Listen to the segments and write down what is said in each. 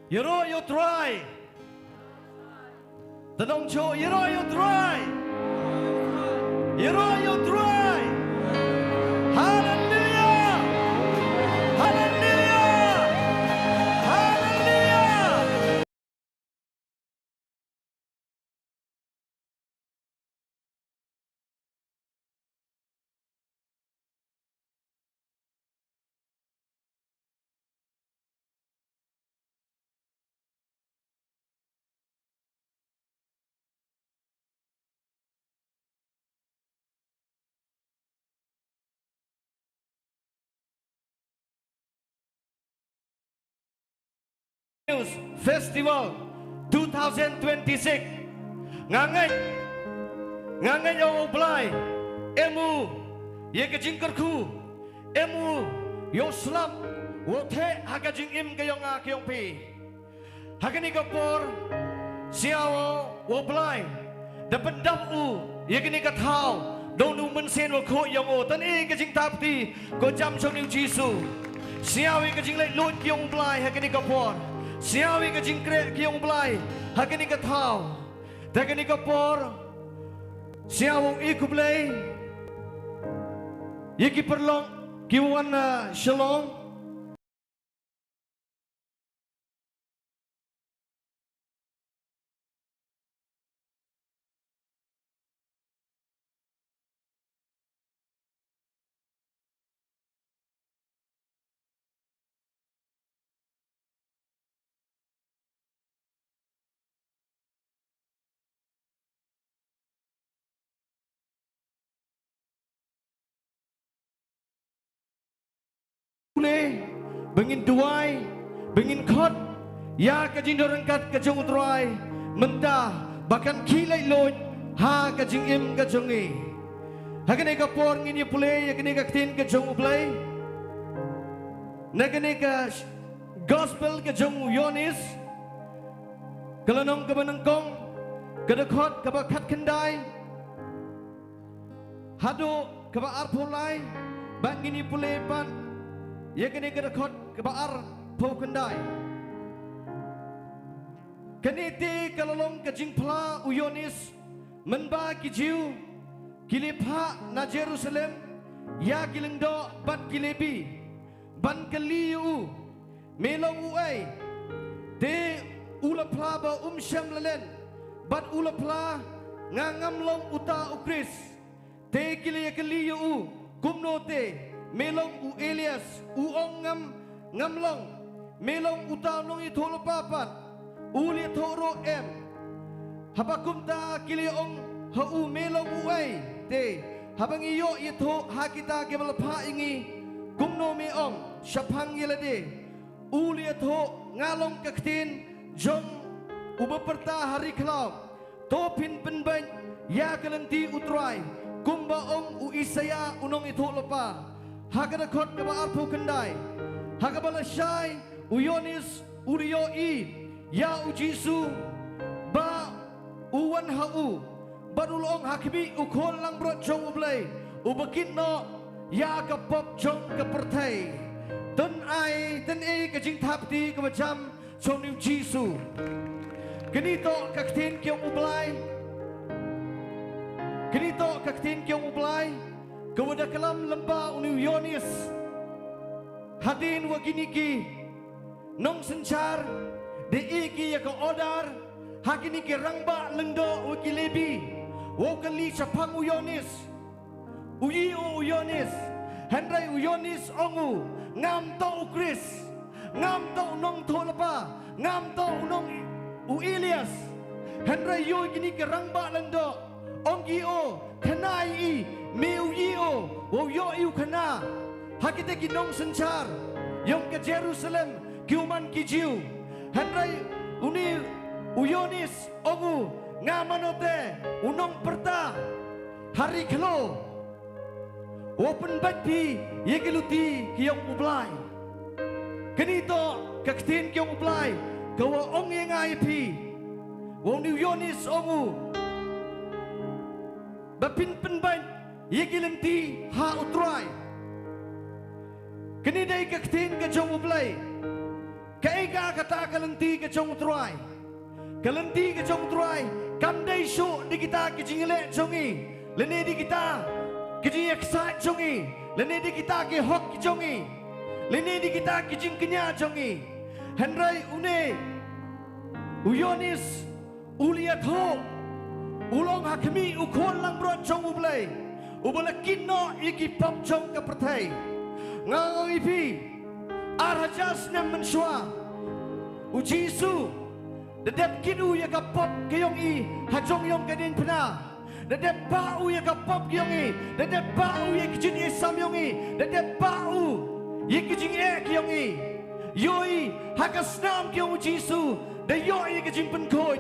Yero you try. Tanong cho, Yero you try. Yero you try. Hallelujah. Hallelujah. Hallelujah. News Festival 2026 ngangai yo blai emu ye ke jingkerku emu yo slam wo the haga jingim ke yo nga ke yo pi hagani kapor siao wo blai dapat dap u ye ke ni ka thau donu men sen wo kho yo o tan e ke jing tapti ko jam chong ni jisu siao ye ke jing lai lut ke yo blai hagani kapor siawi ke jingkre kiong blai hakini ka thau takini ka por siawong ikublay yiki perlong kiwan Shillong bengin Jowai, bengin khot, ya ke Jingduwai rengkat ke Jingduwai, mentah bahkan kilai loj, ha ke Jingim ke Jingi. Hakene ke por ngini pulai, hakene ke tin ke Jingduwai, nakene ke gospel ke Jingiasyllok, kelenong ke menengkong, ke dekhot ke bakat kendai, hado ke baar pulai, bang ngini pulai pan. Ia kini kedekat ke baar pau kendai. Kini ti kalolong ke jingpla uyonis menba kijiu kilipha na Jerusalem ya Diengdoh bat kilebi ban keliu melong uai te ulapla ba syam lelen bat ulapla ngangam long uta ukris te keliu kumno te melong u Elias u ongam ngamlong melong utanong itolo papat uli thoro em habakum ta kiliong hau melong uai te habang iyo ito hakita kebalapha ingi kumno me ong syapang yelade uli ito ngalong kaktin jong ubaperta hari klau topin penbany ya kalenti utrai kumba ong u Isaya unong ito lopa Hakadakot ke baar pu kendai Hakabala syai uyonis uriyoi ya ujisu ba uwan hau badulong hakibi ukol lang brot jong ublay ubakit no ya kapop jong kapertai ten ai ke jing tapti ke macam jong ni jisu kenito kaktin kyong ublay kenito kaktin kyong ublay Kewada kelam lembah uni Yonis Hadin waginiki Nong sencar De iki ya ke odar Hakiniki rangba lengdo wakilebi Wakali sapang uyonis Uyi uyonis Hendrai uyonis ongu Ngam to ukris Ngam to nong tolapa Ngam to nong Elias Hendrai yo gini ke rangba lengdo Onggi o Kenai meu yio wo yo iu kana hakite kinong sencar yong ke Jerusalem kiuman kijiu hendrai uni uyonis ogu ngamanote unong perta hari kelo open bakti yegeluti kiyong ublai kenito kaktin kiyong ublai kawa ong yengai pi wo ni uyonis ogu bapin penban Yegilenti ha utrai Kini dai kaktin ke jong ublay Kaiga kata kalenti ke jong truai. Kalenti ke jong truai. Kandai show di kita ke jingile jongi. Lene di kita ke jing excite jongi. Lene di kita ke hok jongi. Lene di kita ke jing kenya jongi. Henry une uyonis uliat ho. Ulong hakimi ukon lang bro jong ublay. Ubala kinno iki pop jong ke pertai. Ngang ipi arajas nem mensua. Ujisu dedep kinu ya ka pop keyong i hajong yong kadin pena. Dedep bau ya ka pop keyong i. Dedep bau ya kijin esam yong i. Dedep bau ya kijin keyong i. Yoi hakasnam keyong ujisu. Dayo ya kijin penkoy.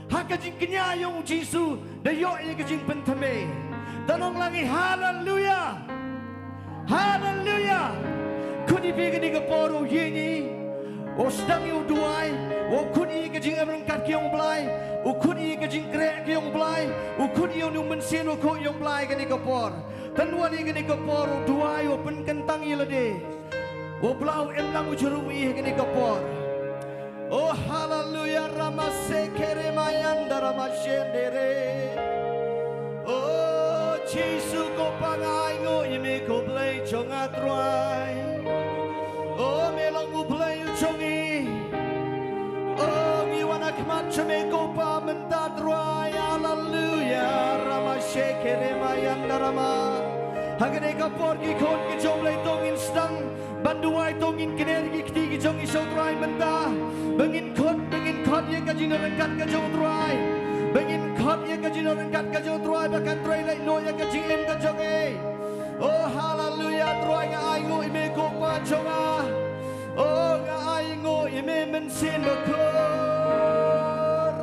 Hakajin kenya yong ujisu. Dayo ya kijin pentame. Tanong langi haleluya. Haleluya. Kuni bigin ni kaporo yini. O sedang yu duai. O kuni kajing merengkat kiong belai. O kuni kajing krek kiong belai. O kuni yu mensin o ko yung belai kani kapor. Tanwa ni kani kapor o duai o penkentang yelade. O belau emlang ujuru ih kani kapor. Oh haleluya ramase kere mayanda ramashendere. Oh Jesus ko pangai ngo ime ko blai chong atrai. Oh melong mu blai chongi. Oh ngiwana kmat chome ko pa menta trai. Haleluya ramashe kere mayanda rama. Hagane kapor ki kon ki jom blai tongin stang. Banduai tongin kinergi kiti jong isau trai menta. Bengin kot ye kajin rengkat ka jong trai. Bengin kot ye kajin rengkat ka jong trai bakan trai lai no ye kajin em ka jong e. Oh haleluya trai nga ai ngo ime ko pa jong a. Oh nga ai ngo ime mensin ko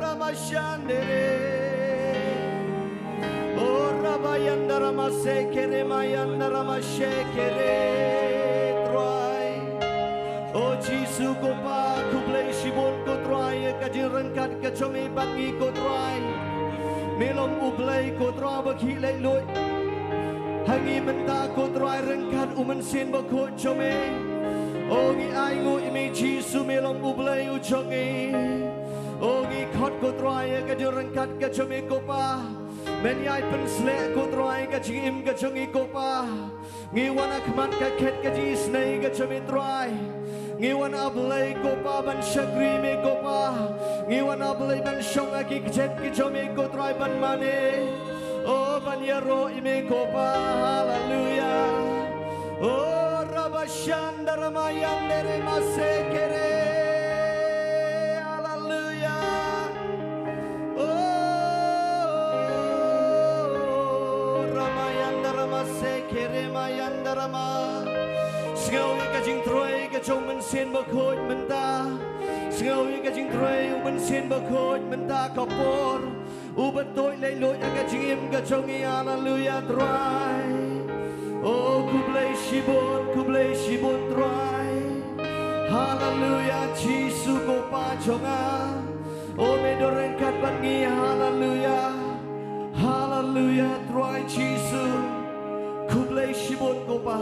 ramashandere. Oh rabayanda ramaseke mayanda ramashekere. Oh Jesus ko pa kublay shibon ko try kajin rengkat ka chome bangi ko try melong ublay ko try bakhilay loy hangi menta ko try rengkat umensin bako chome oh gi ai ngo ime Jesus melong ublay u chongi oh gi khot ko try kajin rengkat ka chome ko pa meni ai pensle ko try kajin im ka chongi ko pa ngiwana khmat ka khet kaji snai ka chome try Ngiwan ablay ko pa ban syakri me ko pa Ngiwan ablay ban syong aki kjet ki jome ko try ban mane Oh ban yaro ime ko pa hallelujah Oh rabashanda ramayan dere masekere hallelujah Oh ramayanda ramasekere mayanda rama Sngi kajing troy kajong mensin bakoj menta Sngi kajing troy mensin bakoj menta kapor Ubatoy lay loy kajing im kajong hallelujah troy Oh kublay shibon troy Hallelujah Jesus ko pa jonga Oh medorengkat bangi hallelujah Hallelujah troy Jesus kublay shibon ko pa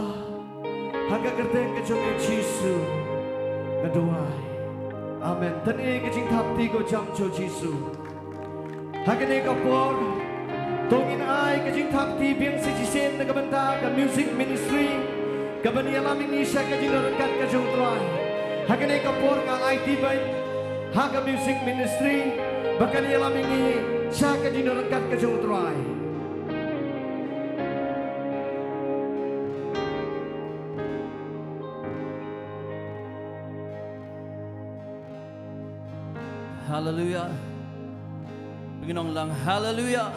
Hangga kerteng kejong Yesus Ngeduai Amen Tani kejing thapti ko jam cho Yesus Hangga ne kapor Tongin ai kejing thapti biang sejisen na kabanta ka music ministry Kabani alaming isya kejing narangkat kejong truai Hangga ne kapor nga IT bay Hangga music ministry Bahkan alaming isya kejing narangkat kejong truai Hallelujah. Penginong lang hallelujah.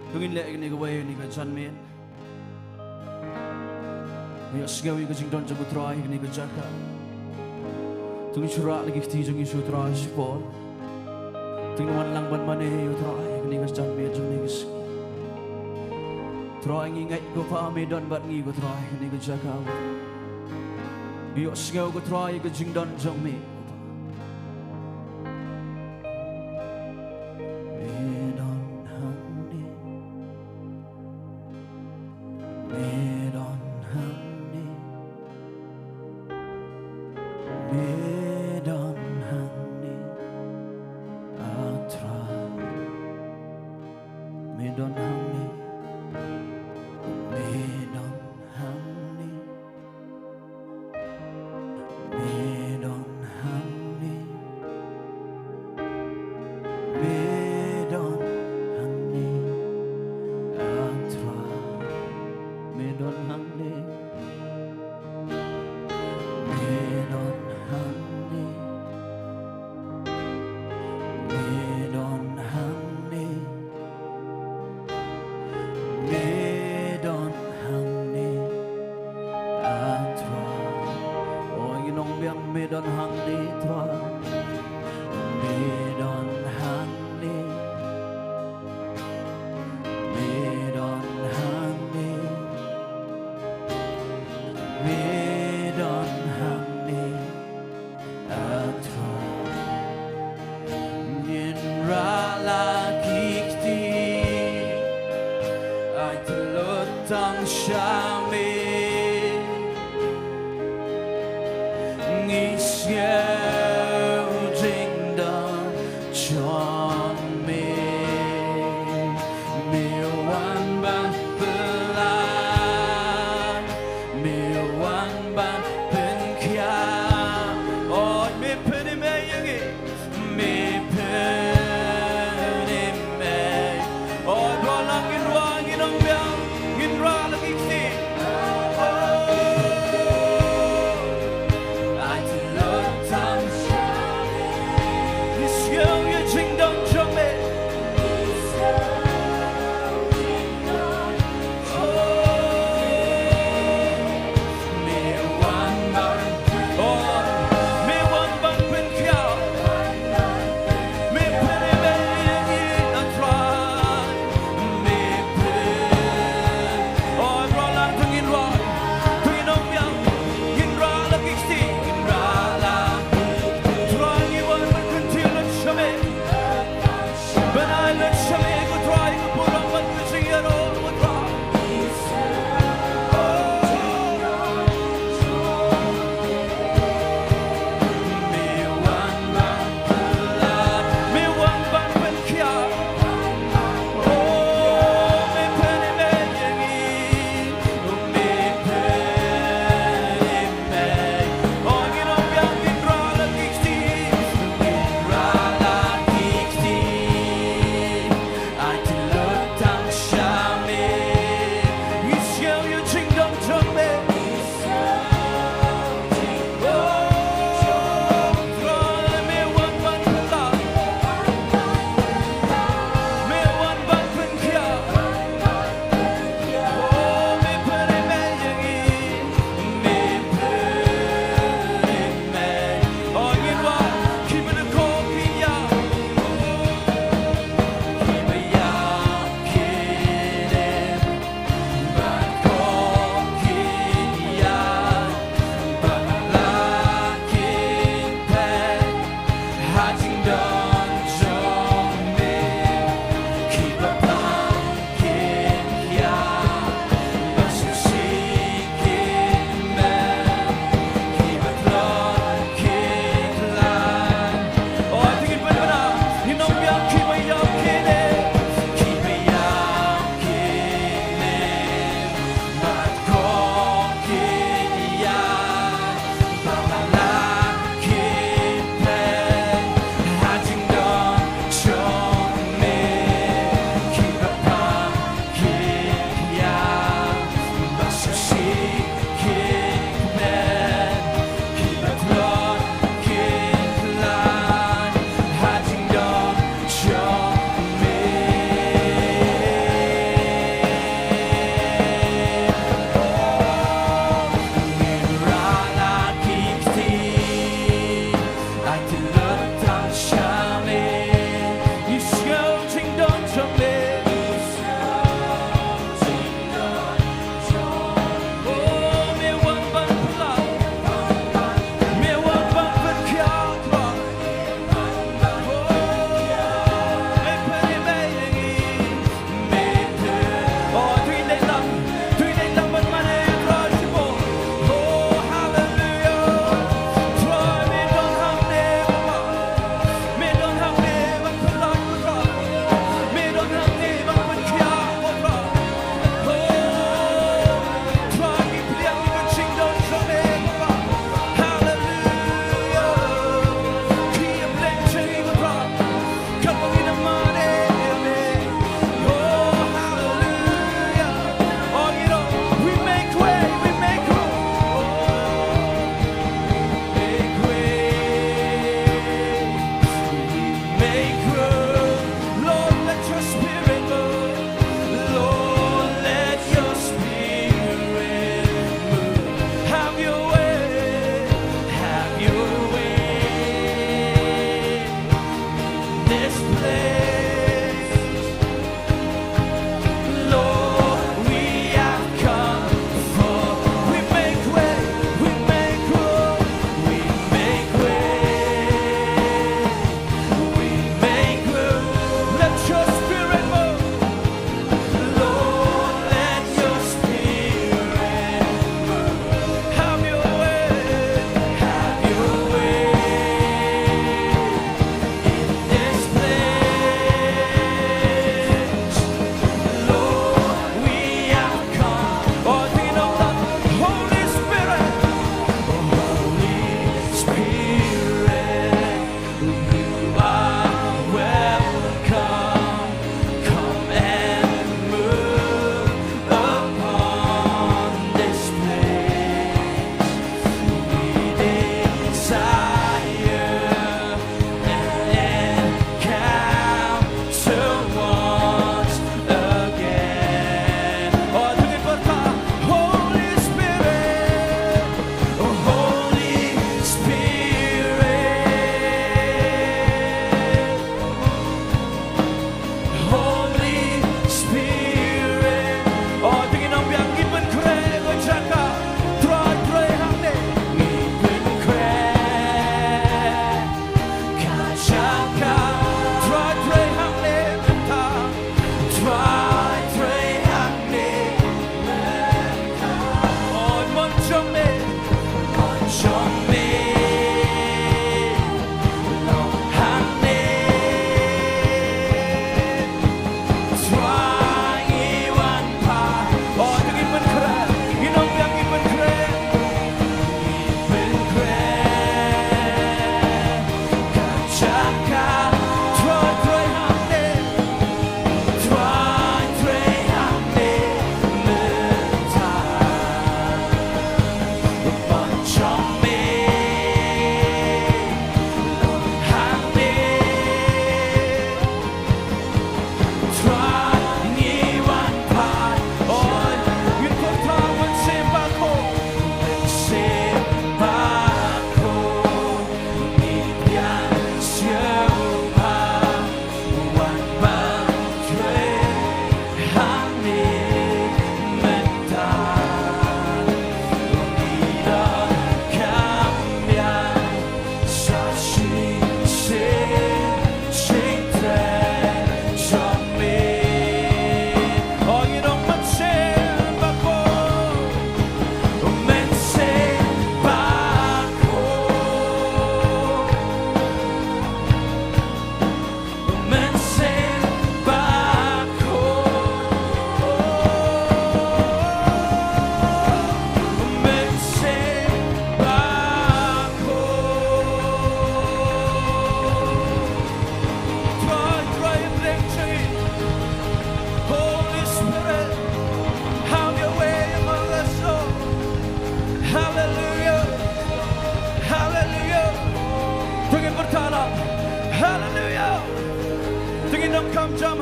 Pengin lek ni gawai ni ka janmen. Ya sgawi ka jingdon jabu trai ni ka jaka. Tung syura lagi ti jong isu trai sport. Tingwan lang ban mane yo trai ni ka janmen jong ni ka. Trai ngingat ko pa medan bat ngi ko trai ni ka jaka. Ya sgawi ko trai ka jingdon jong me. don hangne tra me don hangne me don hangne me don hangne atra min rala kikti ai telotang shame Jingduh cho me wan ban belan me wan ban pen kya oi me pen me yangi me pen me oi balang in wang in ong biang in ra lagi ti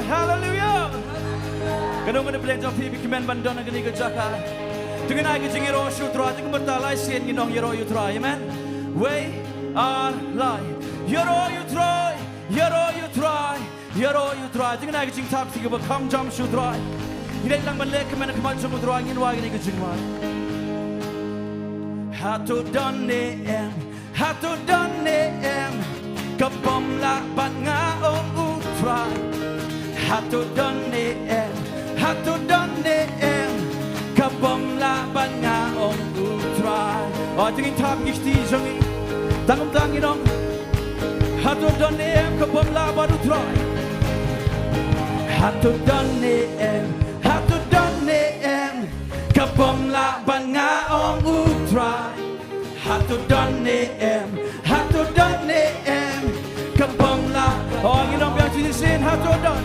Hallelujah. Kanong mana blend of people command bandon ang gani ka Jaka. Tingin ay ka jingiro shutra. Tingin bertalay sin ginong yero you try. Amen. We are lie. Yero you try. Yero you try. Yero you try. Tingin ay ka jing tap tingin ba come jump shutra. Hindi lang man lek man kaman shutra ginwa gani ka jingwan. Hatu donne em. Hatu donne em. Kapom la bat nga o utray. Hatu donne em. Hatu donne em. Kapom la bat nga o utray. O tingin tap gishti jongi. Tangum tanginong. Hatu donne em. Kapom la bat utray. Hatu donne em. Hatu donne em. Kapom la bat nga o utray. Hatu donne em. Hatu donne em. Kapom la. Oh, ginong biang sinisin. Hatu don.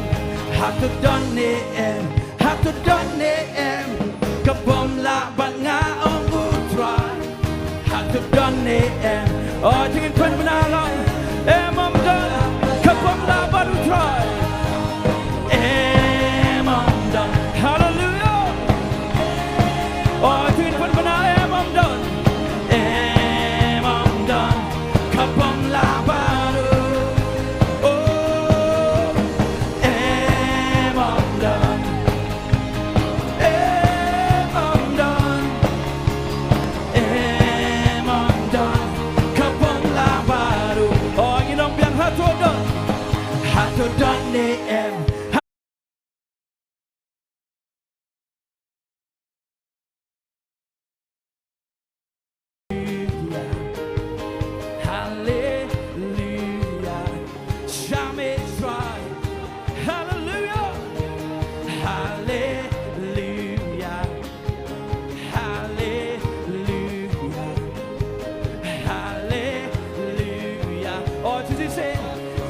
Hatu donne em. Hatu donne em. Kapom la bat nga o utray. Hatu donne em. Oh, tingin pen benalang. Em om don. Kapom la bat utray. Em om don. Hallelujah. Oh, tingin pen benalang. Em om don. Em om don. Kapom la bat. Oh, em om don. Em om don. Em om don. Kapom la bat. Oh, ginong biang hatu don. Hatu don ni em. Hallelujah. Jamais try. Hallelujah. Hallelujah. Hallelujah. Hallelujah. Oh, does he say?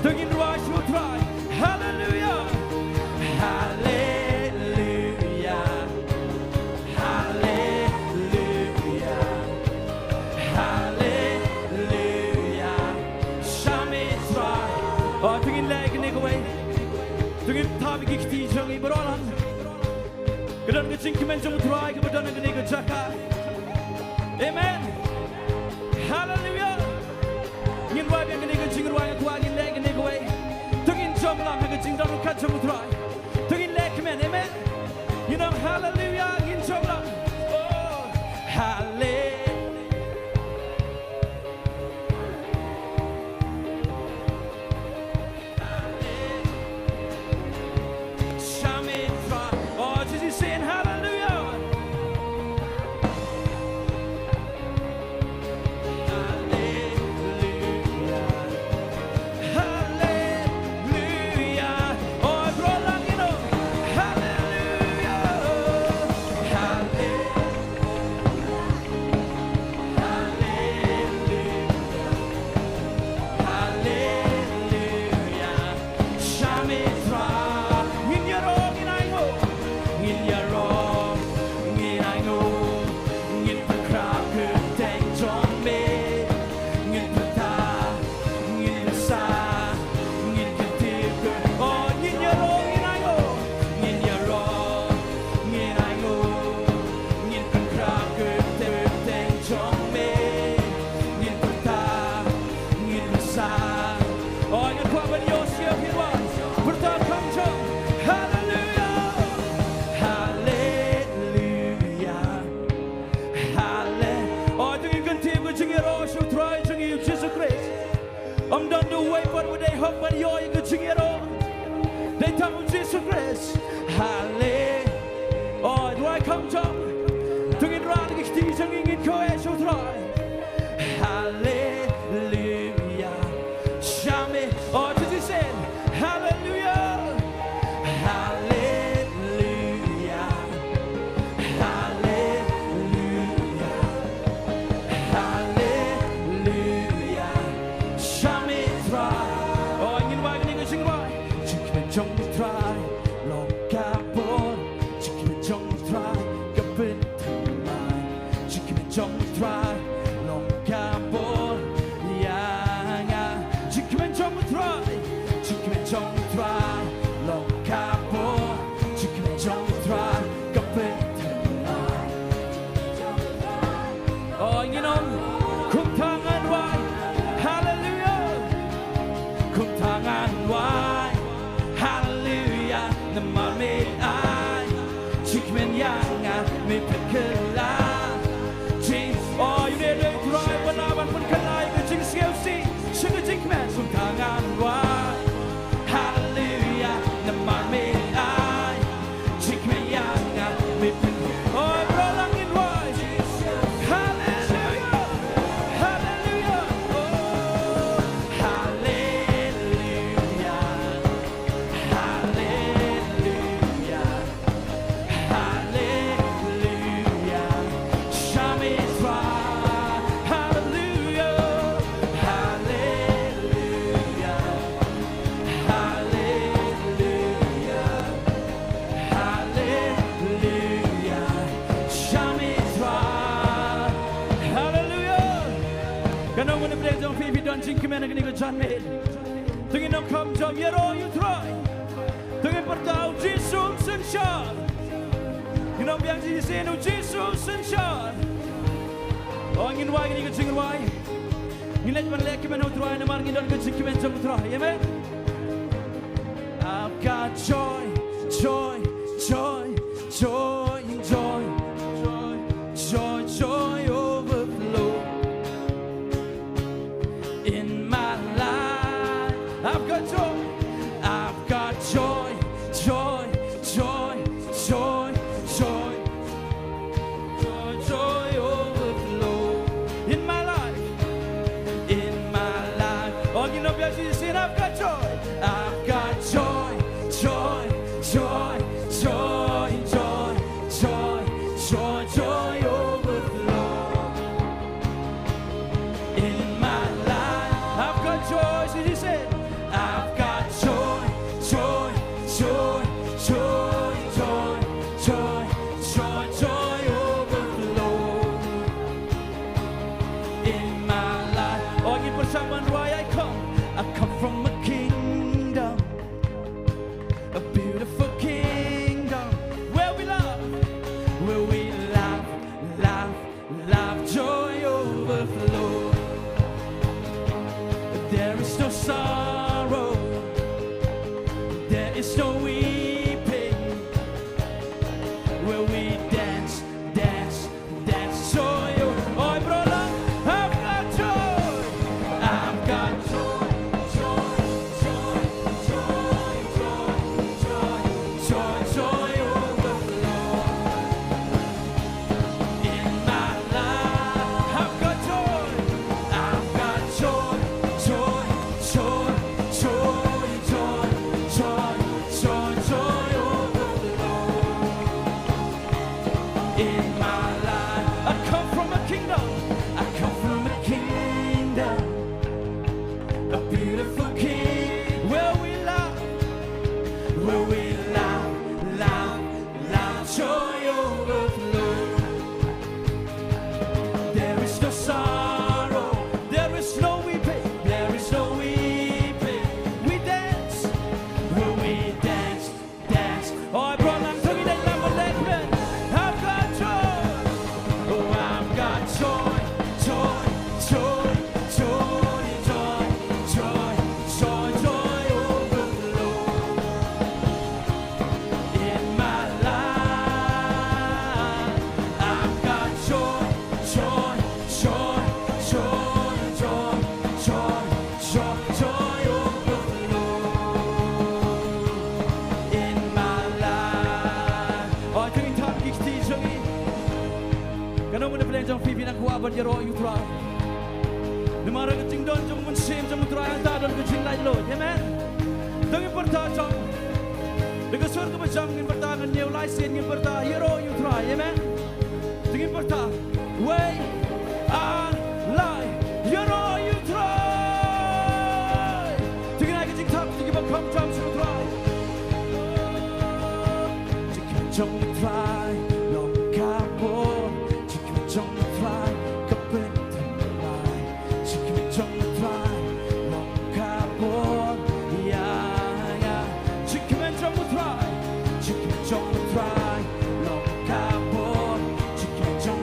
Jingduwai should try. Hallelujah. Hallelujah. Hallelujah. Hallelujah. Jamais try. Oh, tingin leg ni kaway. Tingin tabi kikti jangi berolang. Kadang kecing kemen jong try kemudian ni ka Jaka. Amen. Hallelujah. Ngin wai biang ni ka Jingduwai aku angin leg ni kaway. Tingin jong lang ka Jingduwai ka jong try. Tingin leg kemen. Amen. You know hallelujah ngin jong lang. Oh, hallelujah. Jamais try. Oh, Jesus saying hallelujah. Hallelujah. Hallelujah. Oh, berolang you know. Hallelujah. Hallelujah. Meghalaya Jing Oh you need to try Banaban Meghalaya Jing Sielsi Sugar Jing Man Sung Tangan Wai Hallelujah Naman me I Jing me Yang Me Pin Oh Balang in Wai Hallelujah Hallelujah Oh Hallelujah Hallelujah Hallelujah Shami Twa Hallelujah Hallelujah Hallelujah Hallelujah Shami Twa Hallelujah Kanong mo na play jong Phi Don Jing Kimen ang ganito John Maid Tungin nong come jom Yero you try Tungin pertau Jesus Sunshine Ginong biang Jesus Jesus Sunshine Oh ngin wai ngin ko Jingduwai Ngilet man lek kimen ho try na mar ngin don ko Jing Kimen jom try amen I've got joy joy joy joy joy joy joy joy overflow in my life. I've got joy, I've got joy, joy, joy, joy, joy, joy, joy overflow in my life, in my life. Oh, you know, Jesus said, I've got joy, I've got joy, joy, joy, joy, joy, joy, joy, joy overflow in my life. I've got joy, so he said, I've got joy, joy, joy, joy, joy, joy, joy, joy overflow in my life. Oh, you put someone why I come from a kingdom, a beautiful kingdom, where we love, joy overflow. There is no sorrow, there is no weeping, where we dance, dance, dance, joy. Oh, brother, I've got joy, I've got joy, joy, joy, joy, joy, joy, joy, joy overflow in my life. I've got joy, I've got joy, joy, joy, joy, joy, joy, joy, joy overflow in my life. I come from a kingdom, I come from a kingdom, a beautiful king, where we love, joy overflow. There is no sorrow, there is no weeping, there is no weeping. We dance, where we dance, dance. Oh, I brought them to me, they never let me. I've got joy, oh, I've got joy, joy, joy, joy, joy, joy, joy, joy overflow in my life. I've got joy, joy, joy, joy, joy, joy, joy, joy overflow in my life. Oh, tingin tap kikti jangi. Kanong mo na pala jang pipi na kuwaban yaro yung try. Namara ka Jingdoh jang munsim jang try ang tadon ka Jinglai lo. Amen. Tingin perta jang. Dekat surga macam ngin perta kan Mawlai sen ngin perta yaro yung try. Amen. Tingin perta. Way and lie. Yaro yung try. Tingin ay ka Jing tap tingin bang kam jam yung try. Tingin jang try. Long kabon. Tingin jang try. Kapentang malay. Tingin jang try. Long kabon. Yeah. Tingin jang try. Tingin jang try. Long kabon. Tingin jang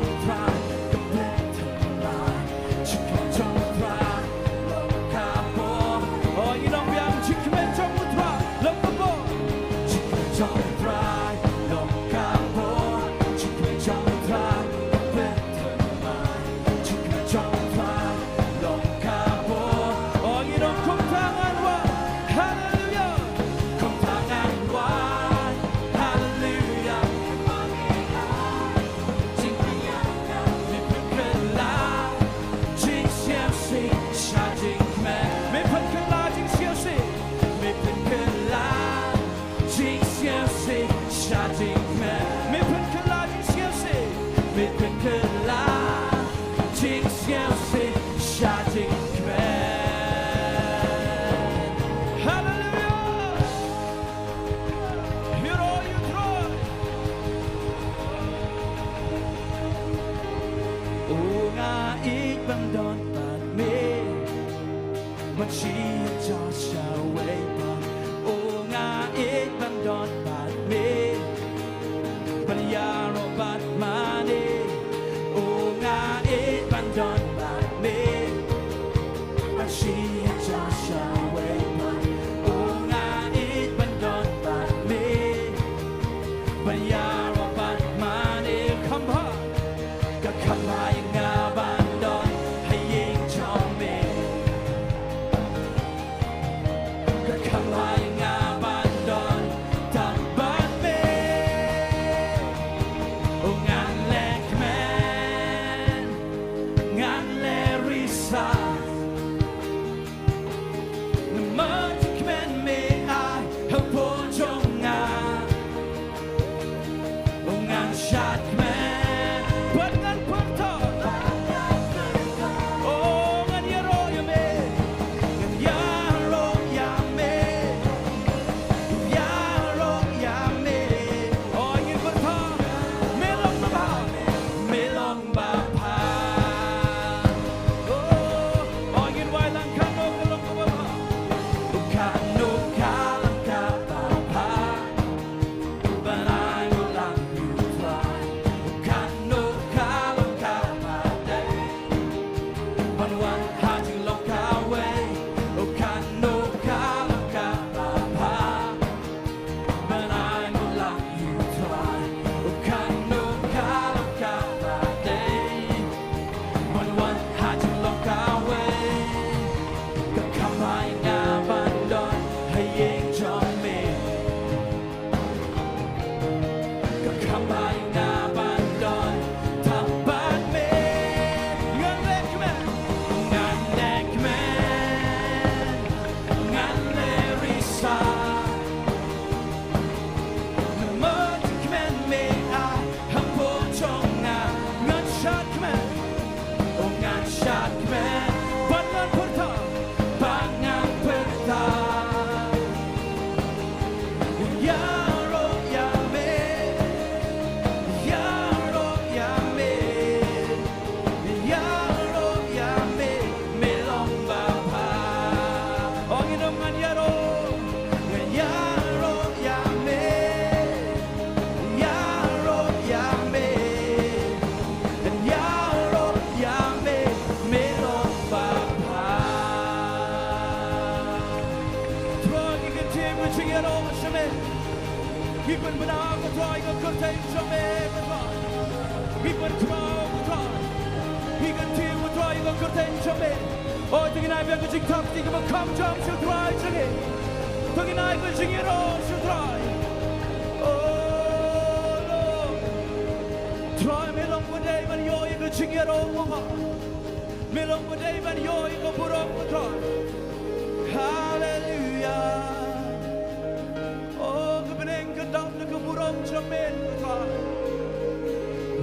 mit Meghalaya, Jingiasyllok, shouting command. Hallelujah! Hear all you cry. Oh, ngài bằng đón bạn mê, mà chỉ cho sao way bằng. Oh, ngài bằng đón bạn mê, mà ya nó bạn mà đi. Oh, ngài bằng đón bạn mê, mà chỉ cho sao way bằng. Oh, ngài bằng đón bạn mê, mà ya nó bạn mà đi. Come on, cả come on.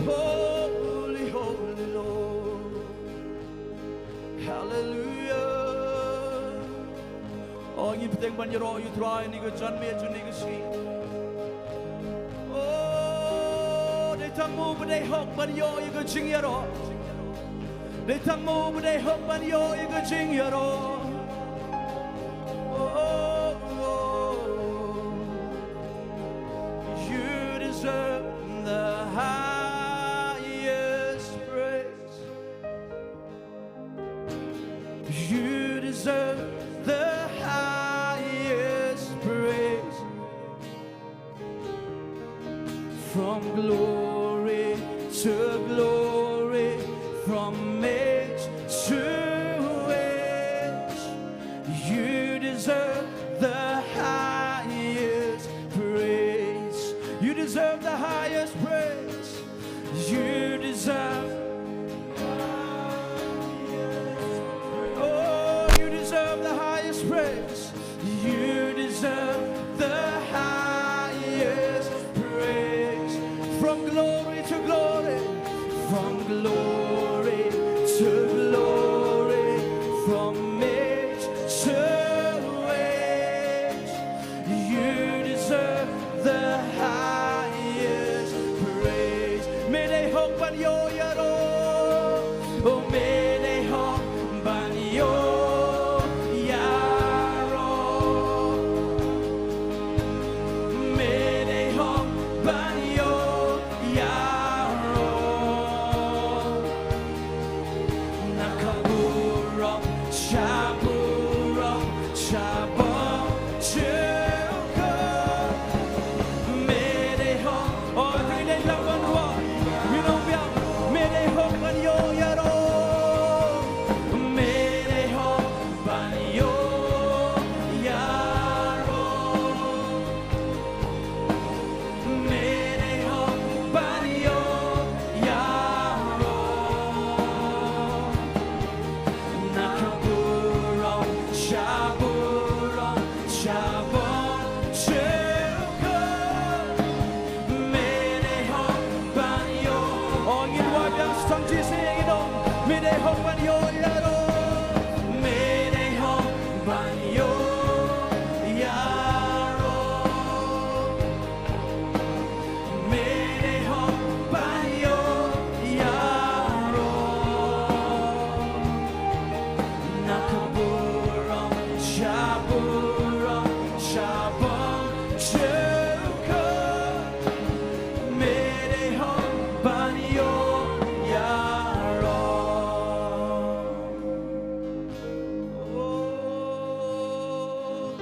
Holy, holy Lord. Hallelujah. Oh, you think when you're all you try and you go John me to nigga see. Oh, they tell me but they hope but you go Jingiasyllok. They tell me but they hope but you go Jingiasyllok. Oh, you deserve the highest praise. You deserve the highest praise. From glory to glory, from age to age, you deserve the highest praise. You deserve the highest praise. You deserve. Oh, you deserve the highest praise. You deserve the highest praise. From glory to glory, glory to glory, from age to age. You deserve the highest praise. May they hope on your yaro. Oh, may they hope on your yaro. May they hope on your yaro. Nakaburo, shaburo, shabo, chuko. May they hope. Oh, may they love on what? You know, may they hope on your yaro. May they hope on your yaro. May they hope on your yaro. Nakaburo, shaburo, shabo, chuko. May they hope on your. Oh, Jingiasyllok yang Sngi sing it on. May they hope on your yaro. May they hope on your yaro. May they hope on your yaro. Nakaburo, shaburo, shabo, chuko. May they hope on your yaro. Oh,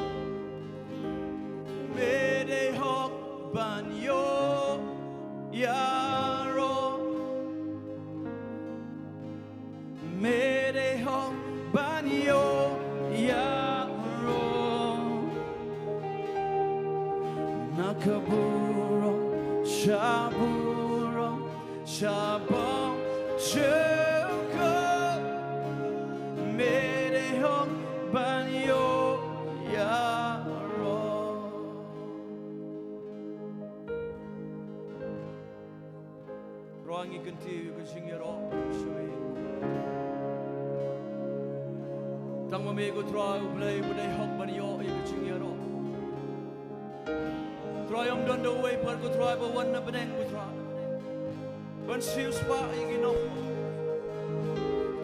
may they hope on your yaro. May they hope on your yaro. Nakaburo, shaburo, shabo, chuko. May they hope on your yaro. Roangi kanti ko Jingiasyllok shui. Tang mami ko try ublay mo day hope on your Jingiasyllok. Try om don the way par ko try ba wan na beneng ko try. Ban siu spa igino.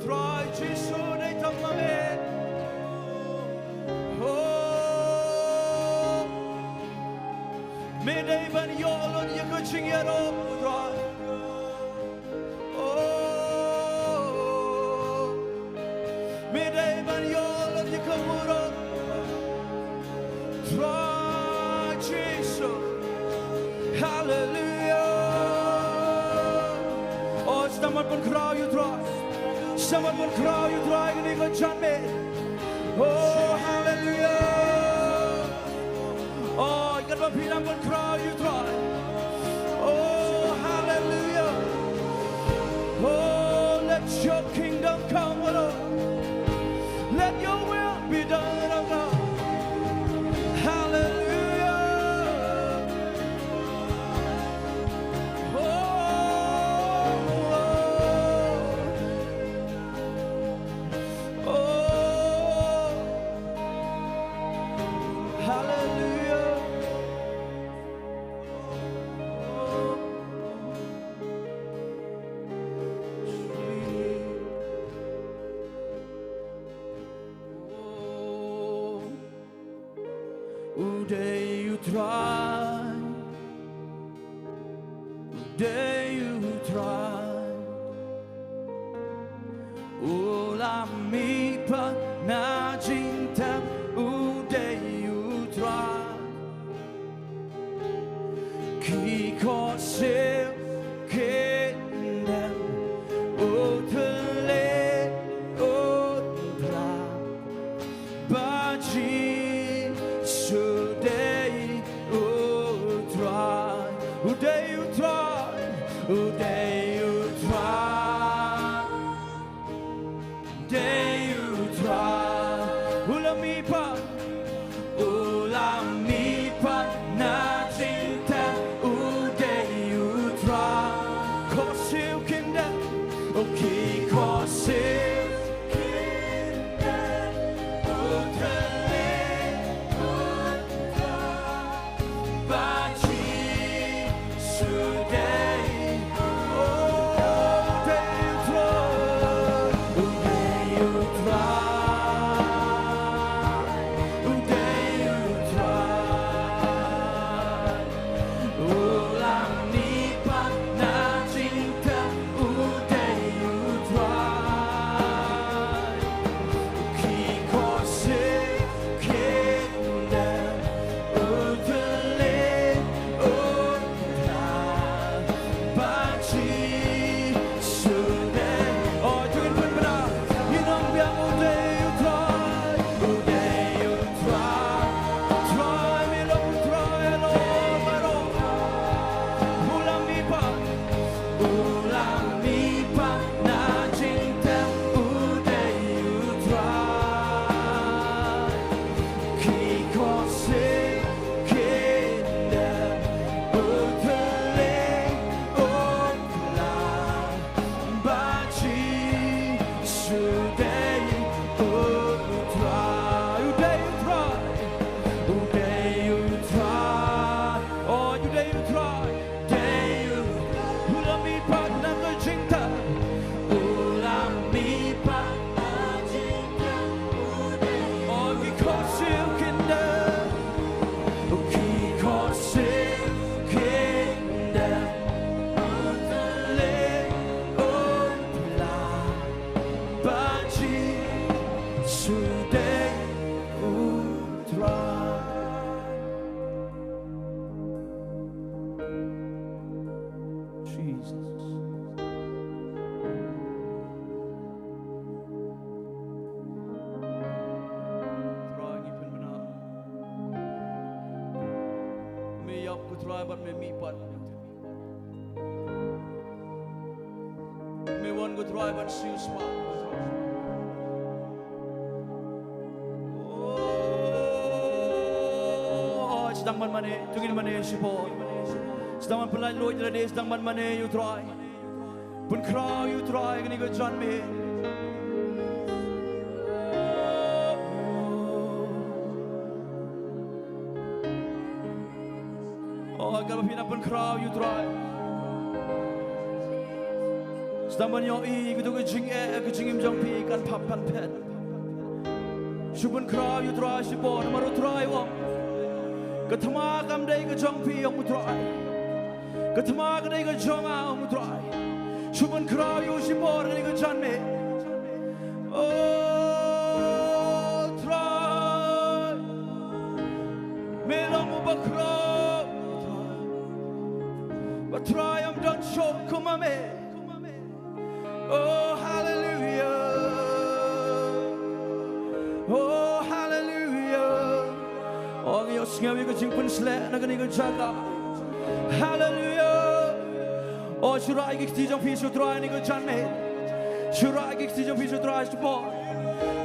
Try Jesu day tang mami. Oh, may they ban yo lon ye ko Jingiasyllok try. Oh, may they ban yo lon ye ko muro. Try Jesus. Hallelujah. Oh, someone will cry, you try. Someone will cry, you try, and you go jump me. Oh, hallelujah. Oh, you got my feet up and cry, you try. Oh, hallelujah. Oh, let your kingdom come, Lord. Let your will be done, oh God. Hallelujah. Day you try, day you try. Ulami pa na cinta, day you try. Kiko se kendam, utele utla, baci. Day you try, day you try, day you try. Ulami pa na cinta. Day you try, 'cause you can. Sedang man mane, tungin mane sipo. Sedang man pelai loy jelade, sedang man mane you try. Pun kraw you try, kini go John me. Oh, kalau pina pun kraw you try. Sedang man yo I, kudu go jingim jong pi kan pap kan pet. Shubun kraw you try sipo, namaru try wong. Ketama kam day ke jong pi ông mutrai, ketama kam day ke jong ông mutrai, cuman kerau you si bor ke ke jan me, oh try, melong bakro, but try am don't show kumame, oh hallelujah, oh hallelujah. Oh, yo Sngi ko jingpun sle na kani ko Jaka. Hallelujah. Oh, shurai ki ti jong pi su try ni ko jan me. Shurai ki ti jong pi su try to bo.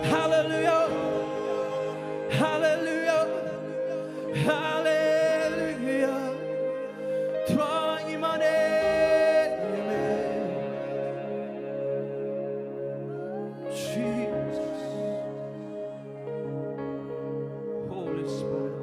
Hallelujah. Hallelujah. Hallelujah. Try imane. Jesus. Holy Spirit.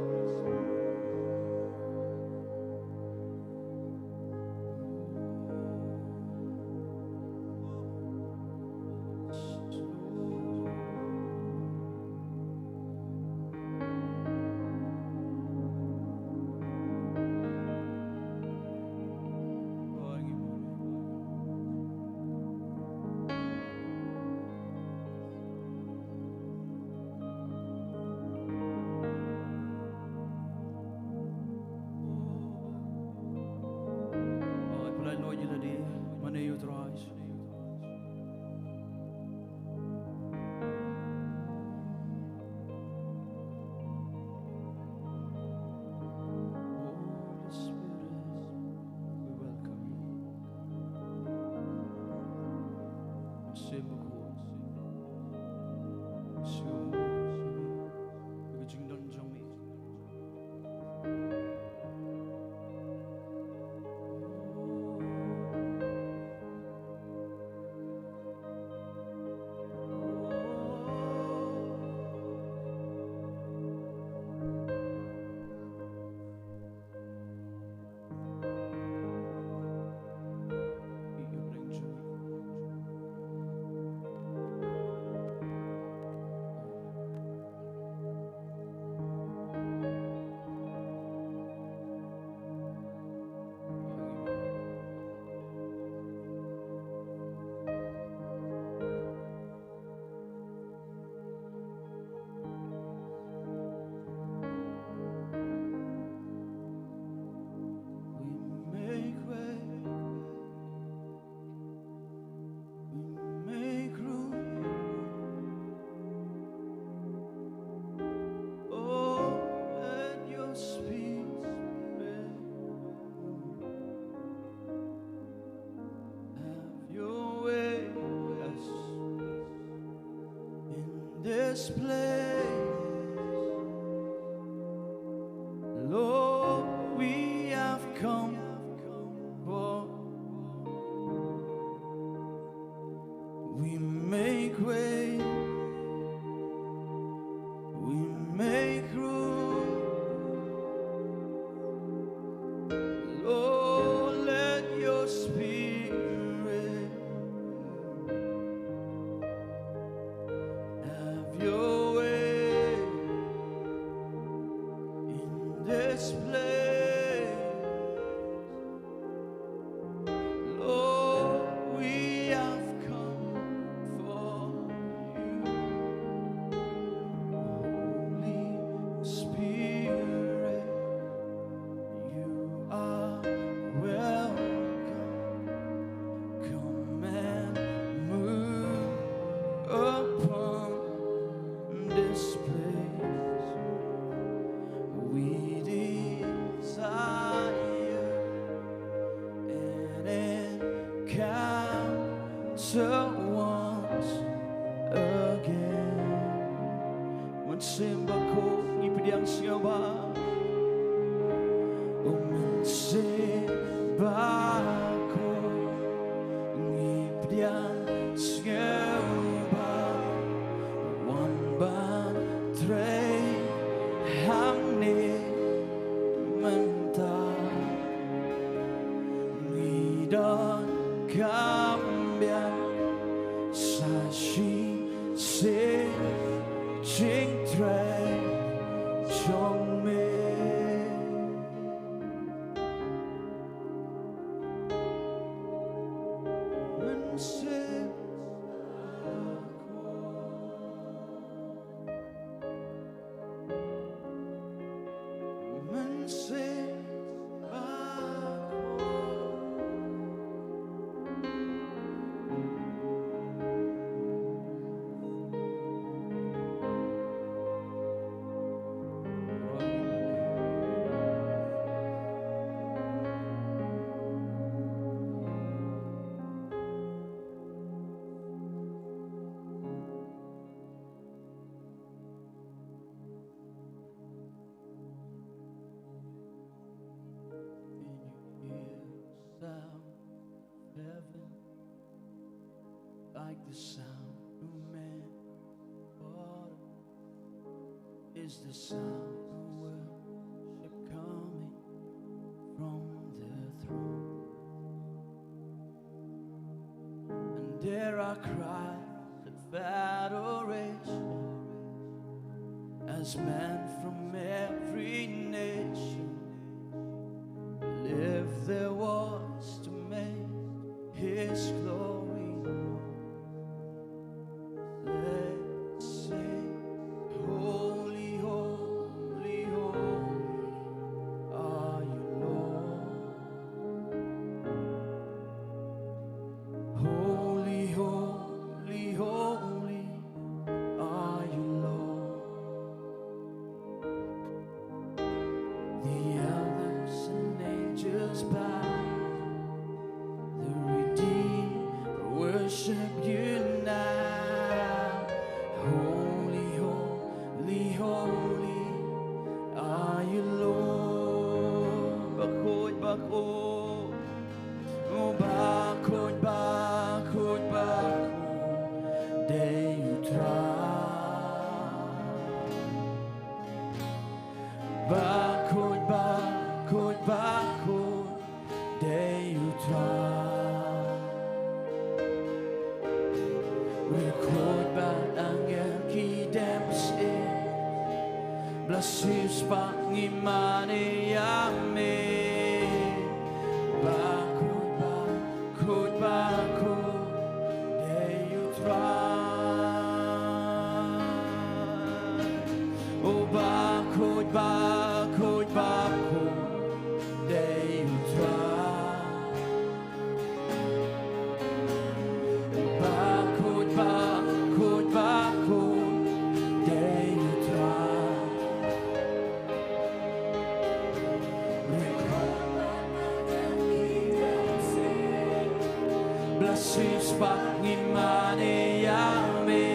this place. Lord, we have come for. We make way, we make room. Lord, let your spirit have your way in this place. Lord, we have come for you. Holy Spirit, you are welcome. Come and move upon this place. We desire an encounter once again. Menyembah Kau, ngipediang siapa? Oh, menyembah Kau, ngipediang siapa? Wan ban tre hangne mentah, ngidon kambian sashi se Jingduwai trong mê. Mình sẽ mình sẽ like the sound of man, water is the sound of worship coming from the throne. And there are cries of adoration as men from every nation lift their voice to make His glory known. Let's sing, holy, holy, holy are you, Lord. Holy, holy, holy are you, Lord. The elders and angels bow, the redeemed worship you now. Holy, holy, holy are you, Lord. Bakod, bakod, oh bakod, bakod, bakod, day you try. Bakod, bakod, bakod, day you try. Record bad angel kidems Blasis pangimani yame. Bakod, bakod, bakod, day you try. Oh, bakod, bakod, bakod, day you try. Bakod, bakod, bakod, day you try. Blasis pangimani yame.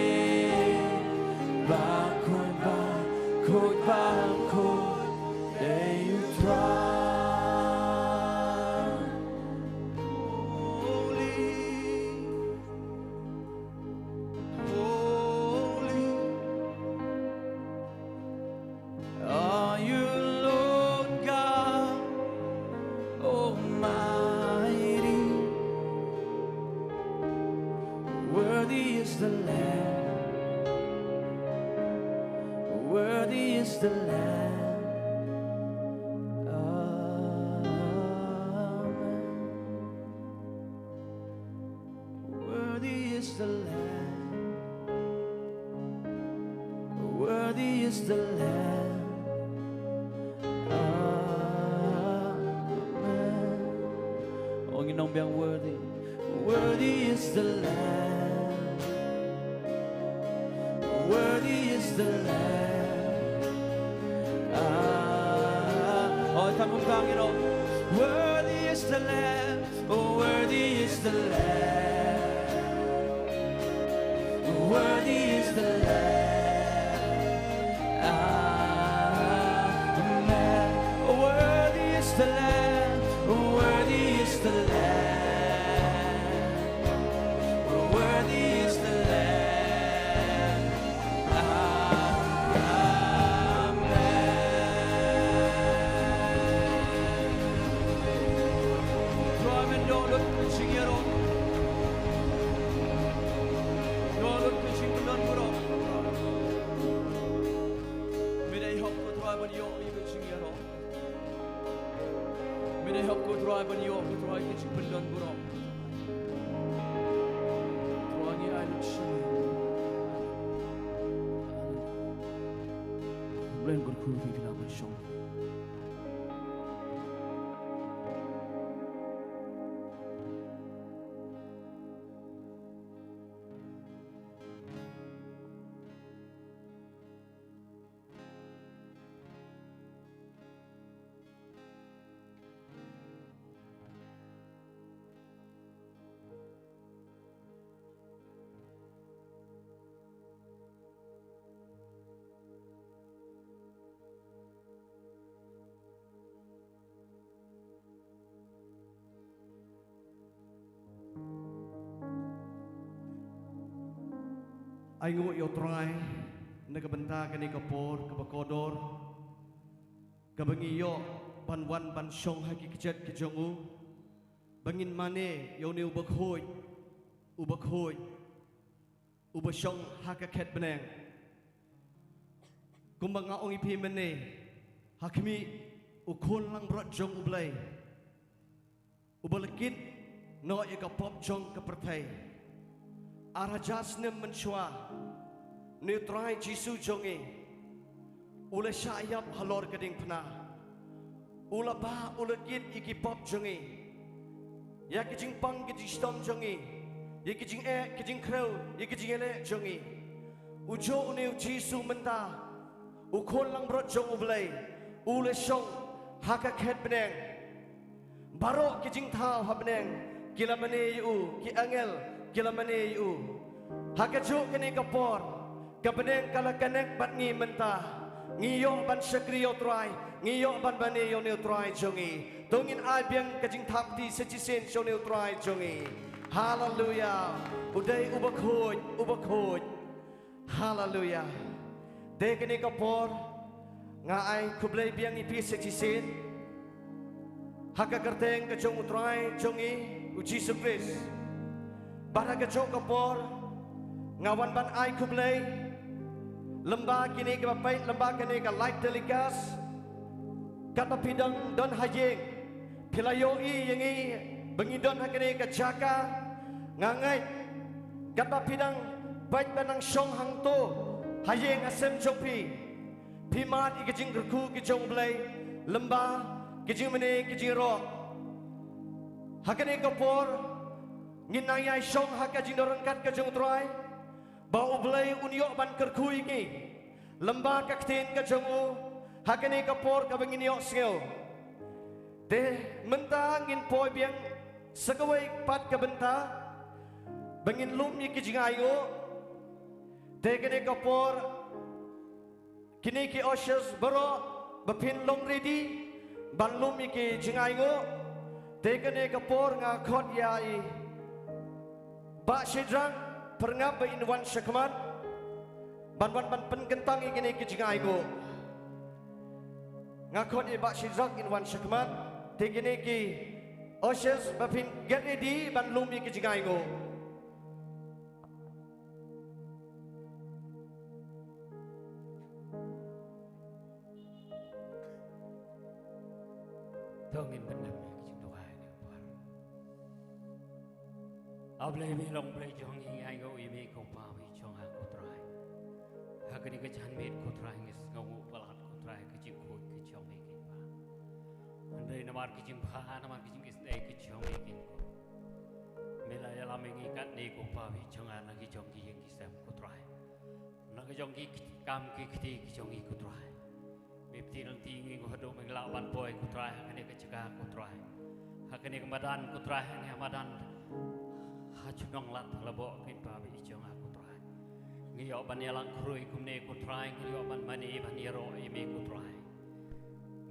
Ai ngu yo try na kabenta kani kapor kabakodor kabangi yo banwan ban shong haki kijet kijongu bangin mane yo ne ubakhoy ubashong hakaket beneng kumbanga ong ipi mane hakmi ukol lang brat jong ublay ubalakit no ikapop jong kapertai arajas nem menshwa neutrai jisu jonge ula syayap halor keding pena ula ba ula git iki pop jonge ya kijing pang kijing stom jonge ya kijing kijing krau ya kijing ele jonge ujo ne jisu menta ukol lang brot jong ublay ula shong haka khet beneng baro kijing thau habneng kila mane yu ki angel kila mane yu hakajo kene kapor kabeneng kala kanek bat ngi menta ngiyo ban sakriyo try ngiyo ban bane yo ne try jongi tongin ai biang kajing thap ti sechisen so ne try jongi hallelujah udai ubakhoy hallelujah de kene kapor nga ai kublai biang ipi sechisen hakakarteng kajong try jongi uji surprise Baraga jok kapor ngawan ban ai kublay lemba kini ke bapai lemba kini ke light telecast kata pidang don hajing pilayo i yengi bengi don hakini ke Jaka ngangai kata pidang baik banang shong hang to hajing asem jopi pimat ikejing gerku kejong blay lemba kejing mene kejing rock hakini kapor nginayay shong haka jindorangkat ka jong troy ba ublay unyo ban kerkui ki lemba kaktin ka jongu hakani kapor ka banginyo sngel de menta ngin poi biang sagawai pat ka benta bangin lum yi ki jingayo de kene kapor kini ki oshers baro bapin long ready ban lum ki jingai ngo tekene kapor nga khot yai ba shidrang perngap ba inwan shakman ban pen kentang kini ki jingai ngo nga khot ba shidrang inwan shakman tekene ki oshers bapin get ready ban lum ki jingai ngo Tongin benam Jingduwai ni par. Ablay mi long play jong ai go imi ko pa wi chong ha ko trai. Ha kani ka chan met ko trai ngis ngau palat ko trai ka chi ko ki chong me ki pa. Andai namar ki jing pha namar ki jing is dai ki chong me ki ko. Mela ya la me ngi kat ni ko pa wi chong ha na ki chong ki yang ki sam ko trai. Na ka jong ki kam ki ki chong ki ko trai. Mipti nang tinggi ko hado menglawan boy ko try kani ka Jaka ko try hakani ka madan ko try ni madan ha chunong lat labo kin pa bi chong ko try ngiyo ban yalang krui kumne ko try ngiyo ban mani ban yero imi ko try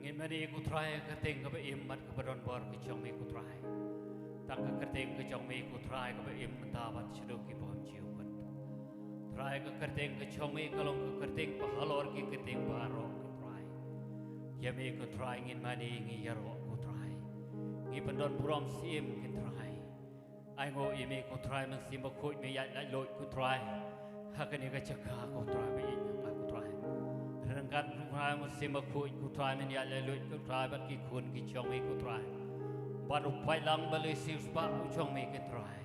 ngin mani ko try ka ting ka ba im mat ka badon bor ki chong me ko try tak ka ting ka chong me ko try ka ba im ta bat chido ki bom chiu bat try ka ting ka chong me ka long ka ting pa halor ki ka ting pa ro Yami ko try ngin mani ngi yaro ko try ngi pendon prom sim kin try ai ngo yami ko try man sim ba khoi me yai lai loi ko try hakani ka Jaka ko try me ko try rangkat try man sim ba khoi ko try me yai lai loi ko try bat ki khun ki chong me ko try ba ru pai lang ba le sim ba chong me ki try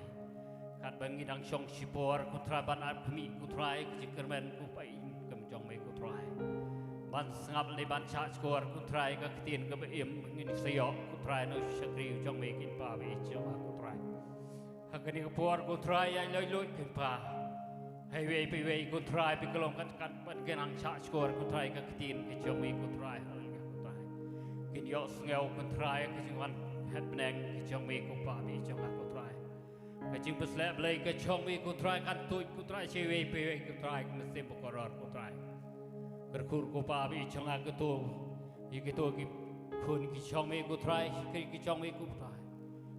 kat bangi dang chong sipor ko try ban at mi ko try ki kermen ko pai kam chong me ko try ban sangap le ban cha skor ku try ka tin ka ba im ngin sayo ku try no shakri chong me kin pa be chong ku try hakani ka por ku try ai loi loi kin pa hai we pe we ku try pe kolong kat ban genang cha skor ku try ka tin ka chong me ku try ku try kin yo ngel ku try ka jing het benang ka chong me ku pa be chong ku try ka jing pas le ble ka chong me ku try kan tu ku try che we pe we ku try ka se po koror ku try Berkur ko pa bi chong a ko ki khun ki chong me ko try ki chong me ko try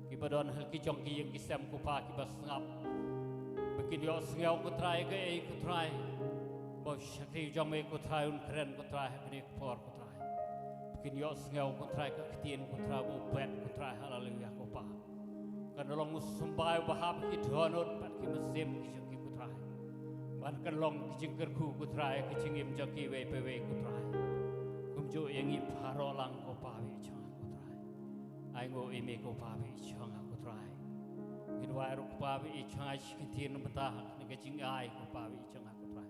ki badon hal ki chong ki yang ki sam ko pa ki bas ngap bekin yo ngel ko try ke e ko try bo shakri chong me ko try un kren ko try ni por ko try bekin yo ngel ko try ka tien ko try bo pet ko try haleluya ko pa kan long musumbai bahab ki dhonot pat ki mesim ki chong ki ko try ban kan long kijing kerku ku try kijing im jaki we pe we ku try kum jo yang i pharo lang ko pa we chang ku try ai ngo i me ko pa we chang ku try kin wa ru pa we chang ai ki tin mata ni kijing ai ko pa we chang ku try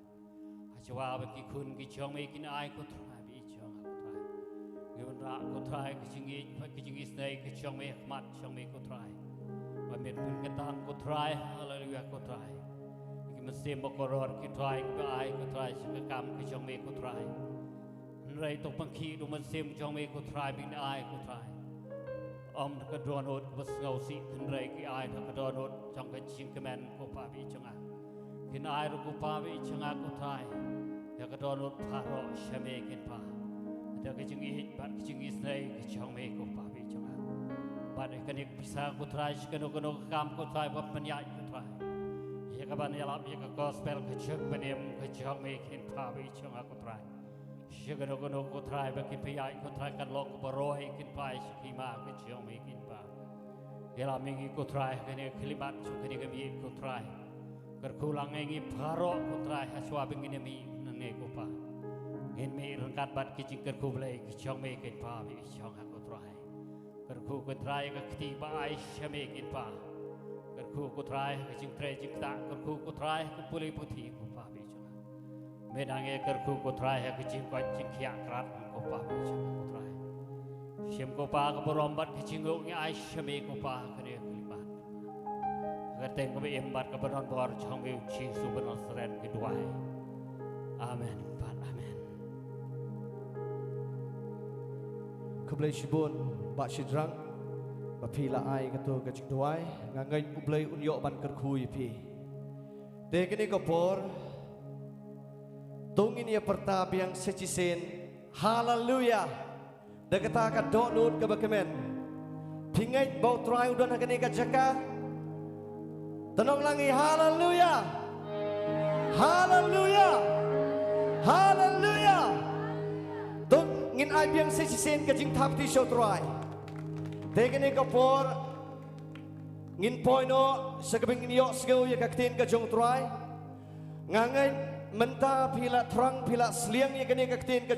a chwa ba ki khun ki chang me kin ai ku try we chang ku try ngi ra ku try kijing i snai ki chang me mat chang me ku try wa me pun ka tang ku try haleluya ku try Mesim bokoror ki try ka ai ko try ka kam ki chong me ko try nrai to pangki do mesim chong me ko try bin ai ko try om ka donot bas ngau si nrai ki ai ka donot chong ka ching kemen ko pa bi chong a kin ai ro ko pa bi chong a ko try ya ka donot pharo shame kin pa ta ka ching i bat ki ching is nai ki chong me ko pa bi chong a bat ka nik pisa ko try ka no kam ko try pa panyai ko try ya kaban ya lap ya gospel ke chuk benem ke chong me kin pa bi chong aku try shigano gono ko try ba kin pi ai ko try kan lok boroi kin pa ki ma ke chong me kin pa ya la mingi ko try kan e klimat chu kan e mi ko try ker kulang ngi pharo ko try ha swa bingin mi nang e ko pa ngin me rangkat bat ki jing ker ku blai ki chong me kin pa bi chong aku try ker ku ko try ka kti ba ai shame kin pa Kerku ko try jing tre jing ta kerku ko try ko puli puthi ko pa bi chong menang e kerku ko try ha jing ko jing khia krat ko pa bi chong ko try shem ko pa ko borombat ki jing ngi ai shame ko pa kane klimat agar teng ko em bat ko banon bor chong bi chi su banon sren ki duai amen pat amen Kublai shibun ba shidrang ba phi la ai ka to ka Jingduwai ngai ublai unyo ban ker khui phi de kini ko por tungin ya pertab yang secisen haleluya da kata ka dok nut ka bakemen pingai bau try udon hakani ka Jaka tenong langi haleluya haleluya haleluya tung ngin ai biang secisen ka jing thap ti show try tegene ka por ngin poino sakabing yo sgeu ya kaktin ka jong try ngangai menta pila terang pila seliang ya kene kaktin ka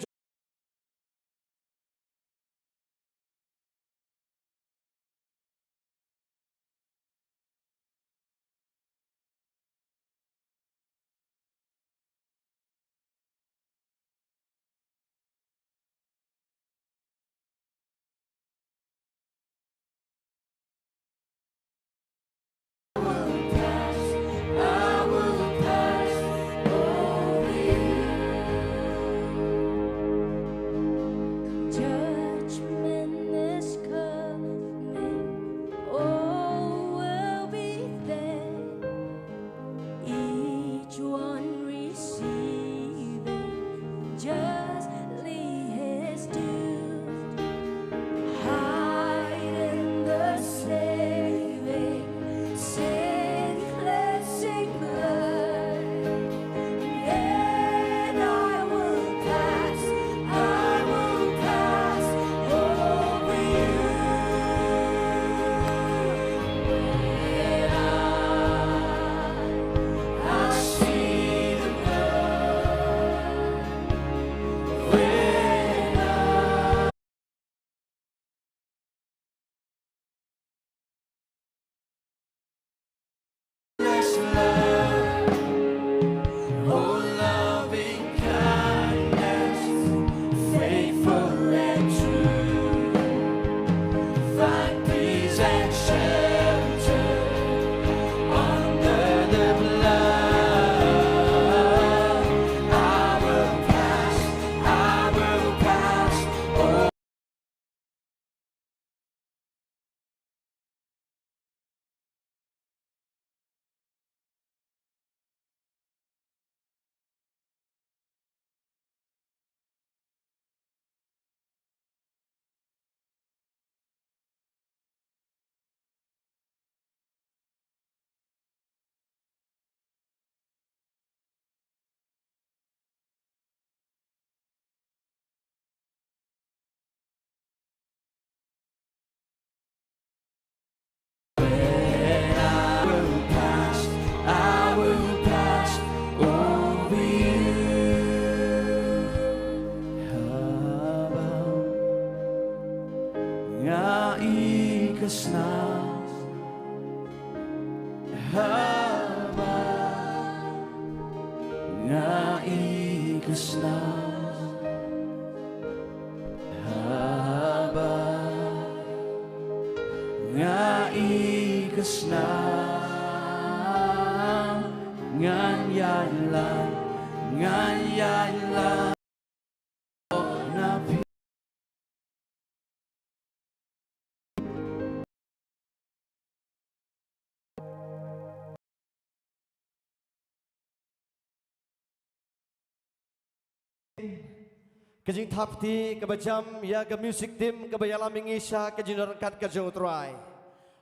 kejing thapti kebajam ya ke music team ke bayalam mengisha ke jinarakat ke jong try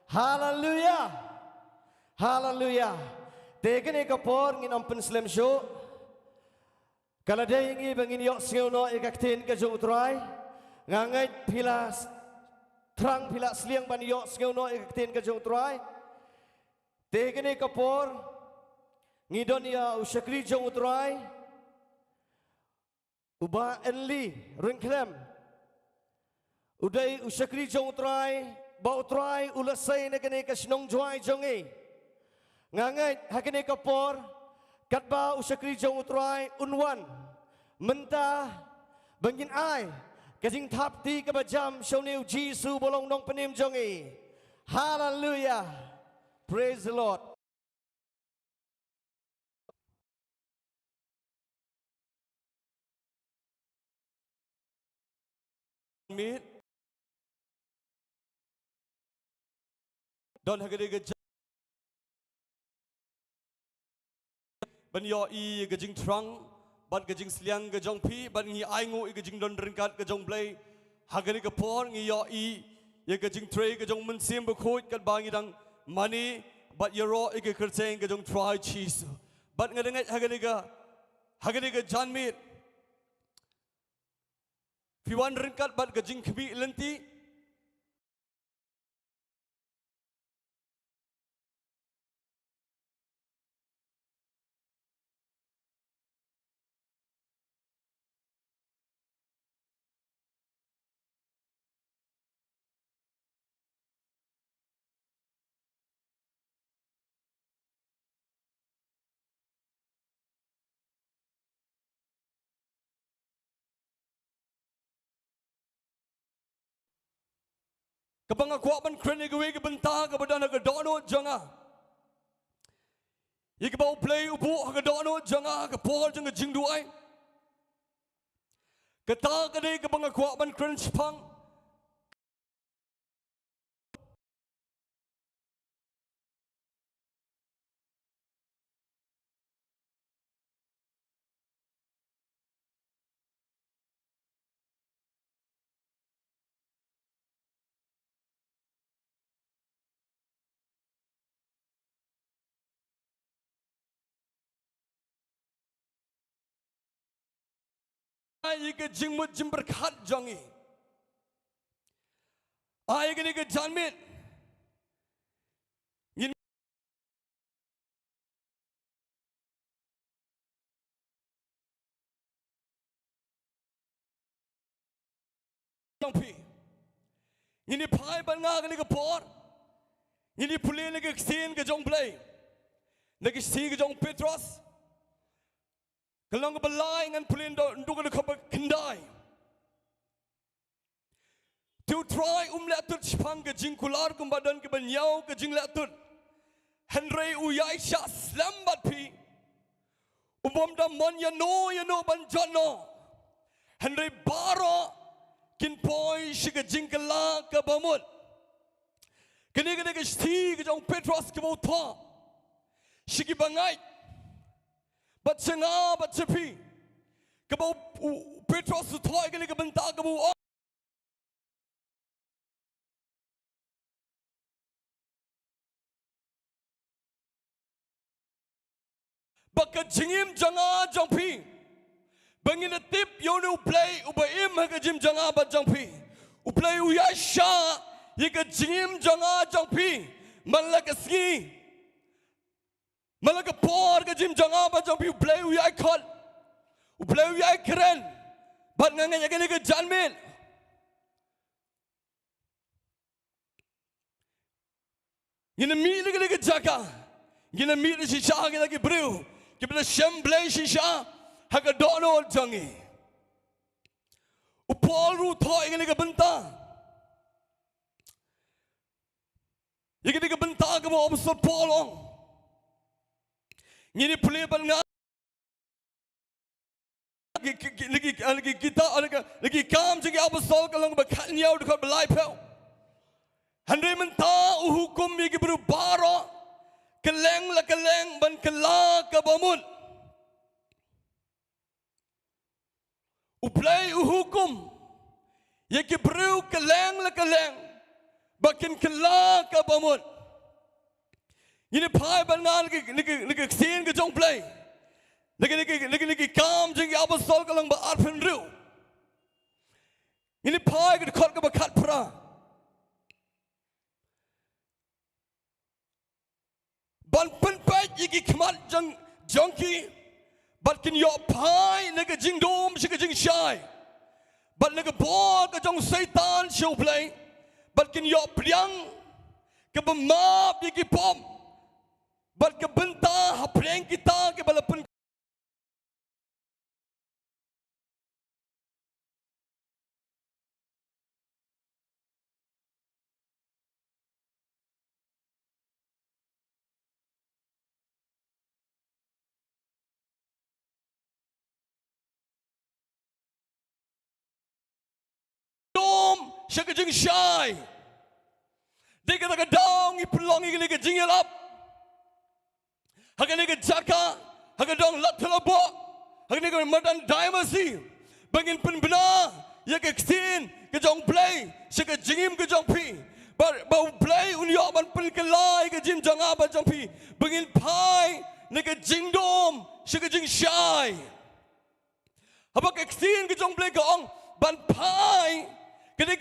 haleluya haleluya tegene ke por ngin ampen slam show kala day ingi bangin yok sngeuno ikaktin ke jong try ngangai pilas terang pila seliang ban yok sngeuno ikaktin ke jong try tegene ke por ngidon ya usyakri jong try Uba enli ringkrem udai usyakri jong try bau try ulasai nekene ke Snong Jowai jongi ngangai hakene kapor katba usyakri jong try unwan menta bangin ai kajing thapti ke bajam shoneu jisu bolong nong penim jongi hallelujah praise the Lord meet don hagade ge ban yo I gajing trong ban ke jing sliang ke jong pi ban ngi ai ngu ke jing don ringkat ke jong blai hagani ke por ngi yo I ye ke jing trei ke jong men sim be khoi kat bangi dang money but ye ro ke kerteng ke jong try cheese bat ngadengai hagani ke janmit Piwan ringkat bat ke jing kbi lenti Kabang aku ban kren ke we ke Bynta ke badan ke Domino janga. Ye ke bau play ubu ke Domino janga ke Paul jang ke Jingduwai. Kata ke de ke bang aku ban kren Sepang. Ye ke jingmut jim berkat jangi. Ai ke janmit. Ngin pi. Ngini pai ban nga ke por. Ngini pulin ke sin ke jong play. Negi si ke jong Petrol. Kalau ke Balang dengan pulin do ke kynduh. Tu try letut Sepang ke jingkular ke badan ke benyau ke jing letut. Henry uyai syak slambat pi. Ubom da mon ya no ban jono. Henry baro kin poi si ke jingkala ke bamut. Kini ke sti ke jong Petros ke bau tha. Si ke bangai. Bat senga bat sepi. Kebau Petrol sutoi ke Bynta kebau. Baka jingim janga jangpi. Bangin tip yonu play ubaim ke jim janga bat jangpi. Uplay uyasha ye ke jingim janga jangpi. Malak Sngi. Malak por ke jim janga ba jang pi play uyai khol play uyai keren bat ngangai ye ke janmin ngina mi le ke Jaka ngina mi le shisha ngina ke breu ke bela shem play shisha ha ke Domino jangi upol ru thoi ngina ke Bynta ye ke Bynta ke bo obsor polong Ngini pulih ban nga lagi kita lagi kam jadi apa sol kalau berkat niau dekat belai pel. Henry mentah hukum yang berbara keleng ban kelak ke bamut. Uplay hukum yang beru keleng bakin kelak ke bamut. Ini pai bangan lagi sin ke jong play. Lagi kam jadi apa sol kalau berarpin riu. Ini pai ke kot ke berkat pra. Ban penpai iki kemat jongki. Bat kin yo pai lagi Jingdoh si ke Jingiasyylok. Bat lagi bor ke jong setan show play. Bat kin yo pliang ke bemap iki pom. Bat ke Bynta hapreng kita ke balapun siya ke Jingiasyylok. Di kita ke dong ipulong ini ke Jingiasyylok. Hagan ke Jaka, hagan dong lat telabok, hangne ke madan diamasi bangin penbena ya ke ksin ke jong play se ke jingim ke jong pi bau play unyo ban pen ke lai ke jim jang apa jong pi bangin pai ne ke jingdom se ke jing shai apa ke ksin ke jong play ke ong ban pai kene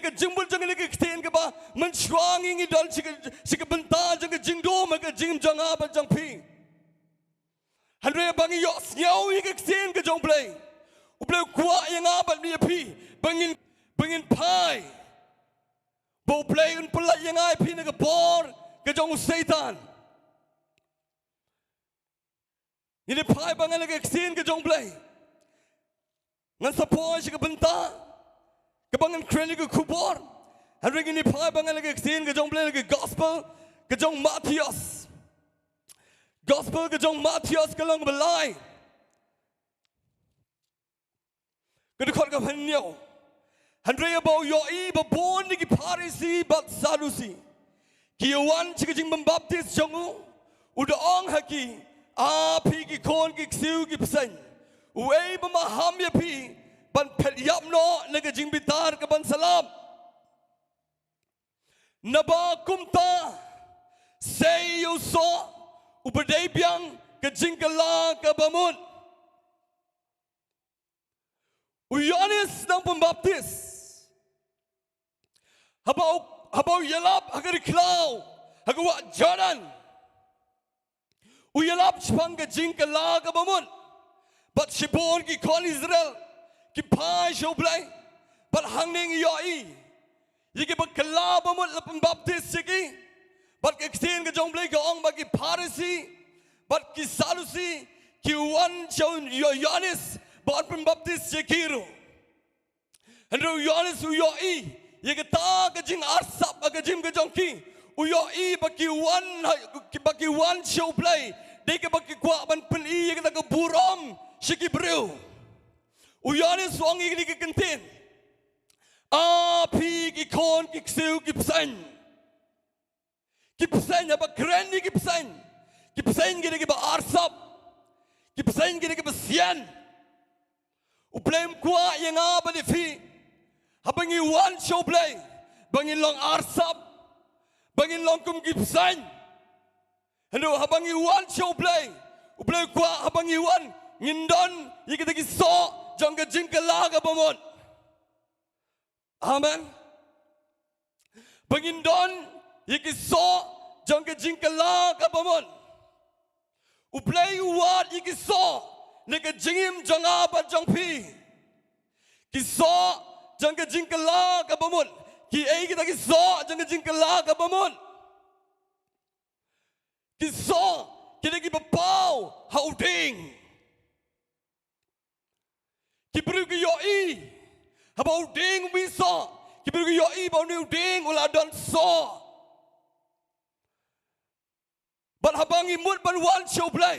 ke jimbul jang ke ksin ke ba menchuang ingi dan se ke Bynta jang ke jingdom ke jim jang apa jong pi Handre bangi yo snyau ye ke ksin ke jong play. Uplay kuat yang abat dia pi bangin pai. Bau play un pelat yang ai pi nak bor ke jong setan. Ini pai bangan ke ksin ke jong play. Ngan sapoi ke Bynta. Ke bangan kreni ke kubor. Handre ini pai bangan ke ksin ke jong play ke gospel ke jong Matius. Gospel ke jong Matius ke long belai. Kedekut ke penyau. Handre bau yoi babon di Parisi bat Sadusi. Kiawan cikijing membaptis jongu. Udah ong haki. Api ki kon ki ksiu ki pesen. Uwe pemaham ya pi. Ban pelyap no negajing bitar ke ban salam. Naba kumta. Seyo so. Ubedai biang ke jingkala ke bamun. Uyanis nang pembaptis. Habau yelap agak diklau. Agak wak jalan. Uyelap sepang ke jingkala ke bamun. Bat sibon ki kon Israel. Ki pai show play. Bat hangne yoi. Yiki bat kala bamun la pembaptis siki. Bat ke ksin ke jong play ke ong bagi Parisi. Bat ki Sadusi. Ki wan show Yohanes. Bat pembaptis sekiru. Hendak Yohanes uyoi. Ye kata kejing arsap kejim kejongki. Uyoi bagi wan show play. Dia bagi kuat ban peni ye kata ke buram seki breu. Yohanes wang ye ke kentin. Api ki kon ki ksiu ki psan. Ki psan apa keren ni ki psan. Ki psan ke ba arsap. Ki psan ke ba sian. Uplay kuat yang apa di fi. Habangi wan show play. Bangin long arsap. Bangin long kum gipsan. Hendo habangi wan show play. Uplay kuat habangi wan. Ngindon. Yiki tagi so. Jangka jingkala ka pamon. Amen. Bangin don. Yiki so. Jangka jingkala ka pamon. Uplay wat yiki so. Nega jingim janga bat jang pi. Ki so janga jingkala ka bamun. Ki ei kita ki so janga jingkala ka bamun. Ki so kita ki bapau hauding. Ki bru ki yoi. Habau ding wi so. Ki bru ki yoi bau ni ding ula don so. Bat habangi mut ban wan show play.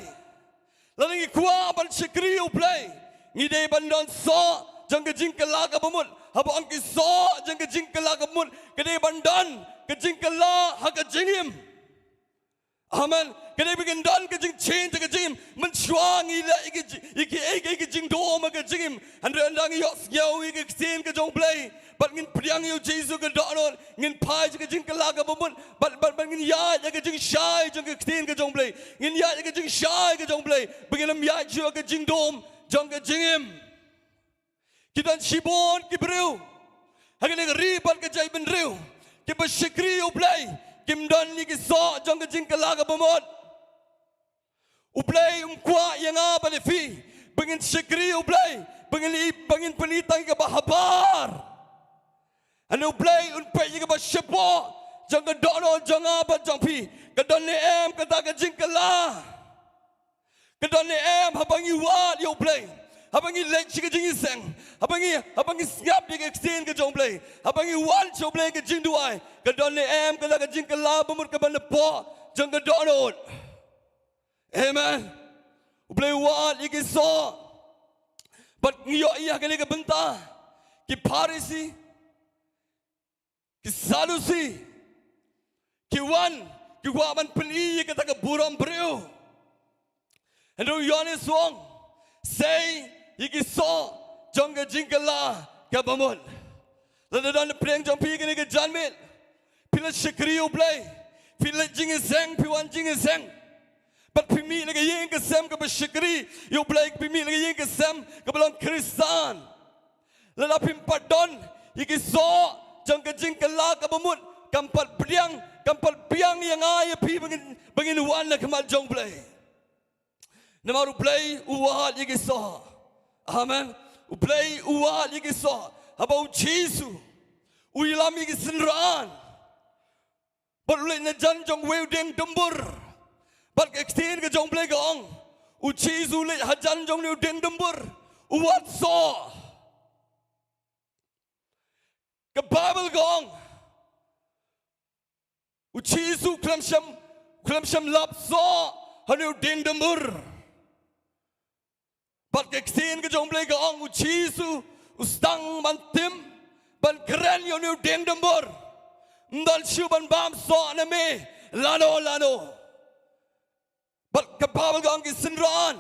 Lalu kuah ban sekri uplay. Ngidai bandon so jangka jingkala ka bamun. Haba angki so jangka jingkala ka bamun. Kedai bandon ke jingkala haka jingim. Amen. Kedai bikin don ke jing chen ke jingim. Mencuang ila iki jingdoh ma ke jingim. Andre andang yok nyau iki ksin ke jong play. Bat ngin priang yu Jesu ke donon. Ngin pai ke jingkala ka bamun. Bat ngin ya ke jing shai jang ke ksin ke jong play. Ngin ya ke jing shai ke jong play. Bagaimana ya jua ke jingdom jang ke jingim. Kita sibon ki breu. Hagen ke ribat ke jai ben reu. Ki bersyukri uplay. Kim don ni ki so jang ke jingkala ka bamun. Uplay kuat yang apa le fi. Bangin syukri uplay. Bangin penitang ke bahabar. Anu play unpai juga bersyapo, jangan dono jangan apa jangan pi. Kedon ni em kata kejing kelah. Kedon ni em habangi wat yo play. Habangi lek si kejing iseng. Habangi siap dia keksin ke jong play. Habangi wat yo play ke Jingduwai. Kedon ni em kata kejing kelah bemut ke banepo jangan dono. Amen. Play wat iki so. But ngiyo iya kene ke Bynta. Ki Parisi. Ki Sadusi, ki wan, ki waman peni kata ke buram breu. Hendo Yohanes wong, say iki so jong ke jingkala ke bamul la dan preng jong pi ke janmil pila shikri u play pila jingiseng piwan jingiseng but pimi lagi yeng ke sem ke shikri u play pimi lagi yeng ke sem ke belong kristan la pim padon iki so jong ke jingkala ke bamul kampat piang yang ay pi bangin wan na kemal jong play namaru play uwal iki so amen play uwal iki so about Jesus uilam iki sinran but le na jan jong weu deng dembur but extend ke jong play gong u Jesus le hajan jong weu deng dembur uwat so ke Bible gong u Jesus klam sham lap so hanu deng dembur but extend ke jong play gong u Jesus ustang bantim ban keren yo nu deng dembur ndal shu ban bam so na me lano but ke Bible gong ki sinran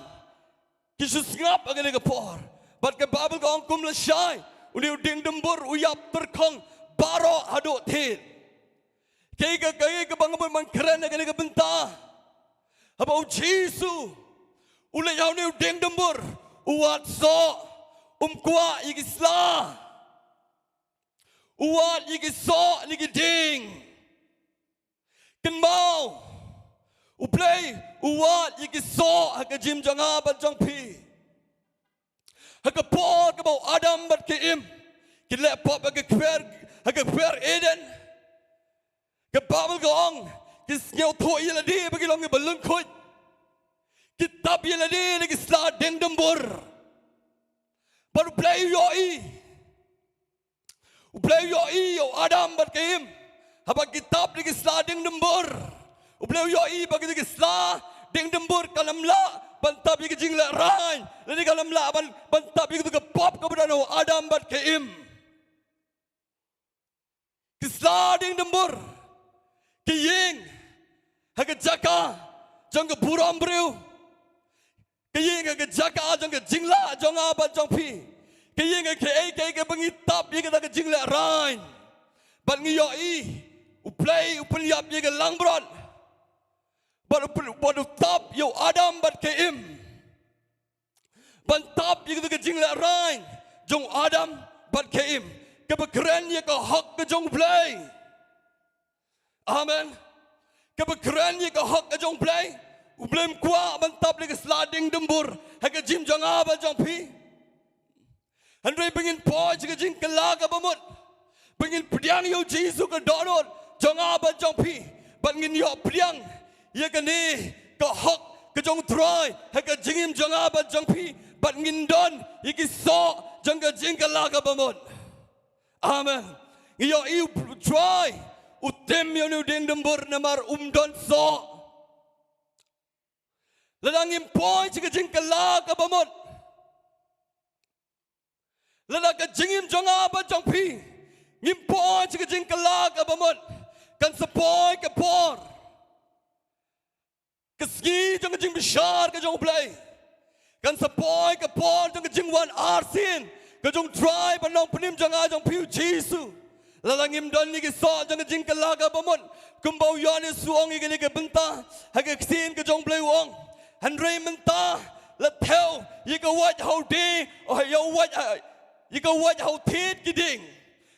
ki ngap agane ke por but ke Bible gong kum la shai u nu deng dembur u yap terkong baro hado thil ke bang ban keren agane ke Bynta about Jesus u le yaw nu deng dembur u wat so kwa igisla uwat igiso nigiding kan mau uplay uwat igiso hakajim janga ban jong pi hakapor ka bau adam bat ke im kile pop hakakwer eden ka babel gong kis nyau tho yela di bagi long balun khoi kitab yela di igisla deng dembur baru play yo Adam bat keim haba kitab di kisla ding dembur play yo bagi di kisla ding dembur kalamla bantab di jingla rain lagi kalamla bantab di ke pop kepada Adam bat keim kisla ding dembur kiying haga Jaka jang ke buram breu kiying ke Jaka jang ke jingla jang apa jang pi kiying ke bangitap ye ke jingla rain ban ngiyo uplay upliap ye ke langbron ban tap yo Adam bat ke im ban tap ye ke jingla rain jong Adam bat ke im ke bekeren ye ke hak ke jong play amen ke bekeren ye ke hak ke jong play ublem kwa bantap lagi sliding dembur haga jim janga ba jong pi andre pengin po jing jing kelaga bamut pengin priang yo Jesus ke donot janga ba jong pi pengin yo priang ye ke ni ke hok ke jong troy haga jingim janga ba jong pi pengin don ye ki so jang ke jing kelaga bamut amen yo troy utem yo nu ding dembur namar don so ladang impoi jika jingkala ka bamot ladang ka jingim jonga ba jongpi impoi jika jingkala ka bamot kan sepoi ka por ka Sngi jong jing bishar ka jong play kan sepoi ka por jong jing wan arsin ka jong try ba nong penim jonga jong piu Jesus ladang im don ni ki so jong jingkala ka bamot kumbau yone suong i ni ka Bynta haga ksin ka jong play wong Andre menta la theo you go what how day or you go what how tit giding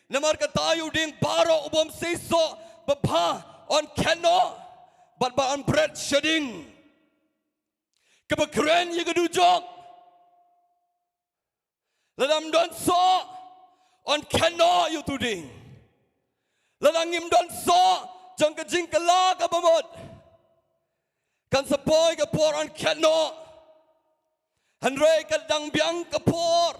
namar ka tayo ding baro ubom say so baba on cano but on bread shedding kabakren you go do jog ladam don so on cano you to ding ladang im don so jang ka jingkala ka bamot kan sepoi ke por on keno Andre kan dang biang ke por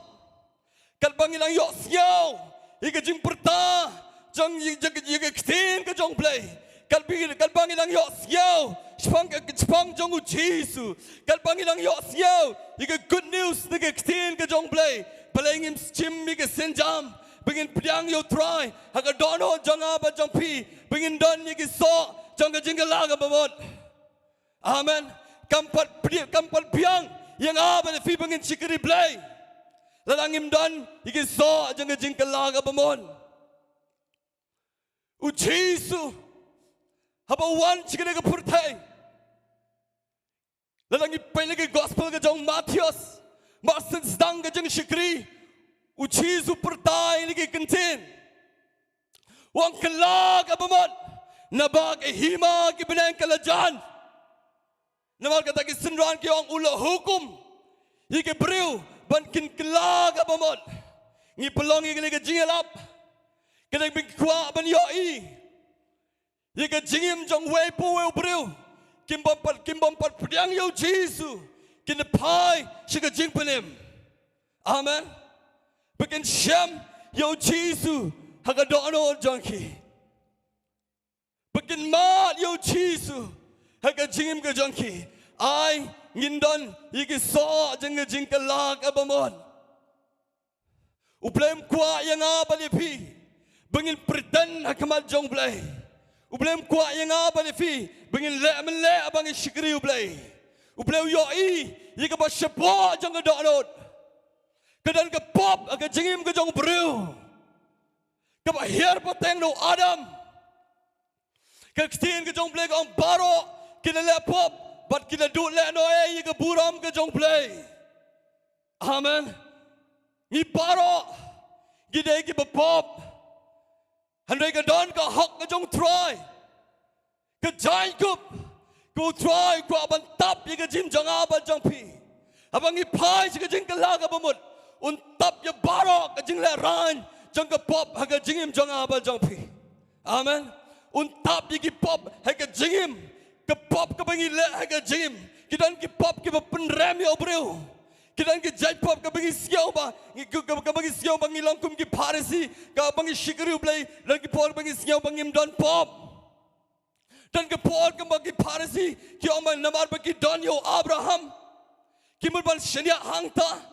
kan bangilang yok siau ika jing perta jang ika ksin ke jong play kan bangilang yok siau spang jong u Jesus kan bangilang yok siau ika good news ika ksin ke jong play palengim chim ika senjam bingin piang yo try haga dono jang apa jong pi bingin don ika so jang ke jingkala ka bamot amen kampal piang yang apa ni fi bangin cikri blay. Lalangim dan iki so jang jing kelaga bamon. U Jesu haba wan cikri ke purtai. Lalangi pelagi gospel ke jang Matius. Maksud sedang ke jang cikri. U Jesu purtai ni ke kentin. Wang kelaga bamon. Nabag hima ki benang kalajan. Namal kata ki senran ki orang ulah hukum. Iki beriu bankin kelag apa mod. Ngi pelong iki ke jingelap. Kedai bin kuat ban yoi. Iki jingim jong wei pu wei beriu. Kim bompat pedang yo Jesu. Kin pai shika jing penim. Amen. Bikin syam yo Jesu haga dono jongki. Bikin mat yo Jesu. Haga jingim ke jongki. Ai ngindon iki so jeng kelag abamon. Ublem kuat yang apa lepi. Bengin perdan hakamat jong blay. Ublem kuat yang apa lepi. Bengin le abang syikri ublay. Ublem yoi iki ba syapo jong kedonot. Kedan ke pop aga jingim ke jong brew. Ke ba hier poteng no Adam. Ke ktin ke jong blay ke ang baro. Kina le pop, but kina do le no ye ke buram ke jong play. Amen. Ni paro, gide ke pop. Handai ke don ke hok ke jong try. Ke Jacob, ke try ke aban tap ye ke jim jong aban jong pi. Abang ni pai ke jing ke laga bamut. Un tap ye baro ke jing le ran jong ke pop ha ke jingim jong aban jong pi. Amen. Un tap ye ke pop ha ke jingim. Ke pop ke bangi le ha ke jim kidan ke pop ke penrem ya breu kidan ke jai pop ke bangi siau ba ke bangi siau bangi langkum ke parisi ke bangi shikru blai dan ke pol bangi siau bangi don pop dan ke pol ke bangi parisi ke omang namar bangi don yo Abraham kimul ban shenia hangta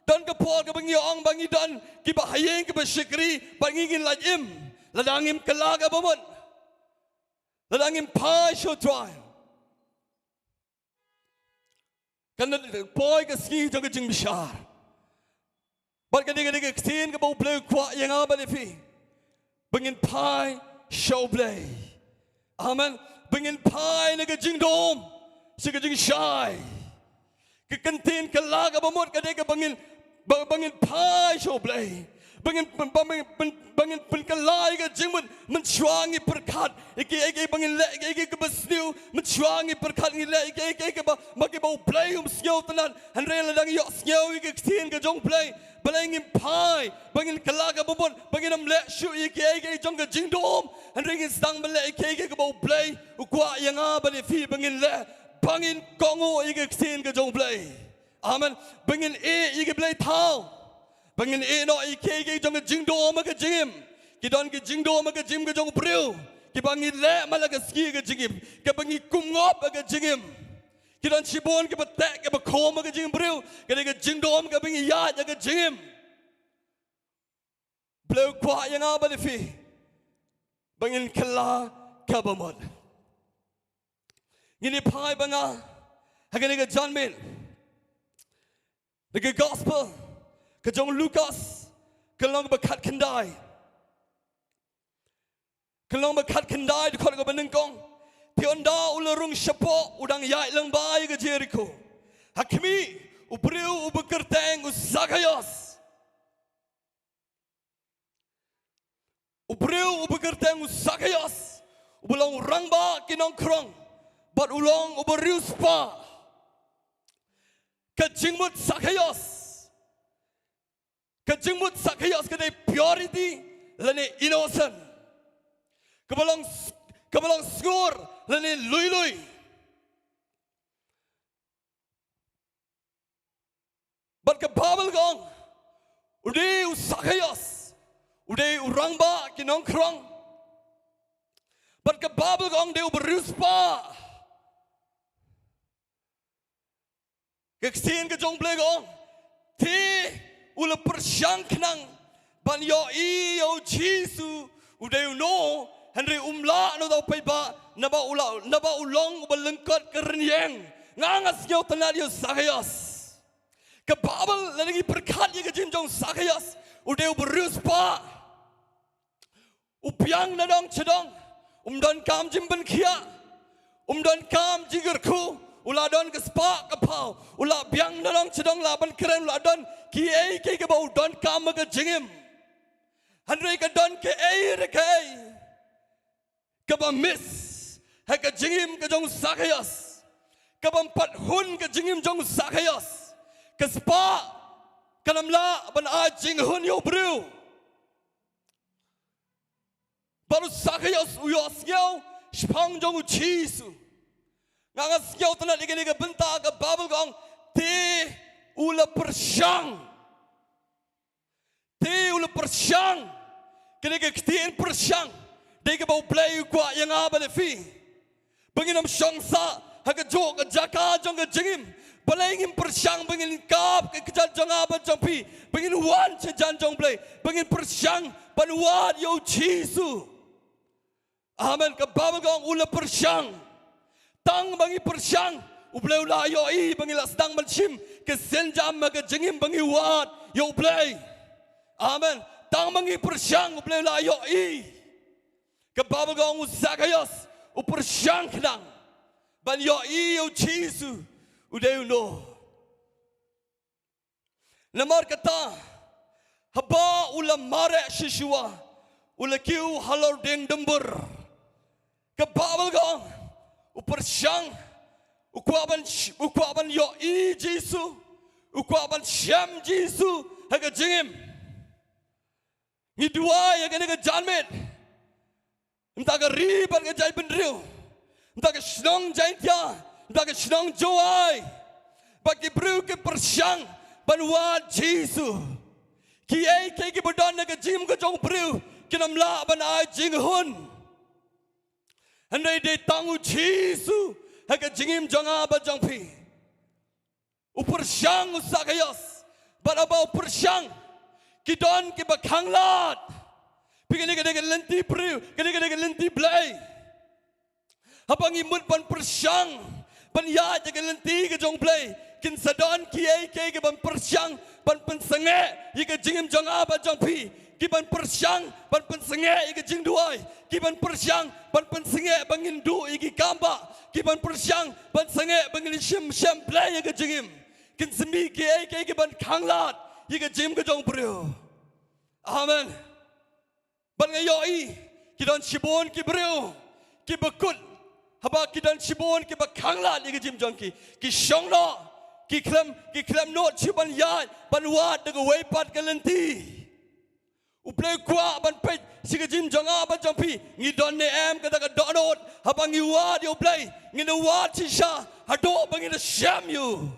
dan ke pol ke bangi ong bangi don ke bahayeng ke bashikri bangi ngin lajim ladangim kelaga bamon ladangim pai show try. Karena boy ke Sngi jang ke jing besar. Bal ke dia kesin ke bau bleu kuat yang apa lepi. Bengin pai show play. Amen. Bengin pai ne ke Jingdoh. Si ke jing shy. Ke kentin ke lag apa mod ke dia ke bengin pai show play. Bengin penkelai ke jingmun mencuangi perkat. Iki bengin le iki ke besniu mencuangi perkat ni le iki bagi bau play siau tenan. Henry ladang yok siau iki kesin ke jong play. Balangin pai bengin kelaga bobon bengin am le shu iki jong ke Jingdoh. Henry ngin stang mele iki ke bau play. Ukwa yang apa ni fi bengin le bengin kongo iki kesin ke jong play. Amen. Bengin iki play tau. Bangin no iki jong Jingdoh ma ke jim. Ki don ke Jingdoh ma ke jim ke jong breu. Ki bangin le mala ke ski ke jim. Ke bangin kumngop ke jim. Ki don chibon ke betek ke bekom ke jim breu. Ke Jingdoh ma ke bangin ya ke jim. Breu kwa yang apa ni fi. Bangin kala ke bamod. Ngini pai banga. Hagani ke John Min. The gospel Kejong Lukas, kelong berkat kendai. Kelong berkat kendai di kota Benediction. Tionda ularung syapo udang yai lengbai ke Jericho. Hakimi ubriu ubekerteng usagayos. Ubriu ubekerteng usagayos. Ubulong rangba kinong krong. Bat ulong uberiu spa. Kejingmut sagayos. Kejengmut sakayos kedai purity lene innocent. Kebalong skor lene lui. Bat ke babel gong. Ude usakayos. Ude urangba kinong krong. Bat ke babel gong de uberuspa. Keksin ke jong gong. Ti ula persangknang ban yo o Jesu udah no Henry umla no tau paiba naba ulong balengkot kerenyeng ngangas yo tenadio sayas Ke Babel lagi berkat ye ke jinjong sakayas. Udah berus pa. Upiang nadong cedong. Don kam jimben kia. Don kam jigurku. Ula don ke spa ke pau. Ula biang nadong cedong laban keren. Ula don kiai ke bau don kam ke jingim. Handre ke don ke air ke ai. Ke ba miss. Ha ke jingim ke jong sakayas. Ke ba empat hun ke jingim jong sakayas. Ke spa. Kanamla ban a jing hun yo bru. Baru sakayas uyos yau. Spang jong uchisu. Ngangas yau tanah dikini ke Bynta ke Babel gong. Te ula persyang. Te ula persyang. Kini ke ketiin persyang. Dia ke bau play kuat yang apa lefi. Benginam syangsa. Haka jok ke Jaka jong ke jingim. Balangin persyang bengin kap ke kejan jong apa jong pi. Bengin wan cejan jong play. Bengin persyang panuat yo chisu. Amen ke Babel gong ula persyang. Tang bangi persyang. Uplay ula yo i bangi lasdang malchim. Ke senjam ke jingim bangi wat yo play. Amen. Tang bangi persyang uplay ula yo i. Ke Babel gong usakayos. Upersyang kedang. Ban yo i yo chisu. Udah no. Lamar kata. Haba ula mare shishua. Ula kiu halor deng dembur. Ke Babel gong. Upersyang. Ukwaban yo i jisu. Ukwaban syam jisu. Haga jingim. Ngidua ya kena ke janmet. Entah ke ribat ke jai bendriu. Entah ke Shillong jai tia. Entah ke Shillong Jowai. Bagi bru ke persyang. Banwat jisu. Kiai ke bodan ke jim ke jong bru. Kinamla ban ai jing hun. Andai de tangu jisu. Haga jingim jong aba jong pi. Upersyang usakayos. Baraba upersyang. Kidon ke bakanglat. Pingin ke lenti bru. Ke lenti blay. Habang imut pan persyang. Pan ya ke lenti ke jong blay. Kin sadon kiai ke ban persyang. Pan pensenge. Ika jingim jong aba jong pi. Kiban persyang ban pensenge ika Jingduwai. Kiban persyang ban pensenge bangin du iki kamba. Kiban persyang ban senge bangin syam play ika jingim. Kin sembi kiai ban kanglat ika jim ke jong bru. Amen. Ban ngayoi kidan shibon ki bru. Ki bekut haba kidan shibon ki bakanglat ika jim jong ki syongno ki klem not chiban yai ban wat de weipat ke lenti. Uplay kuat ban pej siga jim janga ban jampi ngidon ne em kata ka donot habang iwad yo play ngina wat sisha hado bangin syam you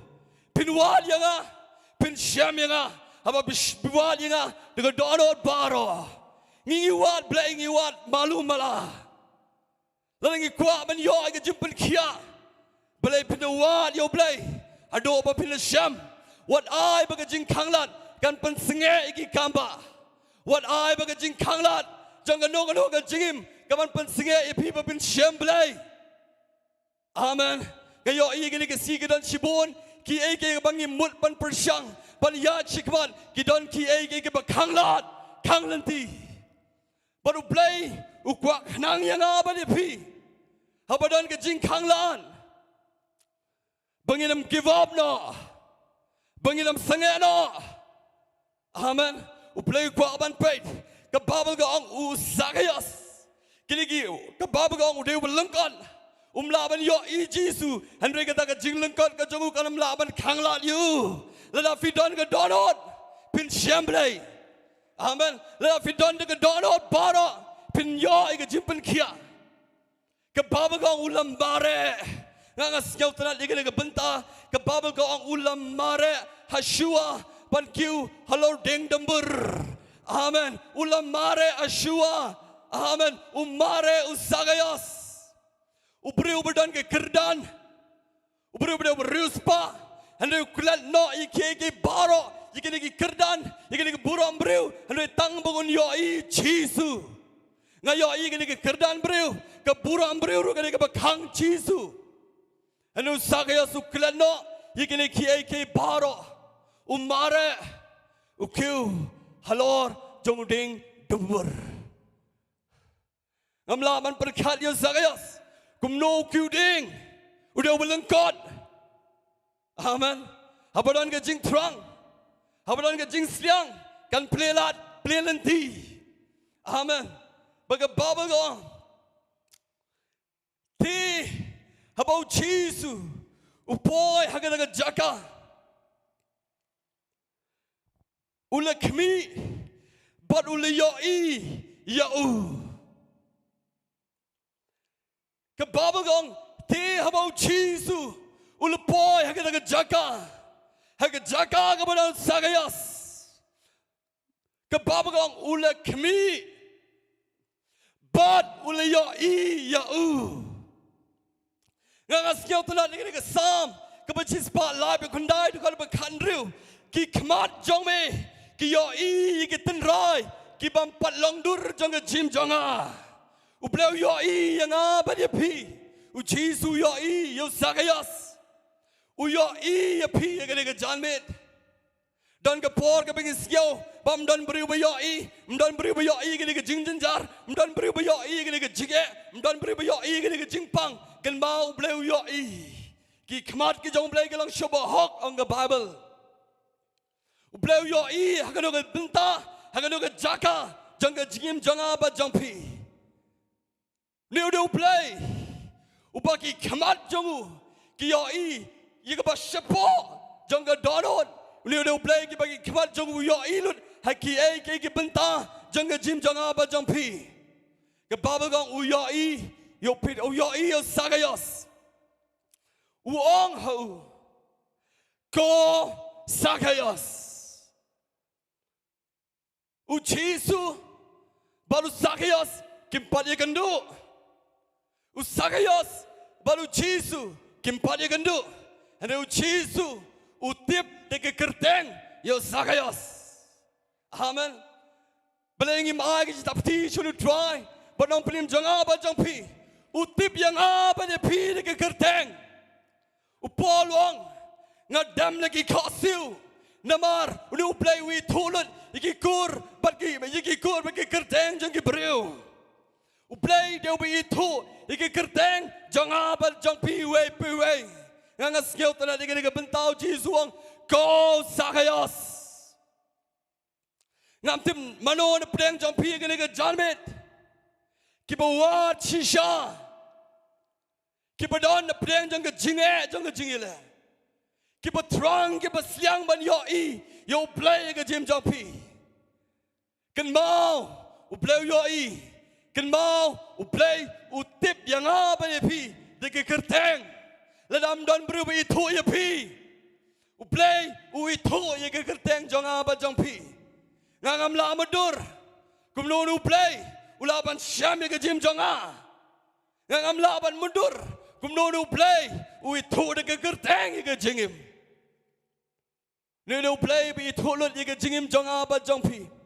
pin wad yanga pin syam yanga haba biwad yanga de donot baro ngi wat play ngi wat malu mala lalang kuat ban yo ga jimpin kia play pin wad yo play hado ba pin syam wat ai ba ga jing kanglat kan pen senge iki kamba. Wat ai baga jing kanglat jangan no ga jingim kaman pensinge ipi ba bin syamblay. Amen. Kayo i gini ke si gidan shibon ki ai ke bangi mut pan persyang pan ya chikman gidan ki ai ke ba kanglat kanglanti. Baru play ukwa nang yang aba ipi. Habadan ke jing kanglan. Banginam give up no. Banginam sange no. Amen. Uplay ko aban pay ke Babel gong usakayas kini ke Babel gong udah belengkan laban yo i jisu Henry kata ke jing lengkan ke jongu kanam laban kanglat you lada fidon ke donot pin syamblay. Amen. Lada fidon ke donot bara pin yo i ke jimpen kia ke Babel gong ulam bare ngangas nyau tanat dikene ke Bynta ke Babel gong ulam mare hasua pan kiu halor deng dembur. Amen. Ulam mare ashua. Amen. Umare usagayas. Ubri uberdan ke kerdan. Ubri beruspa. Ande ukulan no iki baro. Iki kerdan. Iki buram briu. Ande tang bangun yo i chisu. Ngayo iki ke kerdan briu. Ke buram briu ru ke bakang chisu. Ande usagayas ukulan no. Iki baro. umare ukiu halor jong ding dubur ngamla man perkat yo Zakayas kumno ukiu ding udah belengkot amen habadan ke jing terang habadan ke jing siang kan pelelat pelelenti amen baga baba gong ti habau chisu upoi haganaga Jaka ula kmi but ula yoi yau ke baba gong ti habau chisu ula poi haganaga Jaka kepada Zakayas ke baba gong ula kmi but ula yoi yau ngangas kau telah ni ke sam ke becis pak lai be kundai tu kalau berkandriu ki kmat jong me ki yoi ki tenrai ki bampat longdur jong ke jim jonga ubleu yoi yang apa dia pi ujisu yoi yo Zakayas u yoi ya pi ke janmet dan ke por ke bengis yo bam dan beri yoi dan beri yoi ke jingjenjar dan beri yoi ke jige dan beri yoi ke jingpang kan mau bleu yoi ki kmat ki jong bleu ke lang shoba hok on the Bible bleu yoi hakano ke Bynta hakano ke Jaka jang ke jingim janga ba jangpi ni udah play upaki kmat jongu ki yoi ye ke ba shepo jang ke donot ni udah play ki bagi kmat jongu yoi lut haki ai ke Bynta jang ke jim janga ba jangpi ke baba gong yoi yo pit yoi yo Zakayas uong ho ko Zakayas uchisu baru Zakayas kimpat ye kynduh Zakayas baru chisu kimpat ye kynduh ane uchisu utip deke kerteng yo Zakayas amen belengi mai ki tapti shunu try banong pelim janga ba jangpi utip yang apa dia pi deke kerteng upolong ngadam lagi khasiu namar ulu play wi thulut ikikur bagi kerteng jang ki breu uplay dia wi thu iki kerteng jang apa jang pi we ngangas keu tana deke bentau jisuang ko Zakayas ngamtim mano na pleng jang pi ke janmet kibawa chisha kibadon na pleng jang ke jingile kibatrang kibasiang ban yoi yo play ke jim jang pi kan mau uplay yoi kan mau uplay utip yang apa ye pi deke kerteng ladam don bru bi thu ye pi uplay uithu ye ke kerteng jang apa jang pi ngam la madur kumno uplay ulaban syam ye ke jim jonga ngam laban mundur kumno uplay uithu deke kerteng ye ke jingim ni uplay bi thulut ye ke jingim jonga ba jang pi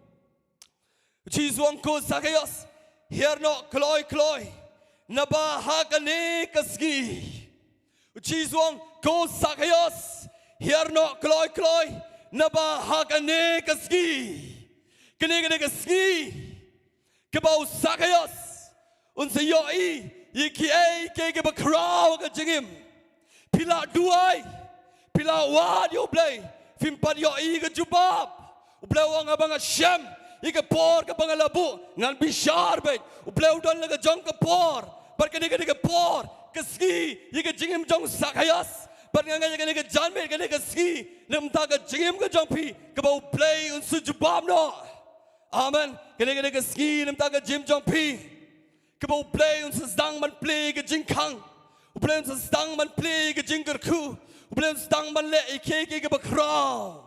Chisuang ko Zakayas here no kloi naba hakane kasgi Chisuang ko Zakayas here no kloi naba hakane kasgi kene kasgi kebau Zakayas unse yoi yiki ai ke bakrau ke jingim pila duai pila wad yo play fimpat yoi ke jubab ublay wang abang syam ika por ke pangalabu ngan bishar bet ubleu don laga jong ke por par ke por ke ski ika jingim jong Zakayas par ngan ke janmet ke ski nemta ke jingim ke jong pi ke bau play un sujubam no amen ke ski nemta ke jim jong pi ke bau play un sedang man play ke jingkang ubleu un sedang man play ke jingkerku ubleu sedang man le ke bakrau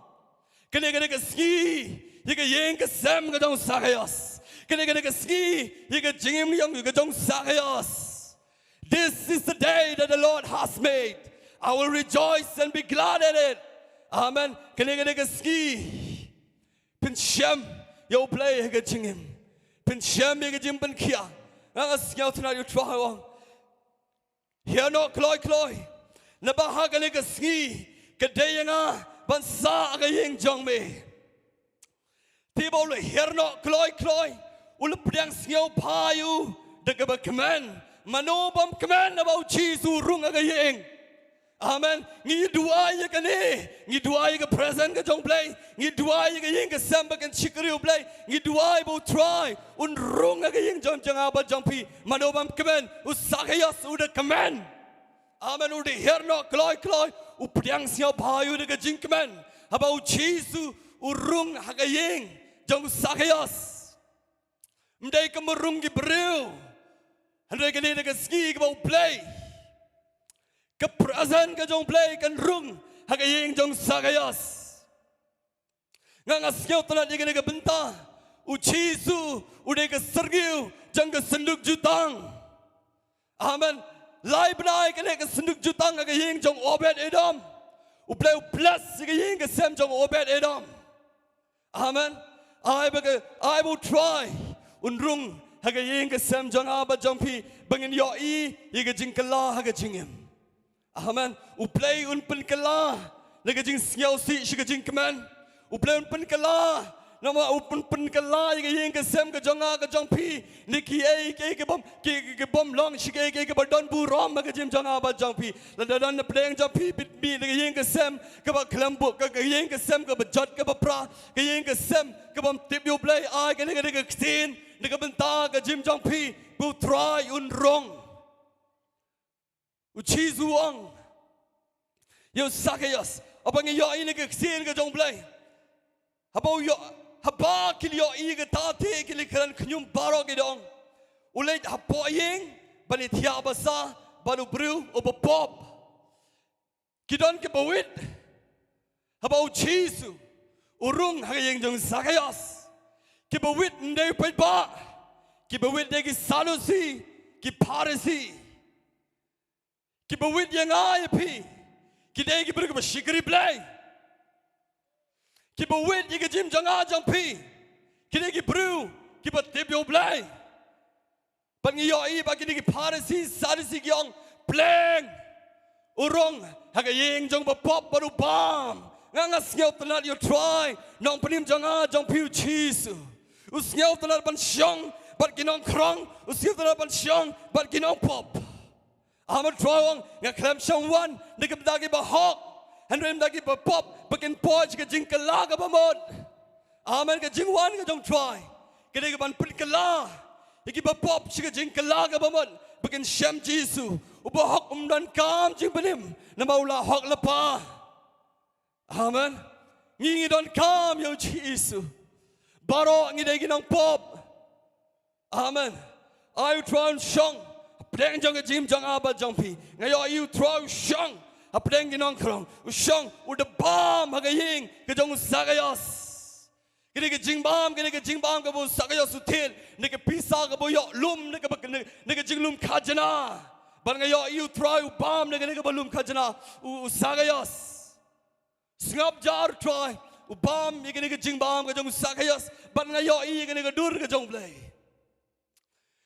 ke ski Yeke yeng ke sem ke jong Zakayas. Kene ski yeke jingim yang ke jong Zakayas. This is the day that the Lord has made. I will rejoice and be glad in it. Amen. Kene ski. Pinshem yo play yeke jingim. Pinshem yeke jim pen kia. Ngas yau tonight you try wong. Here no kloi. Nabaha kene ski. Kedayanga ban sa ga yeng jong me ti bo le herno kloi ul pdang sngeu phayu de ga ba command mano bam command about Jesus rung ga yeng amen ngi duai ga ne ngi duai ga present ga jong play ngi duai ga yeng ga samba kan chikriu play ngi duai bo try un rung ga yeng jong jang ba jong pi mano bam command usakayas u de command amen u de herno kloi u pdang sngeu phayu de ga jing command about Jesus u rung ha ga yeng jong usakayas mdai ka rung gi breu handai ka ne ga ski ga bo play ke present ke jong play kan rung ha ga yeng jong sagayas nga skeu tana de ga Bynta u chisu u de ga sergiu jang ga senduk jutang amen lai bnai ka ne ga senduk jutang ga yeng jong obed edom u play plus ga yeng ga sem jong obed edom amen I will try un rung ha ga yeng ga sem jong aba jong pi bangin yo I ga jing kala ha ga jingem amen u play un pen kala lega jing sngeu si shiga jing command u play un pen kala nama u pen kala ga yeng ga sem ga jonga ga jong pi niki ke bom long shiga ke badon bu rom ga jim jonga ba jong pi la dan play jong pi bit bi ga yeng ga sem ga ba klambu ga yeng ga sem ga ba jot ga ba pra ga yeng ga sem ga bom tip you play ai ga ga tin ga Bynta ga jim jong pi bu try un rong u chizuang yo sakayas abang yo ini ke ksin ke jong play habau yo haba kil yo I ke ta the kil kran knyum baro ke dong ulai hapo yeng bani thia basa balu bru o pop kidon ke bawit habau chisu urung ha yeng jong sakayas ke bawit ndai pai ba ke bawit de ki salusi ki parisi ki bawit yang ai pi ki de ki bru ki shikri play ki bawit ki jim jang a jang pi ki de ki bru ki ba tip yo play ban yo I ba ki de ki parisi sarisi gyong pleng urong ha ga yeng jong ba pop ba ru bam nga skeu tnat you try nong panim jang a jang pi cheese usngeu tnat ban shong bat ki nong krong usngeu tnat ban shong bat ki nong pop amat trawang nga klem shong wan nikam dagi ba hok handrem dagi ba pop bakin poj ka jing kala ka ba mod amen ka jing wan ka jong try ka de ban pin kala iki ba pop shi ka jing kala ka ba mod bakin sham jisu u ba hok dan kam jing panim na maula hok la pa amen ngi don kam yo jisu baro ngi de nong pop amen I try shong Pleng jong jim jong aba jong pi ngayo you throw shong a pleng ginong krong shong u de bam ha ga ying ke jong sagayos ke jing bam ka bu sagayos util ne ke pisa ka bu yo lum ne ke jing lum khajana ban ngayo you throw bam ne ke lum khajana u sagayos ngap jar try u bam ne ke jing bam ka jong sagayos ban ngayo I ke dur ka jong play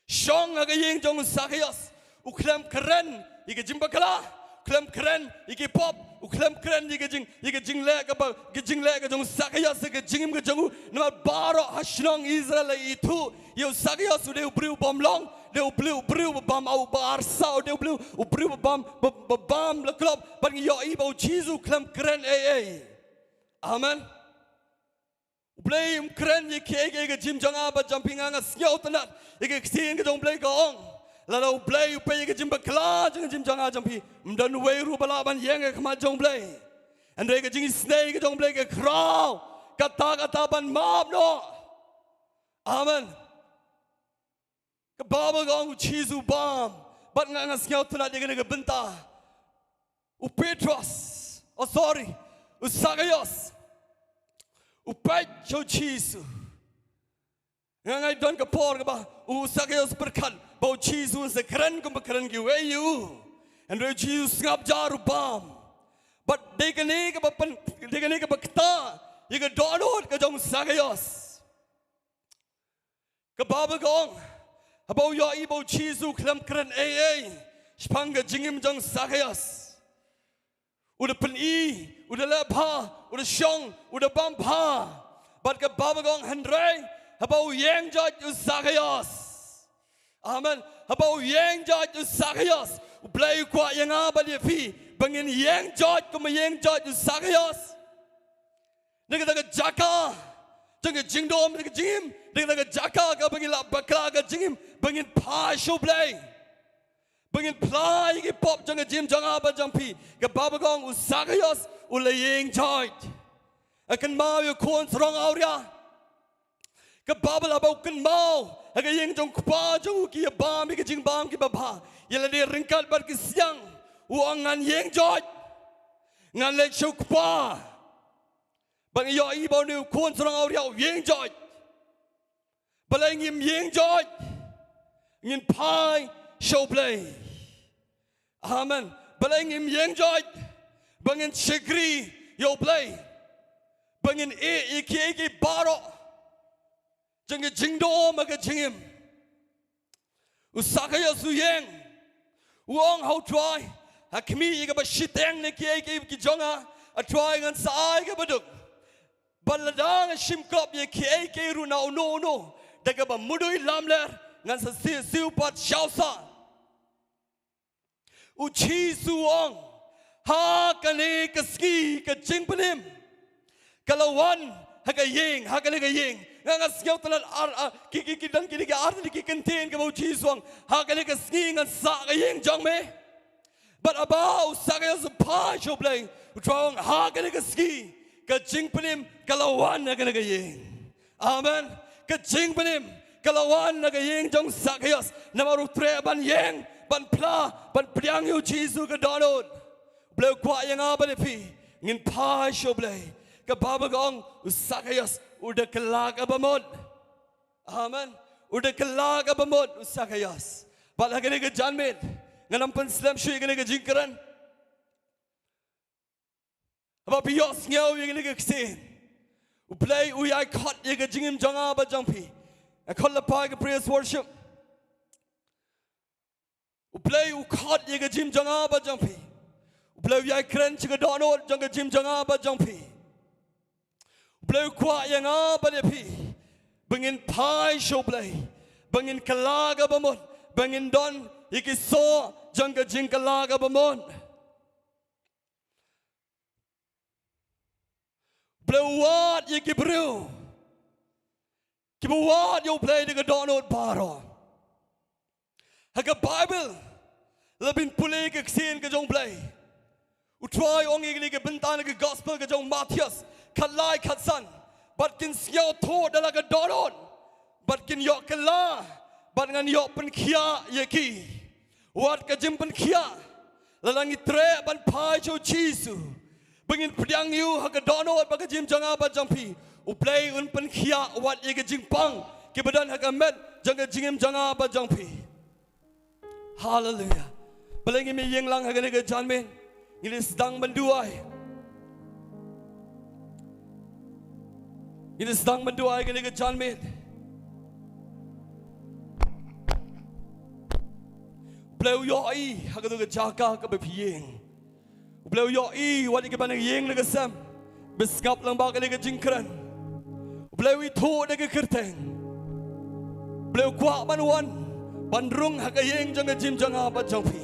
shong aga yeng jong sakayas uklam keren ike jimba kala uklam keren ike pop uklam keren ike jing le ka jong sakayas ike jingim ka jong nama baro hashnong Israel itu yo sakayas ude ubriu bom long de ubriu bam au barsa de ubriu bam la club ban yo I ba Jesus uklam keren amen play keren ye ke jim janga ba jumping anga skeu tanat ye ksin ke jong play gong la lo play pe ye jim ba kla jim janga jumpi mdan we ru bala ban yeng ke ma jong play and re ke jing snake ke jong play ke kraw kata ban map no amen ke baba gong chizu bam bat nga skeu tanat ye ke Bynta u Petros sorry u Sagayos upai cho chisu ngai don ka por ka ba u sakayos berkan bau chisu se keren ko keren ki we you and re chisu ngap jaru bam but de ka ne ka ban de ka ne ka bakta ye ka donot ka jong sakayos ka baba gong bau yo I bau chisu klam keren spang ka jingim jong sakayos u de pen I udah lepa, udah syong, udah bampa. Bat ke babagong Henry, habau yang jat Zacchaeus. Amen. Habau yang jat Zacchaeus. Ublay kuat yang apa dia pi, bangin yang jat kuma yang jat Zacchaeus. Nega Jaka, jangan Jingduwai nega Jingim, nega Jaka ka bangin la bakla ka Jingim, bangin pa show play. Bangin play ke pop jangan Jim jangan apa jampi, ke babagong Zacchaeus ulay yang jat. Akan mau yung kon serong auria. Kababal abaw kan mau. Akan yung jong kupa jong uki abam ika jing bam ki baba. Yala di ringkat bar kisyang. Uang ngan yung jod. Ngan lek siya kupa. Bang iyo ibaw ni kon serong auria yung jod. Balay ngim yung jod. Ngin pai show play. Amen. Balay ngim yung jod. Bangin shigri yo play. Bangin iki baro jangan Jingduwai maga Jingim usakaya suyeng uang how try hakmi ika ba shiteng ne iki jonga a try ngan saai ka baduk baladang shimkop ye iki runa no daga ba mudui lamler ngan sa siu pat shausa uchi suong ha kane kaski ka jingpanim Kalawan hagayeng ngangas nyaw talan kikidan kini ka arti kikintin ka mau chiswang hagale ka sningan sa kayeng jang me but abaw sa kayo sa pa show play utrawang hagale ka ski ka jingpanim kalawan hagayeng amen ka jingpanim kalawan hagayeng jang sa kayos na marutre ban yeng ban pla ban priang yu chisu ka donod bleu kwa yang apa depi ngin pa show play Kababagong Zacchaeus udah kelak abamod. Amen. Udah kelak abamod Zacchaeus. Balagay ni ka janmit. Nganampan slam shui ka ni ka jingkaran. Aba piyos ngaw yung ni ka ksin. Uplay uyay kot yung ka jingim janga ba jangpi. Akol na pa ka praise worship. Uplay ukot yung ka jim janga ba jangpi. Uplay uyay kren chika donod jang ka jim janga ba jangpi. Bleu kuat yang apa dia pi? Bangin pai show play, bangin kalaga bamon, bangin don iki so jangka jing kalaga bamon. Bleu wat iki bru, kibu wat yo play dengan donut paro. Haga Bible lebih pulih ke ksin ke jong play. Utrai ong iki ke Bynta ke gospel ke jong Matius. Kalai katsan, bat kin siau tho dalam kedoron, bat kin yok kala, bat ngan yok penkia yeki, wat kajim penkia, lalangi tre ban pai cho chisu, bengin pediang yu hakadono bat kajim jangan bat jampi, uplay un penkia wat ye kajim pang, kibadan hakamet jangan jingim jangan bat jampi. Hallelujah. Balangi mi yeng lang hagane ke janmen, ini sedang menduai. Ini sedang mendoai ke negara janmit. Beliau yoi haga tu ke Jaka ke berpieng. Beliau yoi wadi ke bandang yeng negara sam. Beskap lembah ke negara jingkran. Beliau itu negara kerteng. Beliau kuat manuan. Bandrung haga yeng jangan jim jangan apa jampi.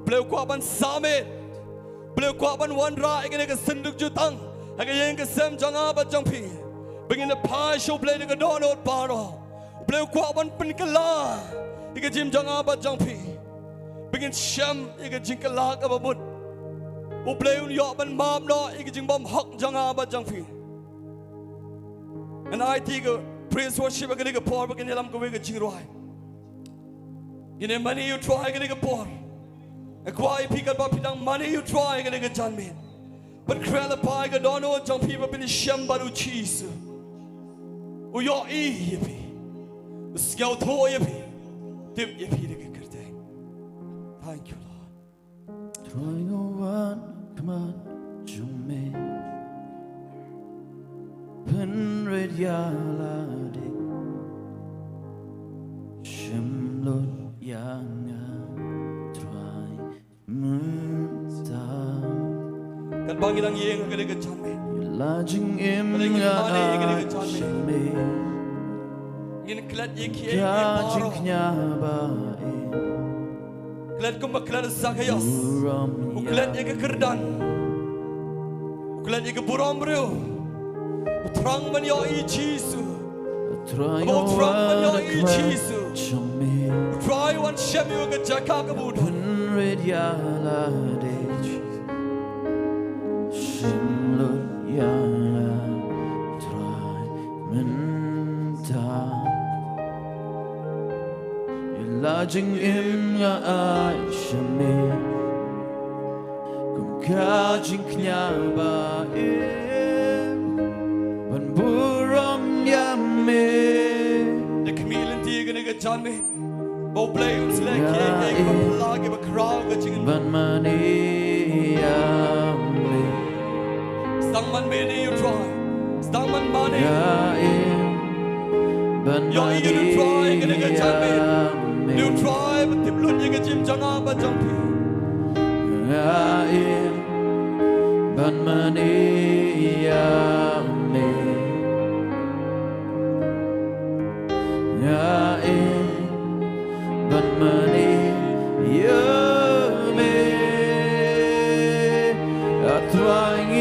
Beliau kuat ban samit. Beliau kuat ban wan ra ke negara senduk jutang. Haga yeng ke sam jangan apa jampi. Bangin pai show play dengan donut paro. Beliau kuat ban penikala. Ika jim jangan apa jampi. Bangin syam ika jingkala ke babut. Beliau yok ban mam no ika jing bam hak jangan apa jampi. And I think praise worship akan ika por bagian dalam kowe ika Jingduwai. Ini money you try akan ika por. Akuai pikir bapa pidang money you try akan ika janmin. But kerana pai ika donut jampi babin syam baru cheese. Uyo I yepi, uskiau tho yepi, tip yepi deke kerteng. Thank you Lord. Trying to run, come on, jume. Penred yalade, shimlot yanga, try munta. Kan ba ngilang yeng kali ke janme. Lajing im Ngin klat yeki Kajing nyabain klat kumbaklat zakayas. Uklat yeki kerdan. Uklat yeki buram bro. Utrang man yo I Jesus. About trang man yo I Jesus. Try one shemu ke Jaka ke budu. Red yala de Shimlut yala Try menta Lajing im ya shame Kum kajing knyaba Ban buram yame De kemilen tigen ke janme. Bau play uns lek ek belag be kraal ke jingin. Ban mani yame Stang man bene you try. Stang man bane. Ban Yo I you try ke janme. yame You try but tiblut ye ke jim janga ba jampi. Ban mani yame Ban mani yame Atwang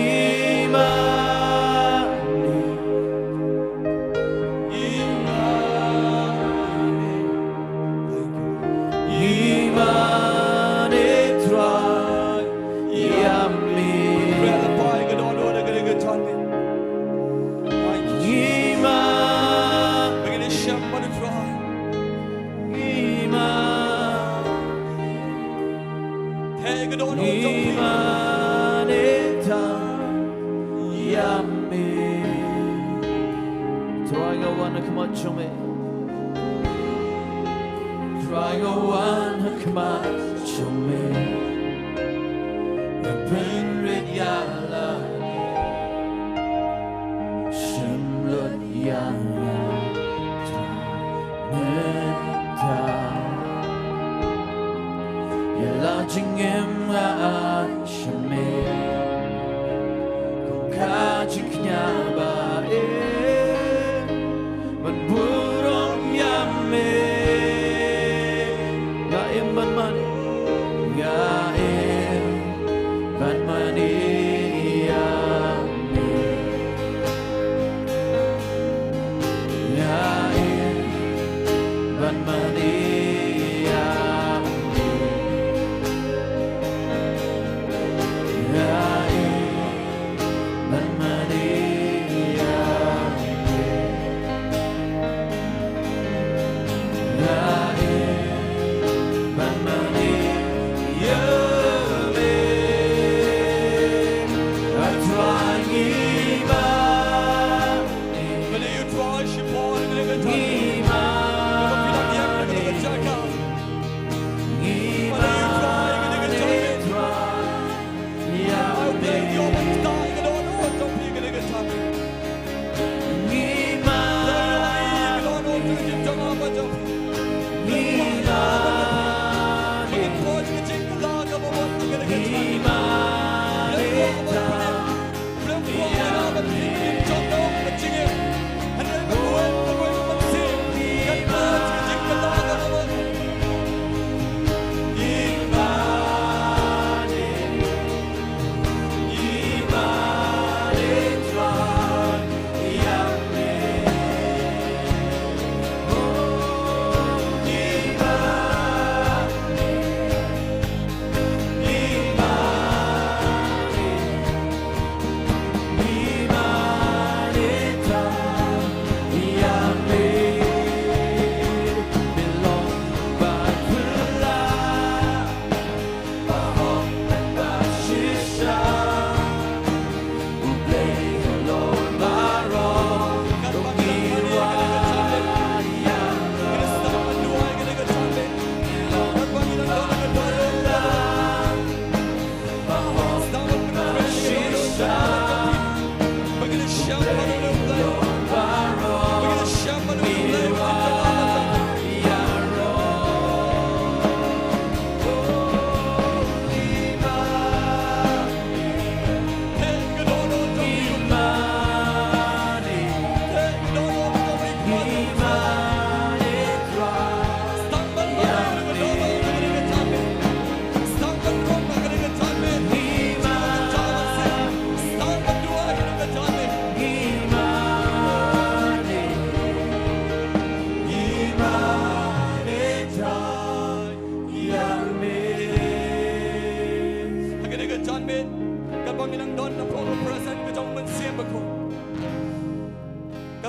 imani Twang yame Rela pai ke don don ke janme. Imani Begini sham man try. Hey ke don don jampi. Imanita yummy. Trying a one come on chummy. Trying a one come on chummy. The pen red yalla. Shimlut yalla. Menta. Lajing im shame Kum kajing nyaba Ban buram yame Gaim ban mani Gaim ban mani yame Gaim ban mani Lord.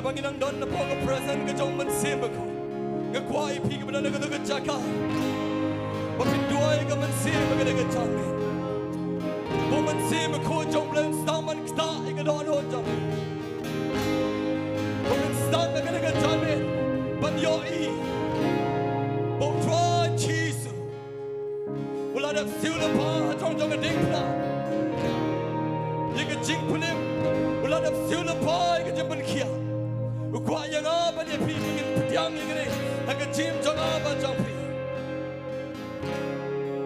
Banginang don na po ka present ka jong mansim ko. Ngkwai pi ka badan ka Jaka. Bapinduay ka mansim ka na jami. Bo mansim ko jong blan staman kita ka don ho jam. Bo stan ka na jami. Ban yo I. Bo try cheese. Wala da sila pa jong jong ding na. Ye ka jing punim. Wala da sila pa ka jing ban kia. Ukwa yang apa dia pi ingin pediang yang ini agak jim jang apa jang pi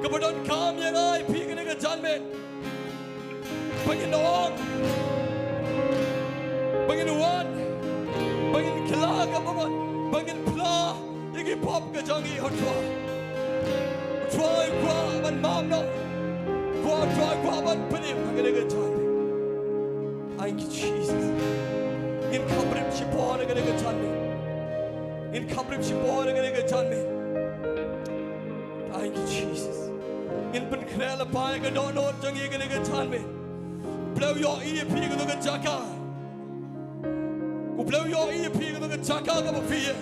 kemudian kam yang ai pi ingin agak janmen bangin doang bangin wan bangin kelag apa man bangin pla yang pop ke jangi hotwa try kwa man mam no kwa try kwa man penim ingin agak janmen. Thank you Jesus. In kabrim shipor agak janmen. In kabrim shipor agak janmen. Thank you Jesus. In penkrel apa agak donor jangi agak janmen. Blow your ear pig agak Jaka. Ku blow your ear pig agak Jaka agak berfiye.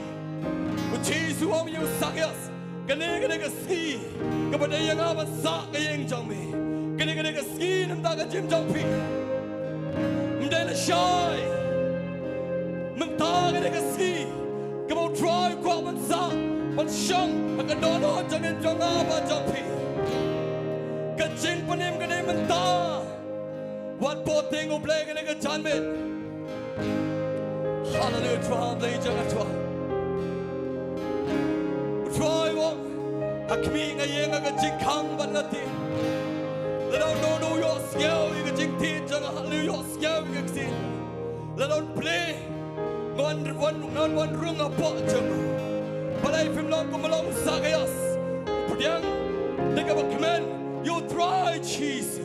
Ku Jesus om you sakyas. Gane agak ski. Kepada yang apa sak yang janmen. Gane agak ski nampak agak jim jang pi. Mdela shy. Mentang ada kasi, kau try kau mensa, mensyang, akan dono jangan jangan apa jampi. Kecing penim kene mentang, wat poteng obleng kene kejanmen. Hallelujah, Tuhan lagi jangan Tuhan. Try wong, akmi ngayeng agak jingkang banati. Ladon dono yo skill, agak jingti jangan halu yo skill agak si. Ladon play. One rung apa jam. Balai film long kumalong sagayas. Pediang, dekat bakman, you try cheese.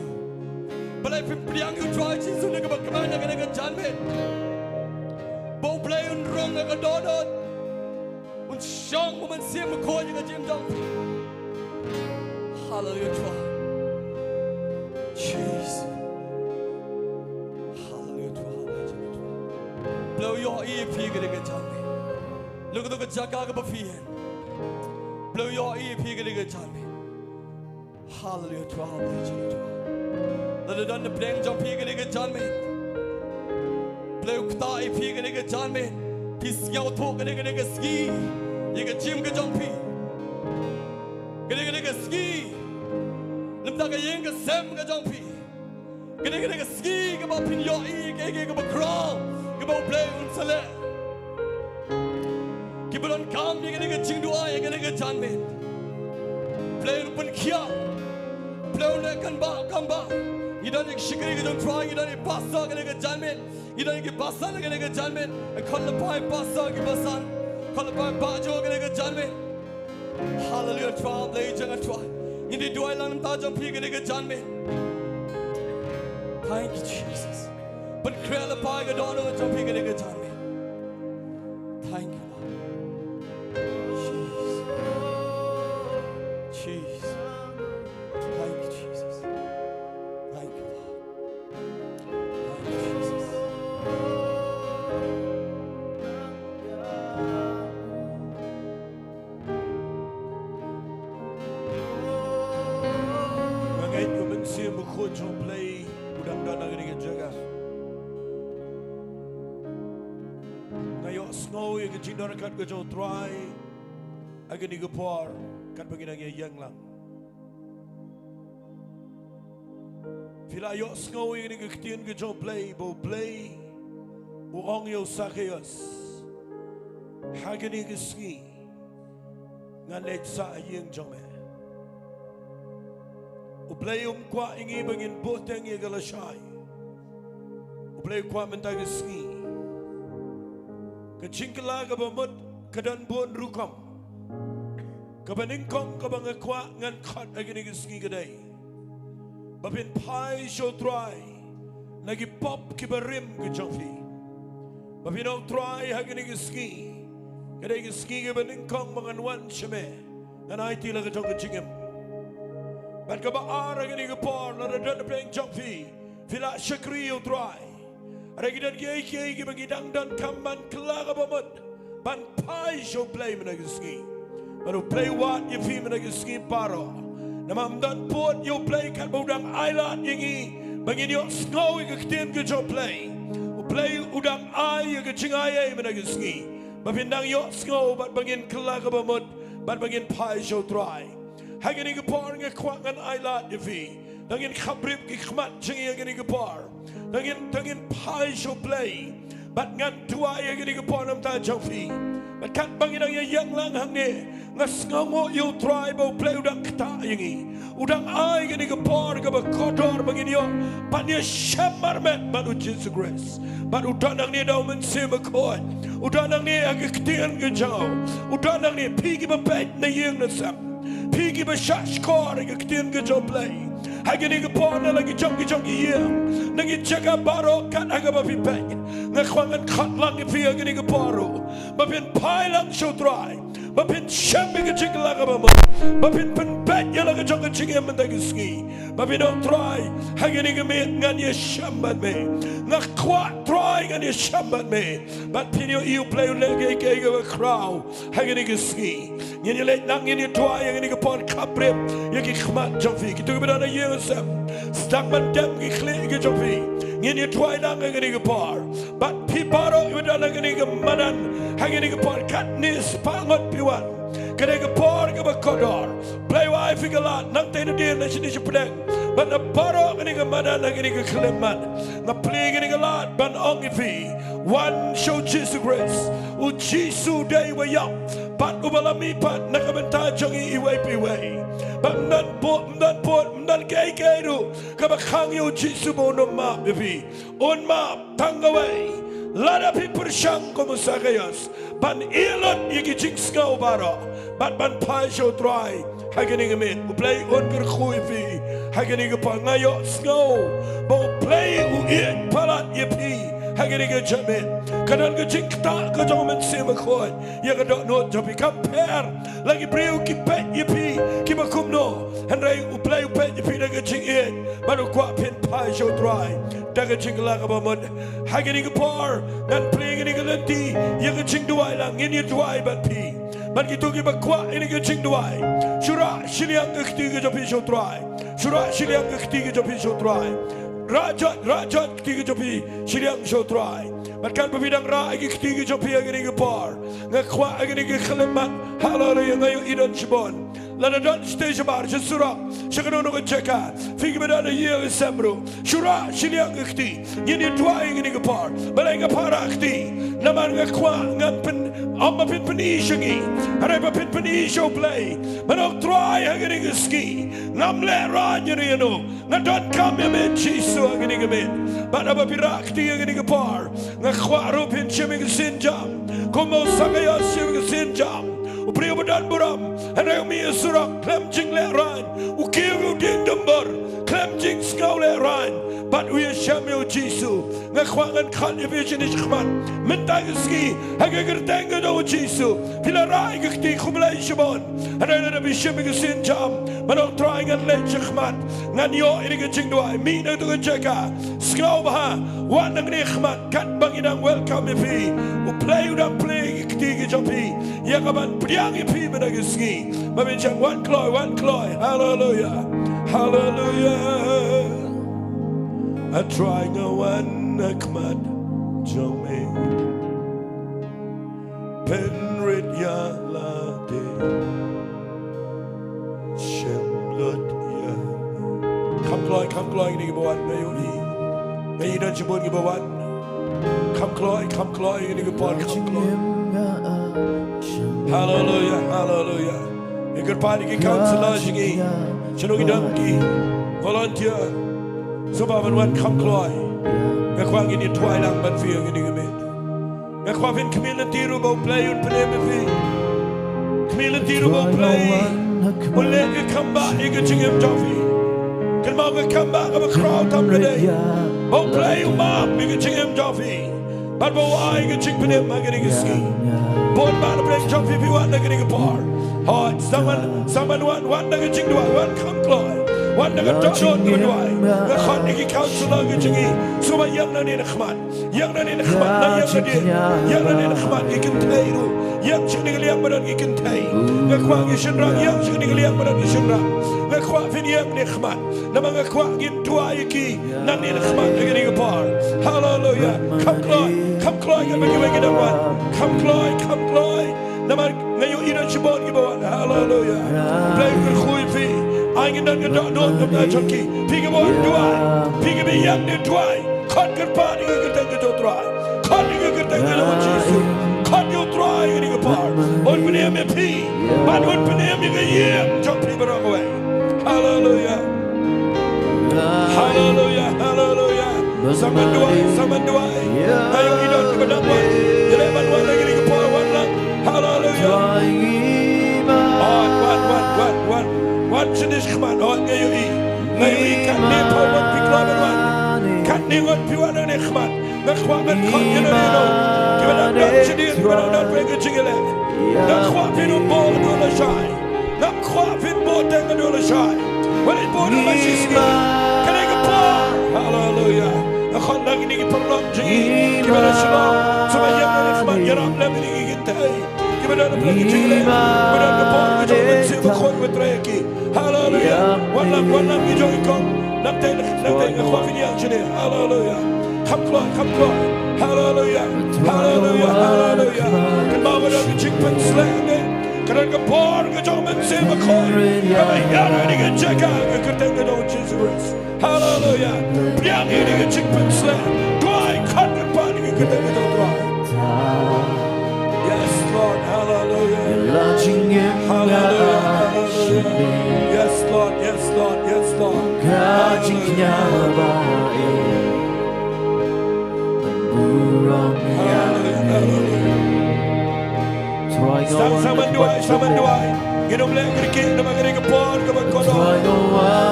Balai film pediang you try cheese, dekat bakman agak janmen. Bau play rung agak dodot. Un syang moment siam kau agak jam jam. Hallelujah Tuhan. Cheese. Blow your ear pig agak janmen. Look at the Jaka agak berfian. Blow your ear pig agak janmen. Hallelujah Tuhan. Lalu dan the pleng jam pig agak janmen. Blow kita pig agak janmen. Pis yau tok agak ski. Agak jim agak jampi. Agak ski. Lemtak yang agak sem agak jampi. Agak ski agak berpin your ear agak bercrawl. Kau play unsale. Kibulon kam ni kena Jingduwai kena janmen. Play rupan kia. Play unakan ba kamba. Idan ik shikri kita try idan ik basa kena janmen. Idan ik basa kena janmen. Kau lepai basa ke basan. Kau lepai baju kena janmen. Hallelujah Tuhan lagi jangan Tuhan. Ini dua lang tajam pi kena janmen. Thank you Jesus. But krela pa ga dono jampi ga ga janmen. Thank you Lord. Jesus. Thank you Jesus. Thank you Lord. Thank you Jesus. Ngayon ko man siya makot yung play udang dana ga jaga. Sngi yang Jingiasyllok kat ke Sohthri, agak ni kepar kat baginang yang lang. Fila yo Sngi yang ni ketien ke play, bo play, uang yo sakayas, agak ni Sngi, nganet sa yang jome. Uplay kwa ingi bangin boteng yang galashay, uplay kwa mentag Sngi. Kecingkala kabamut kadan bon rukam kabaningkong kabangakwa ngan khat agini Sngi kadai babin pai Sohthri nagi pop kibarim kejangfi babin Sohthri agini Sngi kadai Sngi kabaningkong manganwan sheme dan aiti la kejong kecingem ban kabaar agini kapar la dadan peng jangfi fila shakri Sohthri Ada kita kiai kita bagi dangdan kamban kelaga bamut. Ban pai show play menagi ski. Baru play what you feel menagi ski paro. Nama amdan port you play kat udang island yengi. Bagi dia snow ke ketian ke job play. Play udang ai ke Jingiasyllok menagi ski. Bapindang yo snow bat bagin kelaga bamut. Bat bagin pai show try. Hagi ni ke par nge kwangan island you feel. Dangin kabrip ke khmat Jingiasyllok ni ke par. Dangin pai show play. Bat ngan tua ya gini ke por nam ta jofi. Bat kat bangin ang yang lang hangne. Ngas ngongo you try bo play udang kta yangi. Udang ai gini ke por ke ba kotor bangin yo. Bat ni shamar met bat u Jesus grace. Bat udang nang ni daw men se makoi. Udang nang ni ag ktian ke jaw. Udang nang ni pigi ba pet na yeng na sam. Pigi ba shash kor ke ktian ke jaw play. Hagini ke por na lagi jongi yeng. Nagi Jaka baro kat aga ba pipek. Ngakwangan kat lang ipi agini ke paro. Bapin pai lang show try. Bapin shambi ke jing laga ba mo. Bapin pen bet ya laga jong ke jing em mentagi ski. Bapin don't try. Hagini ke me ngan ye shambat me. Ngakwat try ngan ye shambat me. But pinyo you play lege ke ke crow. Hagini ke ski. Ngan ye let lang ye try agini ke pon kaprep. Ye ke khmat jofi. Kitu ke bedana ye sam. Stangman dem ke khle ke jofi. Ngan ye try lang agini ke par. But piparo iwada agini ke manan. Hagini ke par katnis pangot piwan. Kene ke par ke bakodor. Play wife ke lat nang tene dia na sini sepedang. But na paro agini ke manan agini ke klemat. Na play agini ke lat ban ongifi. One show Jesus grace. U Jesus day wa yap. Pat ubalami pat nakabenta jongi iwe piwe. But mdan gay du. Kabakang yo Jesus mo no map ifi. On map tangaway. Lada people shang como sagayas. Ban ilot yiki jing skau baro. But ban pai show try. Hagini gemit. U play on ker khuifi. Hagini gepa ngayo skau. Bo play u it palat yipi. Hagini ge jamit. Kanan ge jing ta ke jomen sema khoi. Ya ge dok no jobi compare. Lagi breu ki pet yipi. Ki bakum no. Henry u play u pet yipi ge jing it. Baru kwa pin pai show try. Daga jingla kabamod. Hagini ge par. Dan play ge lenti. Ya ge Jingduwai lang ini Jowai bat pi. Ban gitu ki bakwa ini ge Jingduwai. Shura Shillong ge kti ge jopi show try. Shura Shillong ge kti ge jopi show try. Rajat kti ge jopi Shillong show try. Bahkan bidang ra ge kti ge jopi agini ge par. Ngakwa agini ge khlemat. Hallelujah ngayo idon shibon. Lada don stage bar Jesura. Shakano ge Jaka. Figi bedana ye sembro. Shura Shillong ge kti. Yini twa agini ge par. Balang para kti. Naman ngakwa ngapen amma pin penishingi. Hareba pin penisho play. Manok try agini ge ski. Namle ra nyeri no. Ngadon kam ye Jesus agini ge men. Bana bapirak kti agini ge par. Ngakwa ro pin chiming sinjam. Komo sagaya chiming sinjam. Upriya badan buram. Hanay umiya surak. Klem jing le ran. Ukiru Diengdoh. Klem jing skau le ran. But we shamyo Jesus. Ngakwangan khat evision is khman. Mentag ski. Hagar tenga do Jesus. Pilarai gakti khumlai shabon. Hanay na bishiming sinjam. Manok trying and let khman. Nganyo iniga Jingduwai. Mina to Jaka. Skau baha. Wan nang ni khman. Kat banginang welcome ipi. Uplay udang play gakti gijopi. Yakaban priang ipi menag ski. Mabinjang one cloy. Hallelujah. Hallelujah. I try no one khmat jome. Penrit ya la de. Shemlot ya. Come cloy ni bawan mayo ni. Mayo dan jebon ni bawan. Come cloy ni bawan come cloy. Hallelujah. Ikut padi ki counselor jingi. Shillong idamki. Volunteer. Subaban wan come cloy. Ngakwang ini twai lang ban fi ngini gemit. Ngakwavin community ro bo play un pene fi. Community ro bo play. Mulle ke kamba ige jingem jofi. Kan ma ke kamba ka crowd tam today. Bo play ma ige jingem jofi. But bo ai ige jing pene ma ge ski. Bon man play jofi fi wan ge par. Someone one nage Jingduwai, one come cloy. วันนั้นก็โดนกันด้วยแล้วคนนี้เขาสลายจริงๆสุมายังนั่นเองขมันยังนั่นเองขมันนั่นยังนั่นเองยังนั่นเองขมันอีกคนไทยรู้ยังชนิดเลี้ยงมันอีกคนไทยแล้วความยิ่งฉันรักยังชนิดเลี้ยงมันอีกฉันรักแล้วความฟินยังเลี้ยงขมันแล้วมันก็ความยิ่งตัวอีกนั่นเองขมันอีกนี่ก็พอฮาเลลูยาคำกลอยกันไปกี่วันคำกลอยแล้วมันเงยอินทรีย์บอลกี่วันฮาเลลูยาเพลงกันคุยพี่ไอ้กันนั่นก็โดนกับนายชนกี้พี่ก็บอกด้วยพี่ก็มียังเดินด้วยคนกันป่านี่ก็ตั้งกันตัวตรายคนนี่ก็ตั้งกันตัวจีสุคนอยู่ตรายกันนี่ก็พออุ่นเป็นเอ็มพี่บ้านอุ่นเป็นเอ็มยังก็เยี่ยมจบพี่บรองเอาไว้ฮาเลลูยาฮาเลลูยาฮาเลลูยาสมันด้วยอายุอินทรีย์กันวันจะได้วันlagi ni kepalaวันละฮาเลลูยาวันชนิดขมันอ่อนเงยอีกันนี่พอวันพิกลอยเป็นวันกันนี่วันพิวันนี่ขมันนักความเป็นคนยันนี่โน่ที่มันดันชนิดที่มันดันเป็นกันจริงเลยนักความพินุโบกันดูละชายนักความพินโบเต็งกันดูละชายวันนี้โบดูละชิสกี้กันนี่ก็พอฮาเลลูยานักคนนั่งนี่กินพลังจริงที่มันฉลองสมัยยังนี่ขมันยามเล่มนี่กินเตยที่มันดันเป็นกันจริงเลยมันดันพอกันจนมันเสียบุคคลเป็นเตยกี้ฮาเลลูยาวันละมีจอยกองนับเตะกับความฟินยังชนิดฮาเลลูยาคำกลอยฮาเลลูยากันมาวันนั้นจิงเป็นสแลงเนี่ยกันก็พอกันจนมันเสียบุคคลกันไม่ยากนี่กันJakaกันเต็งกันโดนจิสริสฮาเลลูยาเพียงนี่กันจิงเป็นสแลงด้วยขัดกันป่านี่กันเต็งกันโดนด้วย Yes Lord Hallelujah Yes Lord Saman duai Gidom leng riki nama gini kepon keban kodon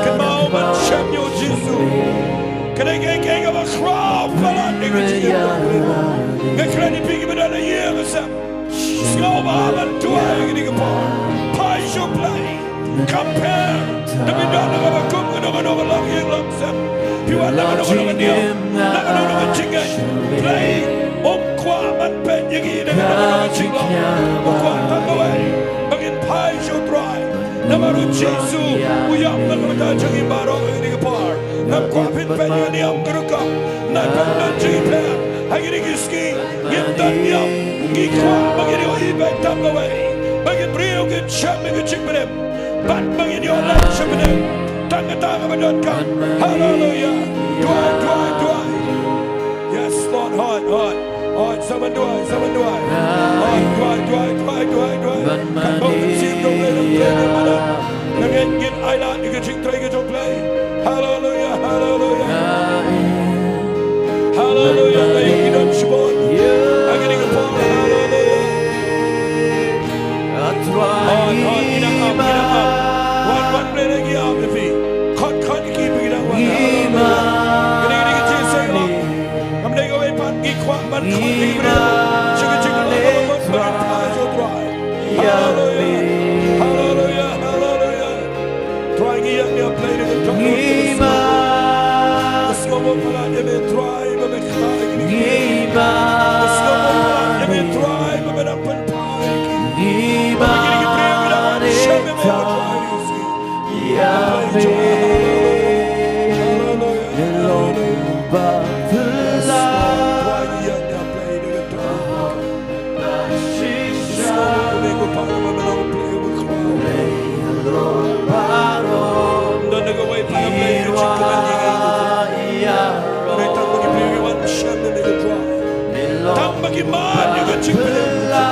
Kan mau macam yo Jesu Kan geng apa crowd kalan ni kecil Kan keren ni pergi berdana ye kesam Skau balan duai gini kepon Pai show play Compare Demi dana apa kum kena lang yang langsam Piwan nak kena diam Nak kena cingai Play Kwa man pen yang ini dengan Shillong Kwa tanggawai Bangin pai show try Namaru Jesu Uyam nak kata jangi barong ini kepar Nam kwa pin pen yang diam kerukam Nam pen dan jangi pen Hari ini kiski Yang dan diam Gikwa bangin yo ibek tanggawai Bangin beriu ke syam ke cik benem Bat bangin yo lan syam benem Tangga-tangga mendatkan Hallelujah Duai Yes Lord hot Saman duai Kan bau sim dong play dong mana Nangen gin island ni kecing try ke dong play Hallelujah Ayo idon shibon Angin ni kepon Hallelujah Inang am Wan play lagi am lefi Kot iki begini wan Gini kecing saya Kami dah kawin pagi kuat man kau ni berada Cik lah kamu berada jauh try Hallelujah Try yang dia play dengan Jaka Sekolah pelan dia main try Memekah gini Sekolah pelan dia main try Memekah pai Begini beri kita Syam memang try Bagaimana dengan cinta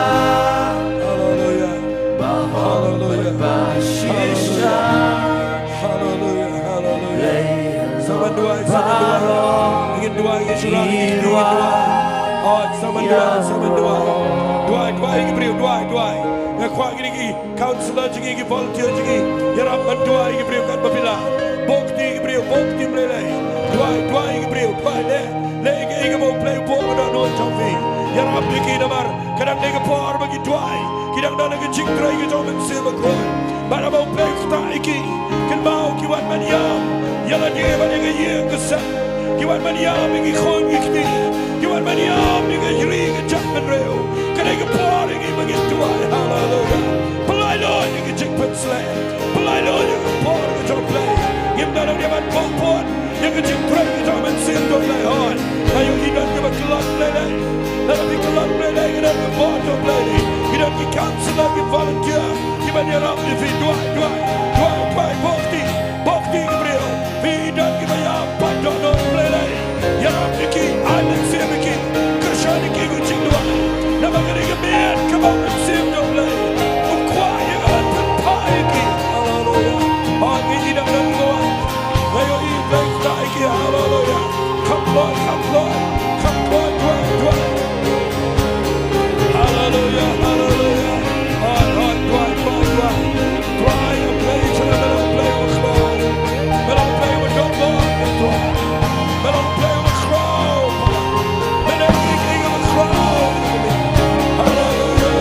Hallelujah Sama dua Ingin dua ingin surah ingin dua Sama dua ingin beri dua Ngakwa ingin Counselor ingin volunteer ingin Yarap dua ingin beri kan babila Bukti melelai Dua ingin beri dua le ingin mau play ball dan non champi Yarap ingin namar kadang nega par bagi dua Kidang dan nega cingtrai ke jauh mensil bakoi bara mau play kota iki kan mau kiwan maniam yala dia bani ngayeng kesan kiwan maniam ingi khon ikni kiwan maniam ingi jri ngejak menreu kadai ke por ingi mengistuai hallelujah pelai lo ingi jik pensle pelai lo ingi por ngejak play ngim dalam dia ban kompon ingi jik trek ngejak mensin dok play hon ayo hidan ke kelak play lalu di kelak play ngidam ke por dok play ngidam ke counselor ke volunteer ngidam dia ram di fi duai Bokti Gabriel Vidan Gibaya Padono Plele Yaram Niki Adan Simiki Kershani Kigu Jingduwai Nabagari Gabian Kabam Sim No Play Ukwaya Adan Paiki Hallelujah Agi Idam Dan Goan Mayo I Play Taiki Hallelujah Come Lord Dwai Hallelujah Dwai a play Melon play with Lord Melon play with God Melon play with crow Melon king of a crow Hallelujah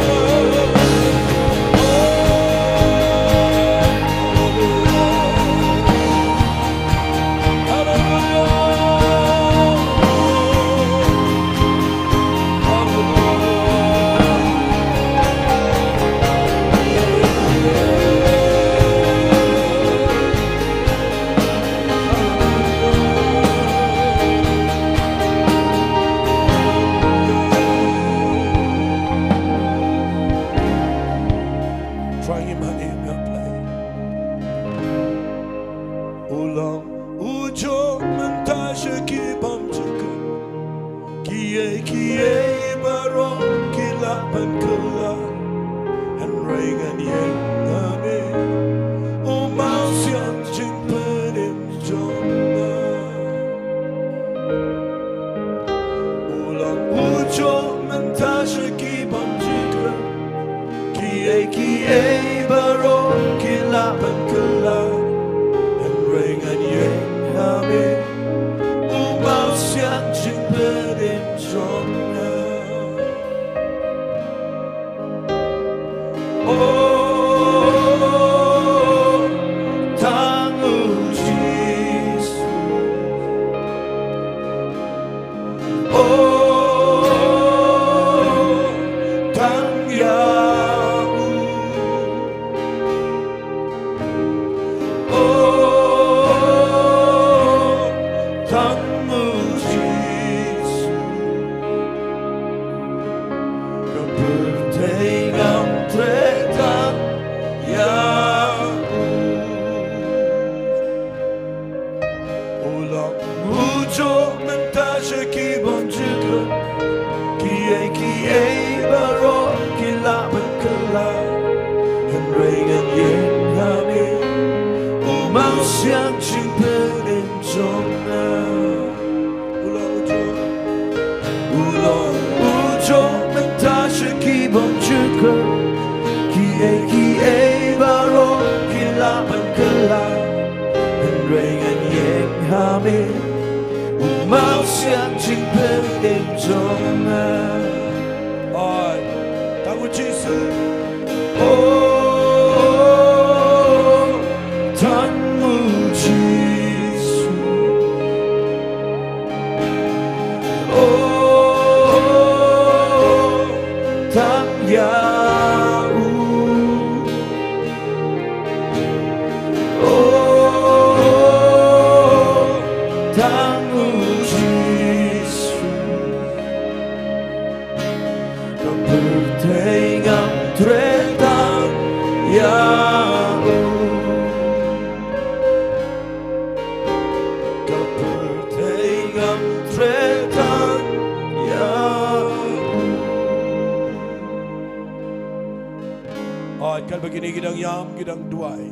Kan begini gidang yam gidang duai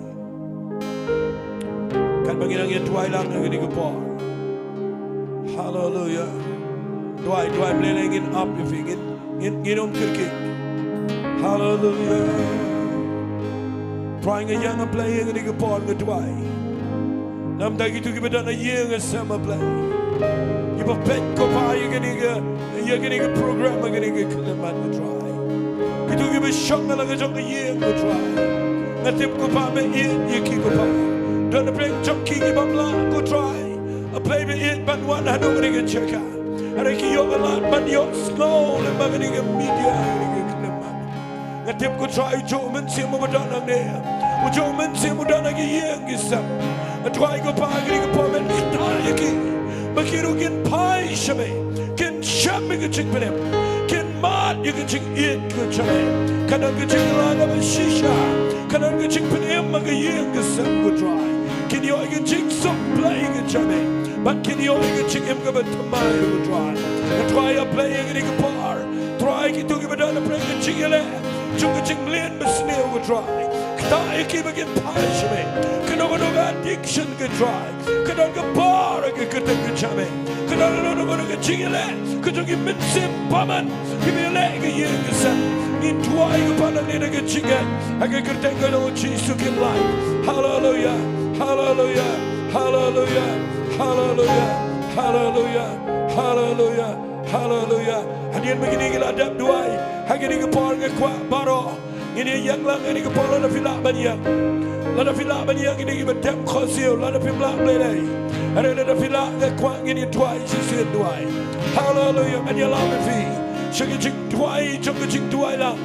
kan begini yang duai lang ngini gepor hallelujah duai melelengin up if ingin kirkik hallelujah trying a young play ngini gepor ngeduai nam dagi tu gibadan a young sama play giba pet ko pa ngini ke program ngini ke keleman ngetry Itu kita syok na lagi jong ye ko try. Ngatip ko pa me eat yiki ko pa. Don't play junkie give up la go try. A play me eat but one I don't get check out. I ki yo a lot but yo slow le magani ge media ge klema. Ngatip ko try jo men si mo dana ne. O jo men si mo dana ge yeng ge sam. A try go pa ge po men ta yiki. Bakiru kin pai shame. Kin sham ge chik penem. Kin mat you ge chik eat go chame. Kanan ge chik la ga shisha. Kanan ge chik penem ma ge yeng ge sam go try. Kin yo ge chik some play ge chame. But can you only get him give it to my try? And try a playing in a bar. Try to give it on a play in Chile. Ching Lin, but snail would try. Can keep again punish me? Can no addiction get try? Can I get bar? I get good chummy. Can I not get Chile? Could you give me some bumman? Give me a leg a year. In try upon a little get chicken. I get good thing on cheese to give life. Hallelujah, hallelujah, hallelujah. Hallelujah, hallelujah, hallelujah, hallelujah. Hadian begini kita adab duai. Hagini kepala ngekuat baro. Ini yang lang ini kepala la filak banyak. La filak banyak ini kita adab khasil. La filak belai. Ada la filak ngekuat ini duai sisi duai. Hallelujah. Hadian lam fi. Jing duai, jing duai lang.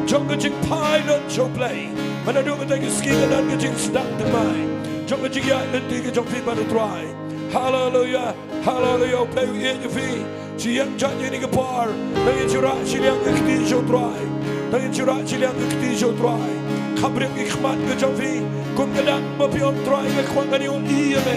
Jing pai not show play. Mana dua kita skiing dan jing sedang temai. Jing ya nanti kita fi pada duai. Hallelujah, hallelujah. Play with your feet. She young judge in the bar. Then you rat Shillong a show dry. Then you rat Shillong a show dry. Kabrim ikmat ke javi. Kum kedak mapion dry ke kwangan yo iya me.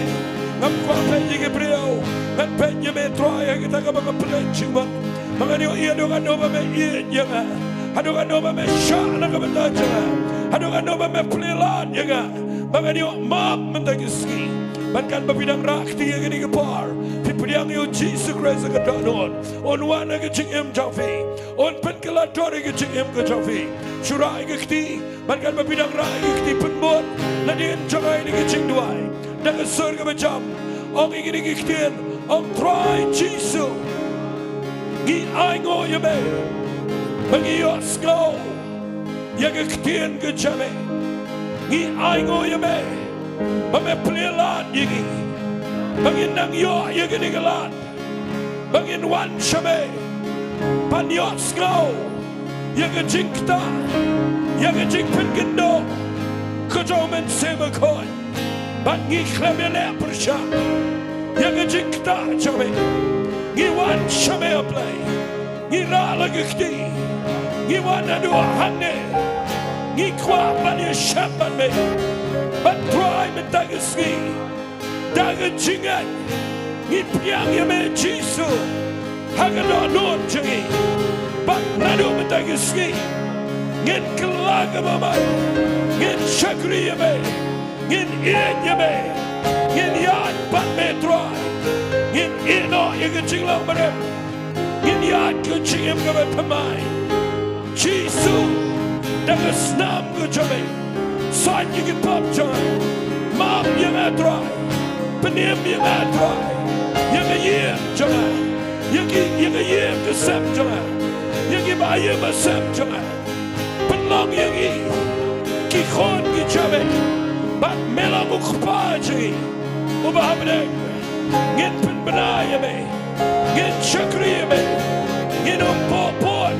Ngam kwa penye ke brio. Ngan penye me dry kita ka baka plenching bang. Mangan yo iya dokan nova me iya yanga. Hadokan nova me sha na ka benda janga. Hadokan nova me plelan yanga. Mangan yo map mentagi ski. Bahkan bapidang rakti yang ini kepar, pipidang yo Jesus Christ yang kedanon, on wana ke cingem jafi, on penkelador ke cingem ke jafi, surai ke kti, bahkan bapidang rai ke kti penbot, nadian Jowai ini ke Jingduwai, dan ke surga macam, ong ini ke ktien, ong try Jesus, gi aingo yame, bagi yo sko, yang ke ktien ke jame, gi aingo yame. Bame plelat yigi, bangin nang yo yigi nigelat, bangin wan shame, panyos ngau, yigi jingta, yigi jingpen kynduh, kejomen semakoi, bangi klemele persha, yigi jingta shame, ngi wan shame aplay, ngi rala gikti, ngi wan adu hangne, ngi kwa bani shamban me. But try me daga ski, daga jingat, ni piang ya me jisu, haga no non jingi, but nado me daga ski, ngin kelaga mama, ngin shakri ya me, ngin in ya me, ngin yad but me try, ngin ino ya jinglang barem, ngin yad ku jingem ka pamai, jisu, daga snam ku jame. Saat you get pop joint, mom yang adrai, penim yang adrai, yang ayam jangan, yang ayam kesem jangan, yang ayam kesem jangan, penlang yang ini, kikon kijabe, bat melang ukpaji, ubah bedeng, ngin penbenaya me, ngin chakri me, ngin Nongpoh,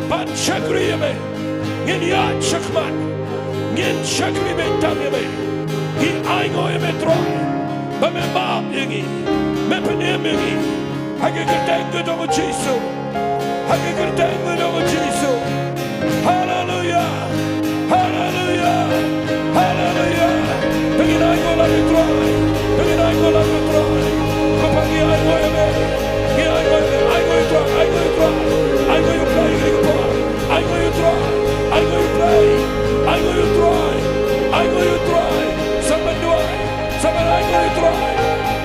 bat chakri me, ngin yad chakman. Ngin shakri me tamye me, hi aingo me troy, ba me mam yegi, me penem yegi, hage gertengu dogo jisu, hage gertengu dogo jisu, hallelujah, hallelujah, hallelujah, pengin aingo lagu troy, pengin aingo lagu troy, kopagi aingo me, hi aingo troy, aingo you play, aingo you troy, aingo you play. I go you try, I go you try, someone do you try,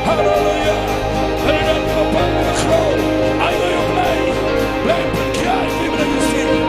hallelujah, and I don't know about the crow, I go you play, put kiai, even if you see,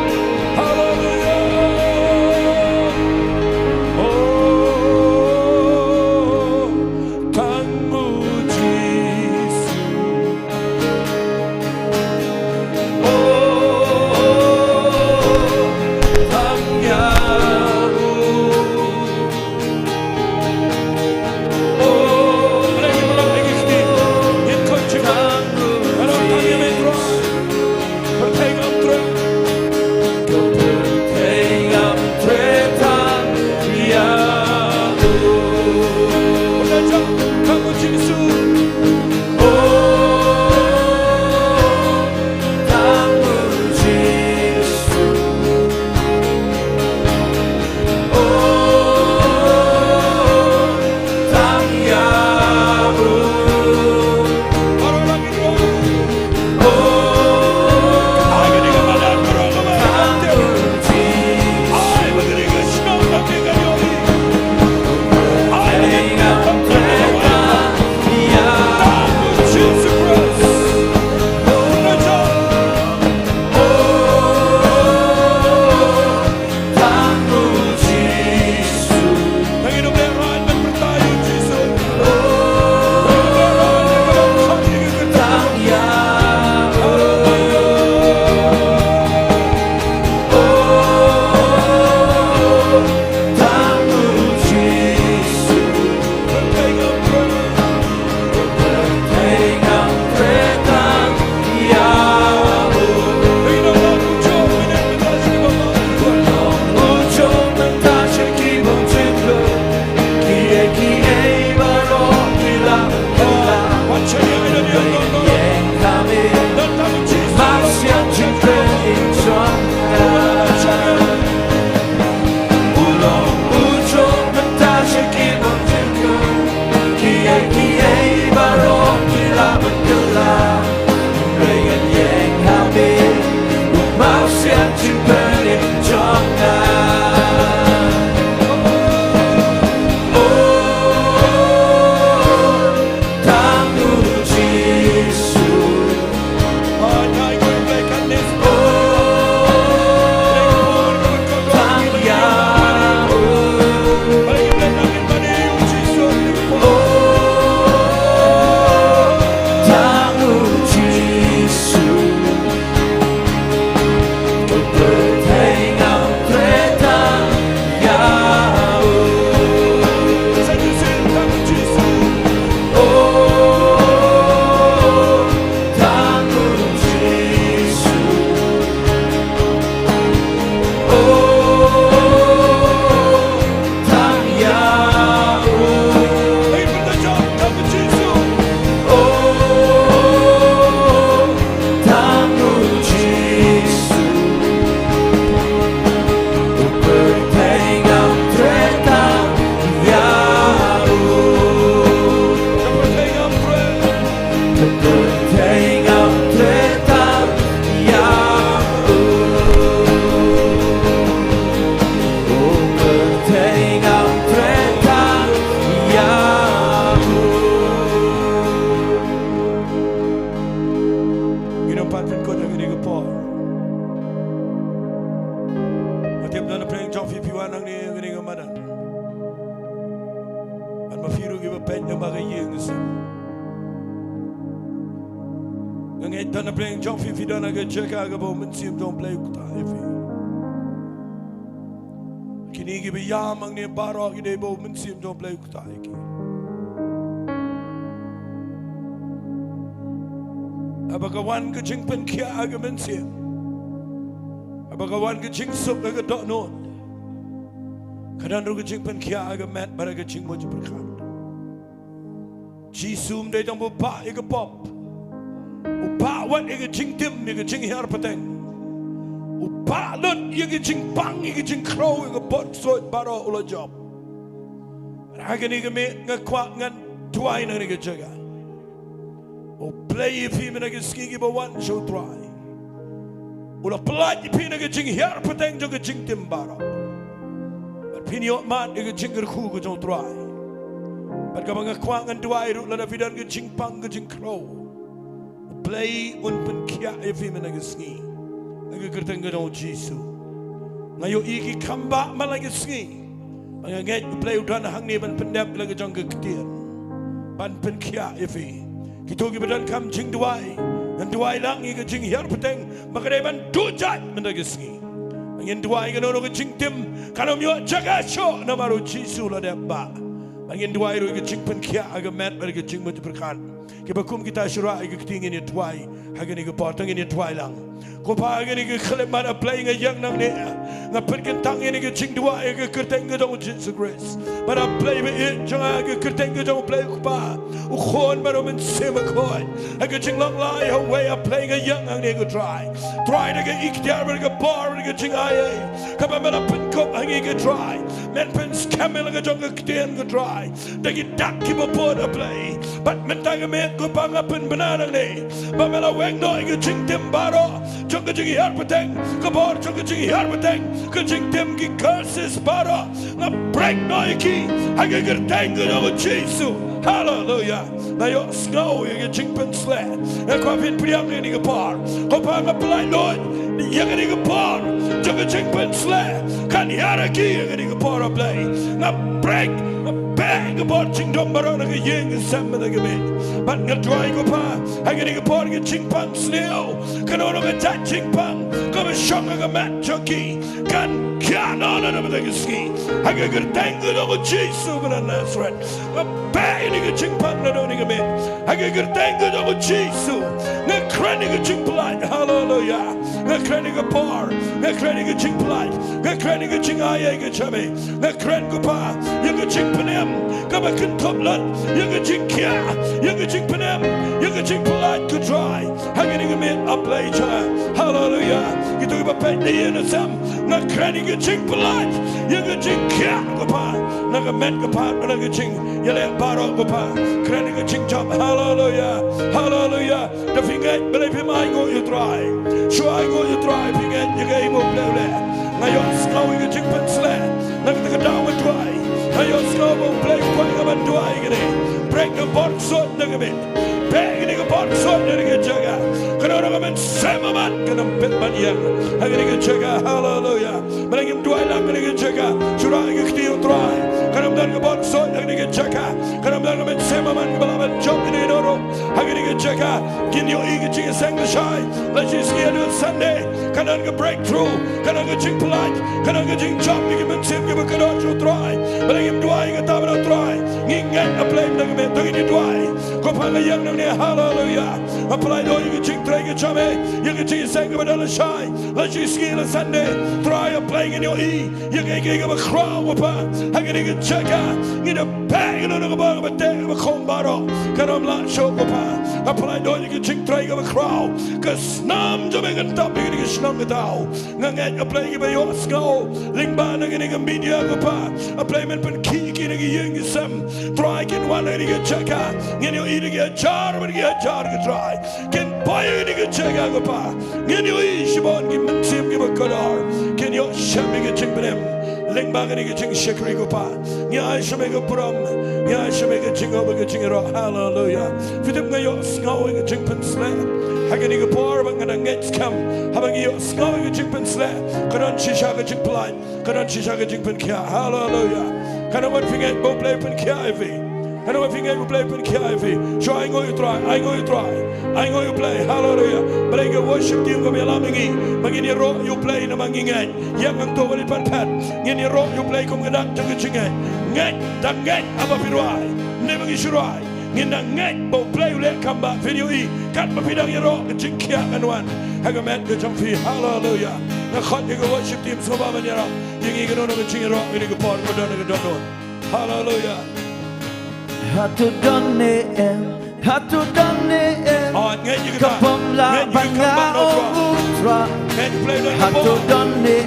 Minum patin ko na gini ko. Matip na praying John 51 ang ni gini ko madan. At mafiru giba pen yung bagay yung isa. Ngayit na praying John 51 na Jaka ka po mensim don't play ko tayo. Kini giba yamang ni baro gide po mensim don't play ko tayo. Abagawan ke jing pen kia aga mensia. Abagawan ke jing sup aga dok not. Kadang ru ke jing pen kia aga mat bara ke jing mo berkan. Jisum de tang bupa ega pop. Upa wat ega jing tim ega jing hiar pateng. Upa lut ega jing pang ega jing crow ega bot soit baro ulo job. Aga ni me ngakwa ngan tuai na ni ke jaga. O play if him na Sngi ba one show try. Ula play if him na jing hiar pateng jo jing timbara. But pinyo man ga jing ku go jo try. But ka mga kwangan duai ru la na vidan ga jing pang ga jing crow. Play un pen kia if him na Sngi. Ga kerteng ga jo Jesu. Ngayo iki kamba malaga Sngi. Mga ngai play udan hangne ban pendap la ga jong ga ktir. Ban pen kia if him. Kita gibadan kam Jingduwai, dan Duwai lang iga jing hiar peteng, makadaiban dujat mendagisngi. Angin Duwai ganono ke jing tim, kanom yo Jaka show namaru Jesu la deba. Angin Duwai ro iga jing pen kia aga mat mereka jing maju berkan. Kibakum kita syura iga ketingin ya Duwai, hagen iga potong ini Duwai lang. Kopa hagen iga kelep mana playing a yang nang ne, ngapet kentang ini iga Jingduwai iga kerteng ke dong Jesus Christ. Mana play be it, jangan iga kerteng ke dong play kopa. Ukhon baru mensim akoi. Aga Shillong lai away a playing a young ang nego try. Try to get ikhtiar aga bar aga Jingiasyllok. Kapa mena pen kop ang iga try. Men pen scamel aga jong ikhtiar aga try. Dagi dak kiba pod a play. But mentanga met ko pang pen banana ne. Ba mela weng no aga jing tim baro. Jong jing hiar pateng. Kabor jong jing hiar pateng. Ka jing tim ki curses baro. Na break no iki. Aga gerteng aga Jesu. Hallelujah. Na yo snow yung jing pen sled. Na kwa pin priang ni ga par. Ko pa nga play Lord. Yung ni ga par. Jong jing pen sled. Kan yara ki yung ni ga par a play. Na break. Na bang about Jingduwai baro na ga yeng sam na ga me. But nga dry ko pa. Ang ni ga par ga jing pang snow. Kanono ga tat jing pang. Ko ma shong ga mat jockey. Kan kya no na na ga ski. Ang ga tang ga Jesus na Nazareth. Bang ni ga jing pang na no ni ga me. Ang ga tang ga Jesus. Nga kran ni ga jing blood. Hallelujah. Nga kran ni ga par. Nga kran ni ga jing blood. Nga kran ni ga jing ay ga chame. Nga kran ko pa. Yung ga jing panem. Kama kentop lot. Yung ga jing kia. Yung ga jing panem. Yung ga jing blood ko dry. Ang ni ga me a play cha. Hallelujah. Kita ga pa ni na sam. Nga kran ni ga jing blood. Yung ga jing kia ko pa. Nga met ko pa na ga jing. Yale baro ko pa. Kran ni ga jing job. Hallelujah. Hallelujah. The finger believe him I go you try. Sure I go you try. Finger you ga mo play. Ngayon snow yung jing pen sled. Nagtagadaw with dry. Ngayon snow mo play kway nga dry gani. Break the board sort na gamit. Bang ni ga board sort na ga jaga. Kano na gamin sama man kanang pit man yang. Hagi ni ga jaga. Hallelujah. Malangim dry lang ni ga jaga. Sura ga ktiyo dry. Kanam dan ga board sort na ga jaga. Kanam dan gamin sama man balaman job ni noro. Hagi ni ga jaga. Ginyo iga jinga sang na shy. Let's just hear do Sunday. Kanang ga breakthrough. Kanang ga jing polite. Kanang ga jing job ni ga men sim ga kanang jo dry. Malangim dry ga tabana dry. Ngingat a play na ga men tagi ni dry. Ko pa nga yang nang ni hallelujah. Apply do you jing try ga chame. You ga jing sang ga badala shy. Let's just ski la Sunday. Try a playing in your e. You ga ga ba crow pa. Hagi ni ga chaka. Ni da bang no ga ba te ba khombaro. Kanam la show ko pa. Apply do you jing try ga ba crow. Cause nam jo me ga tap ni ga shnam ga tao. Ngangat a play ga yo snow. Ling ba na ga ni ga media ga pa. A play men pen ki ki ni ga yeng sam. Try kin wala ni ga chaka. Ni yo e ga jar ba ga jar ga try. Ken boy ni ga chaka ga pa. Ni yo e shibon gi men sim ga ba kadar. Ken yo sham ga ching benem. Ling baga ni jing shikri ko pa. Nya shame ko pram. Nya shame ko jing over ko jing ro. Hallelujah. Fitum ngayo sngaw ko jing pen sle. Hagani ko por bang na ngets kam. Habang yo sngaw ko jing pen sle. Kanon shisha ko jing plan. Kanon shisha ko jing pen kya. Hallelujah. Kanon wat finget bo play pen kya ivi. Kanon wat finget bo play pen kya ivi. So I go you try. I go you try. I go you play. Hallelujah. But I worship team ko bialamingi. Magini ro you play na mangingan. Yang ang to wali pan pan. Ngini ro you play ko ngadak jang jingan. Ngat dang ngat apa piruai. Ne mangi shurai. Ngina ngat bo play ule kamba video I. Kat mapidang ro jing kya kanwan. Hagamet ko jang fi. Hallelujah. Na khot you worship team so ba manira. Yung igano na jing ro ini ko por ko don ko don. Hallelujah. Hatu donne hatu donne kapomla banga outra hatu donne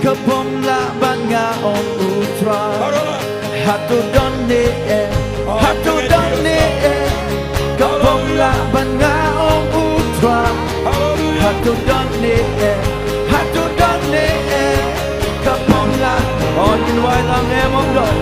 kapomla banga outra hatu donne kapomla banga outra hatu donne kapomla on Jingduwai lang emongdon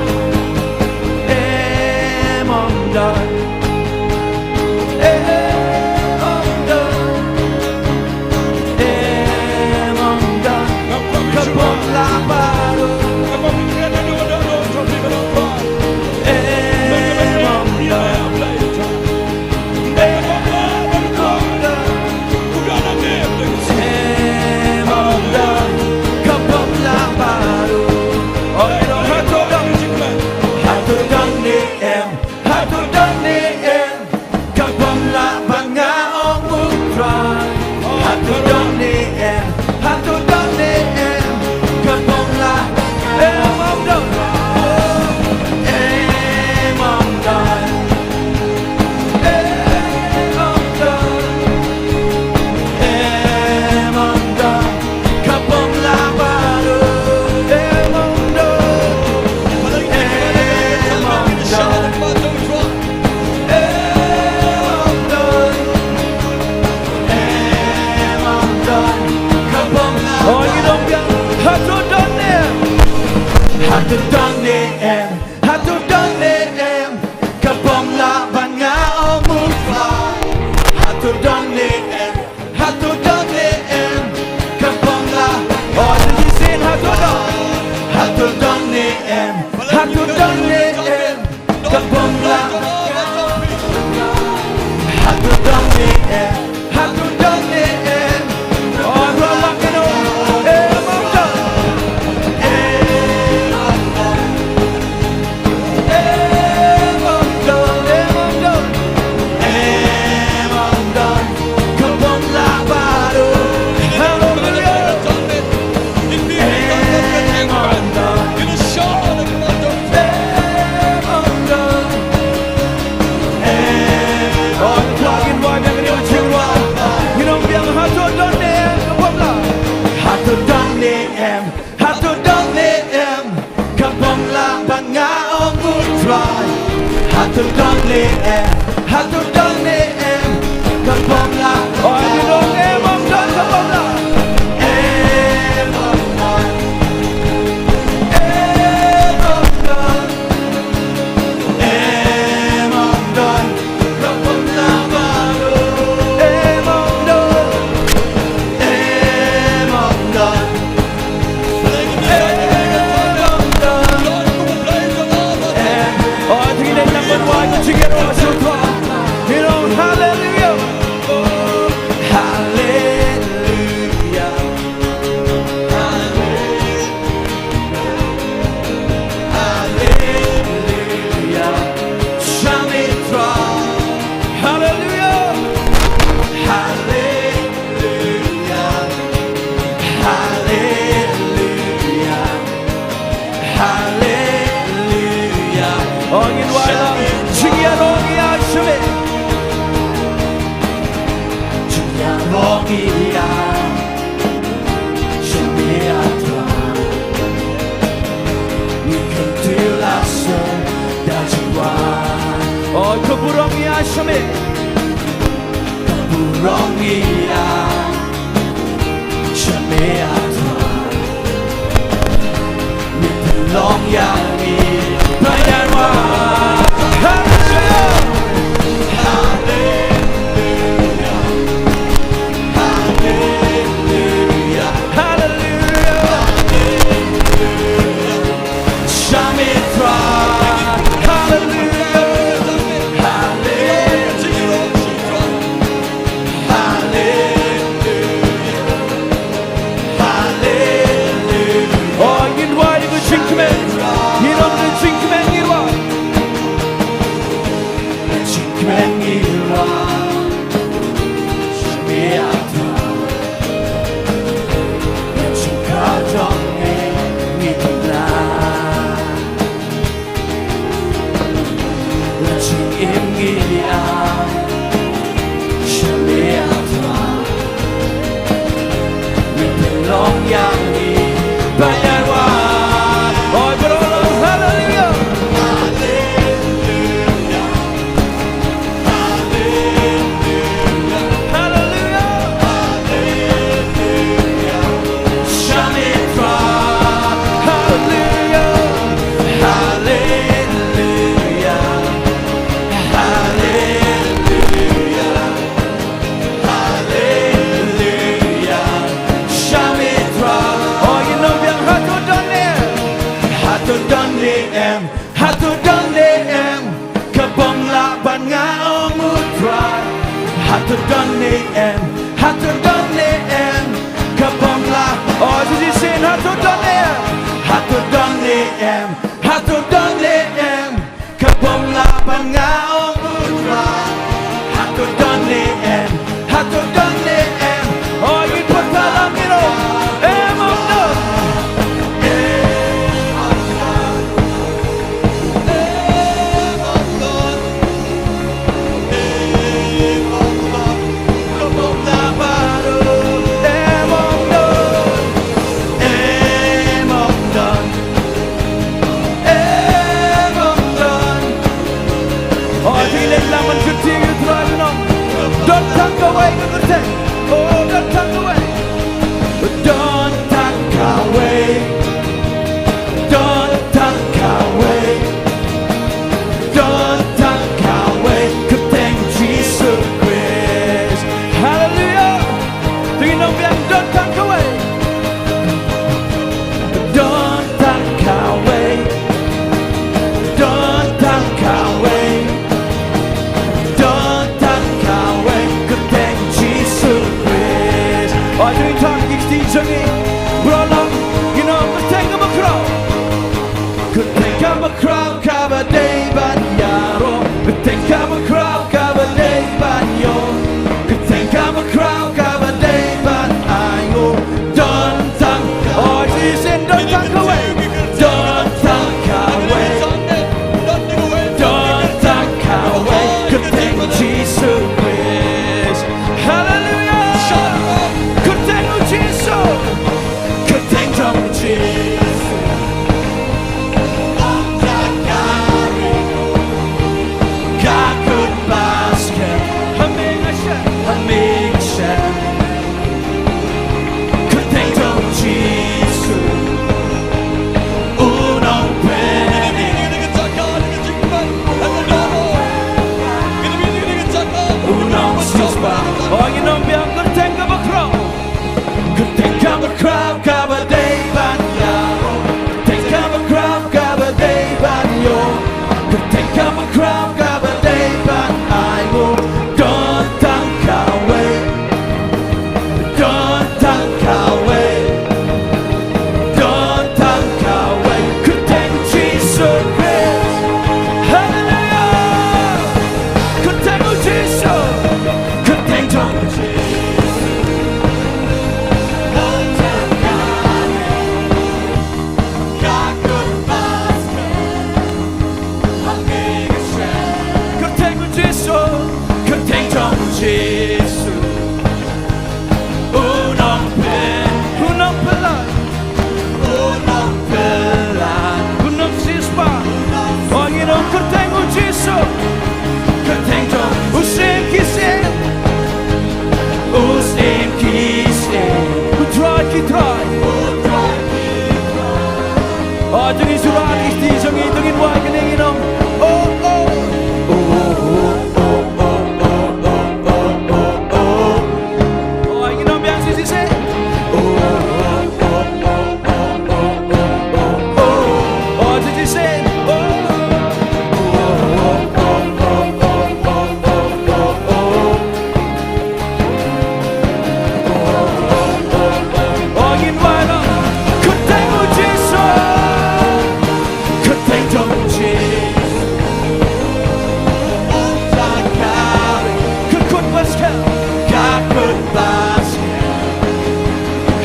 Keburongia, Shame Atra. 양이 바야와 Hallelujah. shell, God goodbyes.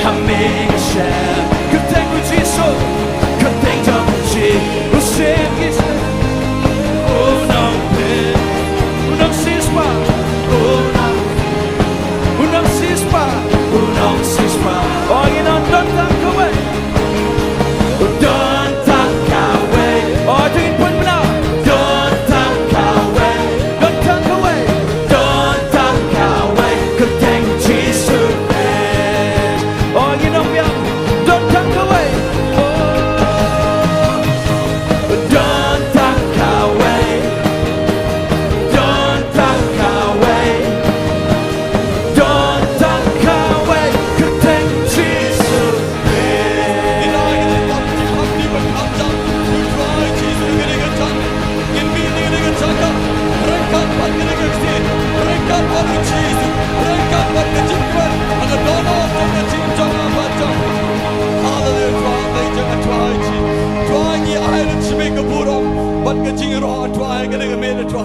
Haming shell, good thing with Jesus, good thing don't cheat. Who save his oh no, who no sees what, oh no, who no sees what, who no sees what. Oh, you know, don't talk away, don't talk away. Oh, do it put me now. Don't talk away, don't talk away, don't talk away. Good thing Jesus. Oh, you know me, don't talk away. Oh, don't talk away, don't talk away, don't talk away. Good thing Jesus. But cái chuyện rõ try cái này cái mền try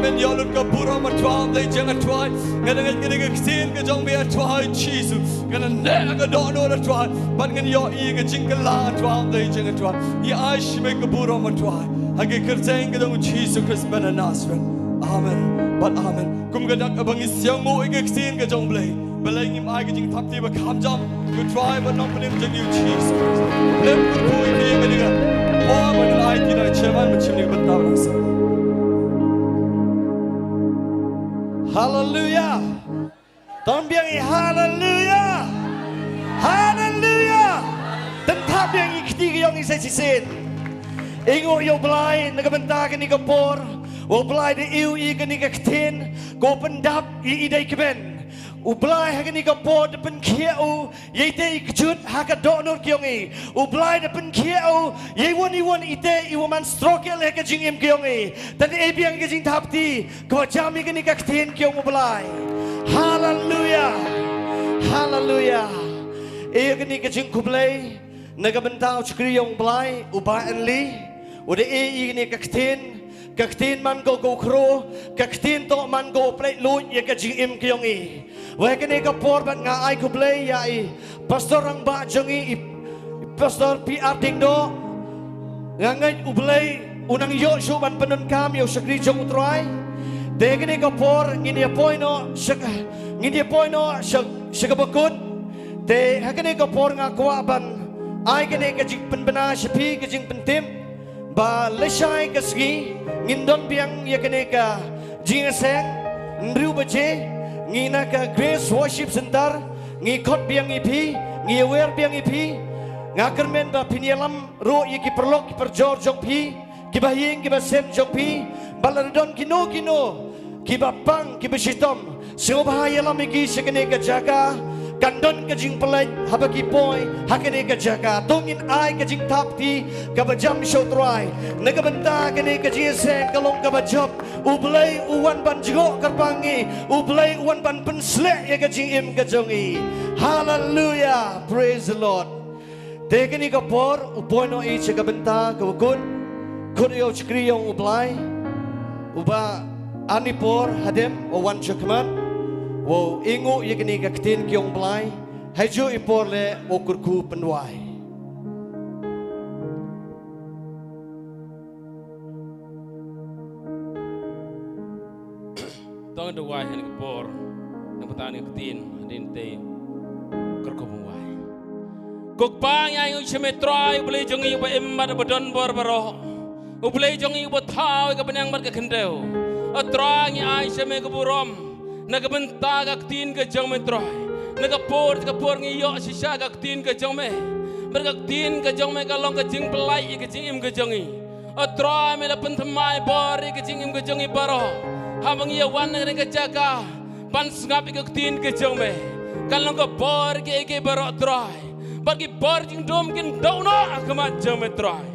mền giờ lúc cái bùrọ̀ mà try đây chẳng try cái này cái xin cái trong bia try Jesus cái này nè cái đó nó try but cái giờ ý cái chuyện cái la try đây chẳng try ý ai chỉ mấy cái bùrọ̀ mà try hay cái cái chuyện cái trong Jesus Christ bên Nazareth Amen but Amen cũng cái đặc bằng cái siang ngồi cái xin cái trong bể bể những ai cái chuyện thắp thì mà khám trong cái try but nó bên trong nhiều Jesus em cũng vui vì cái này oh, mình lại thì lại chơi mình chim đi bên tao là sao? Hallelujah. Tông biang i hallelujah. Hallelujah. Tân tháp biang i kiti cái yong i say sin. Ingo yo blai naga benta cái ni cái por. Wo blai de yêu i cái ni cái tin. Go pendap i day keben. Ublai haga ni kapor de pen kiau ye te ikjut haga donor kiongi ublai de pen kiau ye won ite I woman strokel haga jingim kiongi tadi ebiang ke jing thapti ko jami ke ni ka ktin kiong ublai hallelujah hallelujah e ke ni ke jing kublai naga bentau chkriong blai uba enli ude e ni ka ktin kaktin man go kro kaktin to man go play lu ye ka jing im kiongi wa ka ne ka por ban nga ai ku play ya I pastor ang ba jongi pastor PR Diengdoh nga ngai u play unang yo shu ban penun kam yo sakri jong utrai de ka ne ka por ngini poino ngini poino shakabakut de ha ka ne ka por nga kwa ban ai ka ne ka jing penbana shapi ka jing pentim ba lesai ka Sngi ngindon biang ya kaneka Jingiasyllok nrubaje ngina ka Grace Worship Center ngikot biang ipi ngiwer biang ipi ngakermen ba pinialam ro yiki perlok ki perjor jongpi ki bahing ki basem jongpi baladon kino ki bapang ki besitom sobhaya lam iki sekaneka Jaka kandon ka jing pelai habaki boy hakene ka Jaka tongin ai ka jing thapti ka bajam Sohthri naga benta kene ka Jingiasyllok kalong ka bajop ublai uwan ban jigo karpangi ublai uwan ban pensle ya ka jing im ka jongi hallelujah praise the Lord te kene ka por upoino I ka benta ka ukun kurio chkriyong ublai uba anipor hadem o wan chakman wo ingo ye kini ka ktin kiong blai hajo ipor le wo kurku penwai tong de wai hen por na patani ktin din te kurku penwai kok pang ya yung semetrai beli jongi ba emmat badon bor baro beli jongi ba thau ka benang mat ka khendeu atrang ai seme ka burom nagabenta kaktin ka jang metroy nagapor ngiyo sisa kaktin ka jang me berkaktin ka jang me kalong ka jing pelai ka jing im ka jangi atroy me la pentamai bor ka jing im ka jangi baro habang iya wan na ka Jaka pan ngap kaktin ka jang me kalong ka bor ke baro atroy bagi bor jing dom kin dono akama jang metroy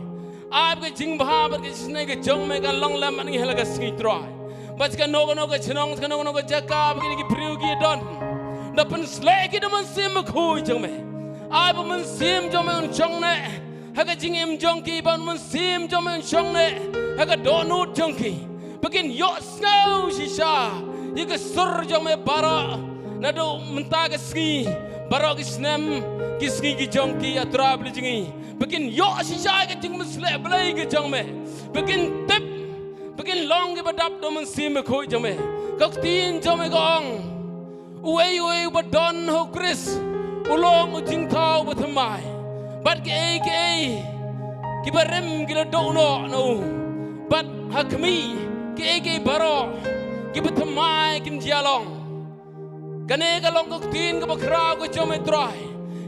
ab ka jing bha ber ka Sngi ka jang me kalong lam an hela ka Sngi troy Bas ka no chinong ka no Jaka begini ki priu ki don dapan slay ki daman sim khoi jong me ai ba man sim jong me un chong ne ha ka jing im jong ki ban man sim jong me un chong ne ha ka do nu jong ki begin yo snow shi sha Ika sur jong me bara nado menta ke Sngi bara ke snem ke Sngi ke jong ki atra beli jingi begin yo sisa ke jing mesle belai ke jong me begin tep begin long ke badap do men sim ko jong me kok tin jong me gong uwe badon ho Chris ulong u jing thau bathamai bat ke ki barem ki do no bat hakmi ke baro ki bathamai kim Jingiasyllok kane kalong kok tin ke bakra ko jome try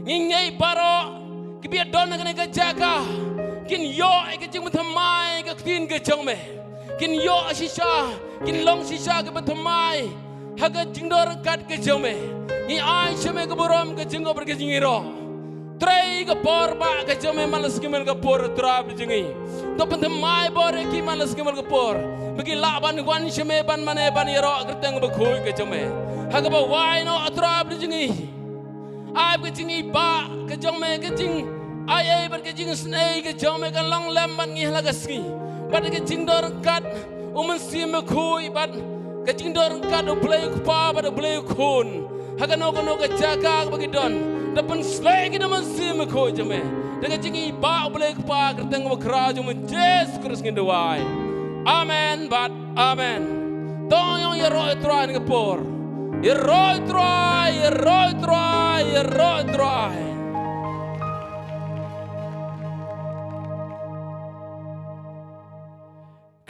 ngai baro ki bi don kane ke Jaka kin yo ke jing bathamai ke tin ke jome kin yo sisa kin long sisa ke bathamai haga Jingdoh kat ke jome ni ai cheme ke borom ke jingo ber ke jingiro trai ke por ba ke jome malas ke mel ke por trap jingi to bathamai bor ki malas ke mel ke por bagi laban wan cheme ban mane ban iro kerteng be khoi ke jome haga ba wai no atrap jingi ai ke jingi ba ke jome ke jing ai ber ke jing Sngi ke jome ke long lem ban ngi la ke Sngi bat ke Jingdoh kat umen sim me khoi bat ke Jingdoh kat do play ku pa bat do play kun haga no ke Jaka bagi don depan slay ke man sim me khoi jome de ke jingi ba play ku pa kerteng be kra jome Jesus Christ Jingduwai amen bat amen dong yang ye roi try ke por ye roi try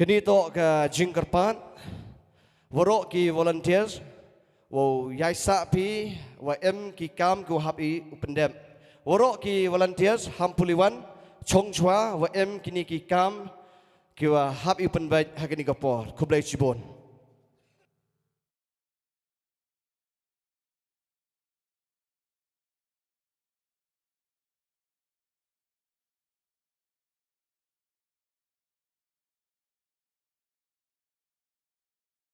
Kini to ke jingkerpan, warok ki volunteers, wo yai sapi, wa ki kam ku habi upendem. Warok ki volunteers hampuliwan, chongchwa wa kini ki kam ki wa habi upenbait hakini kapor, kublai cibon.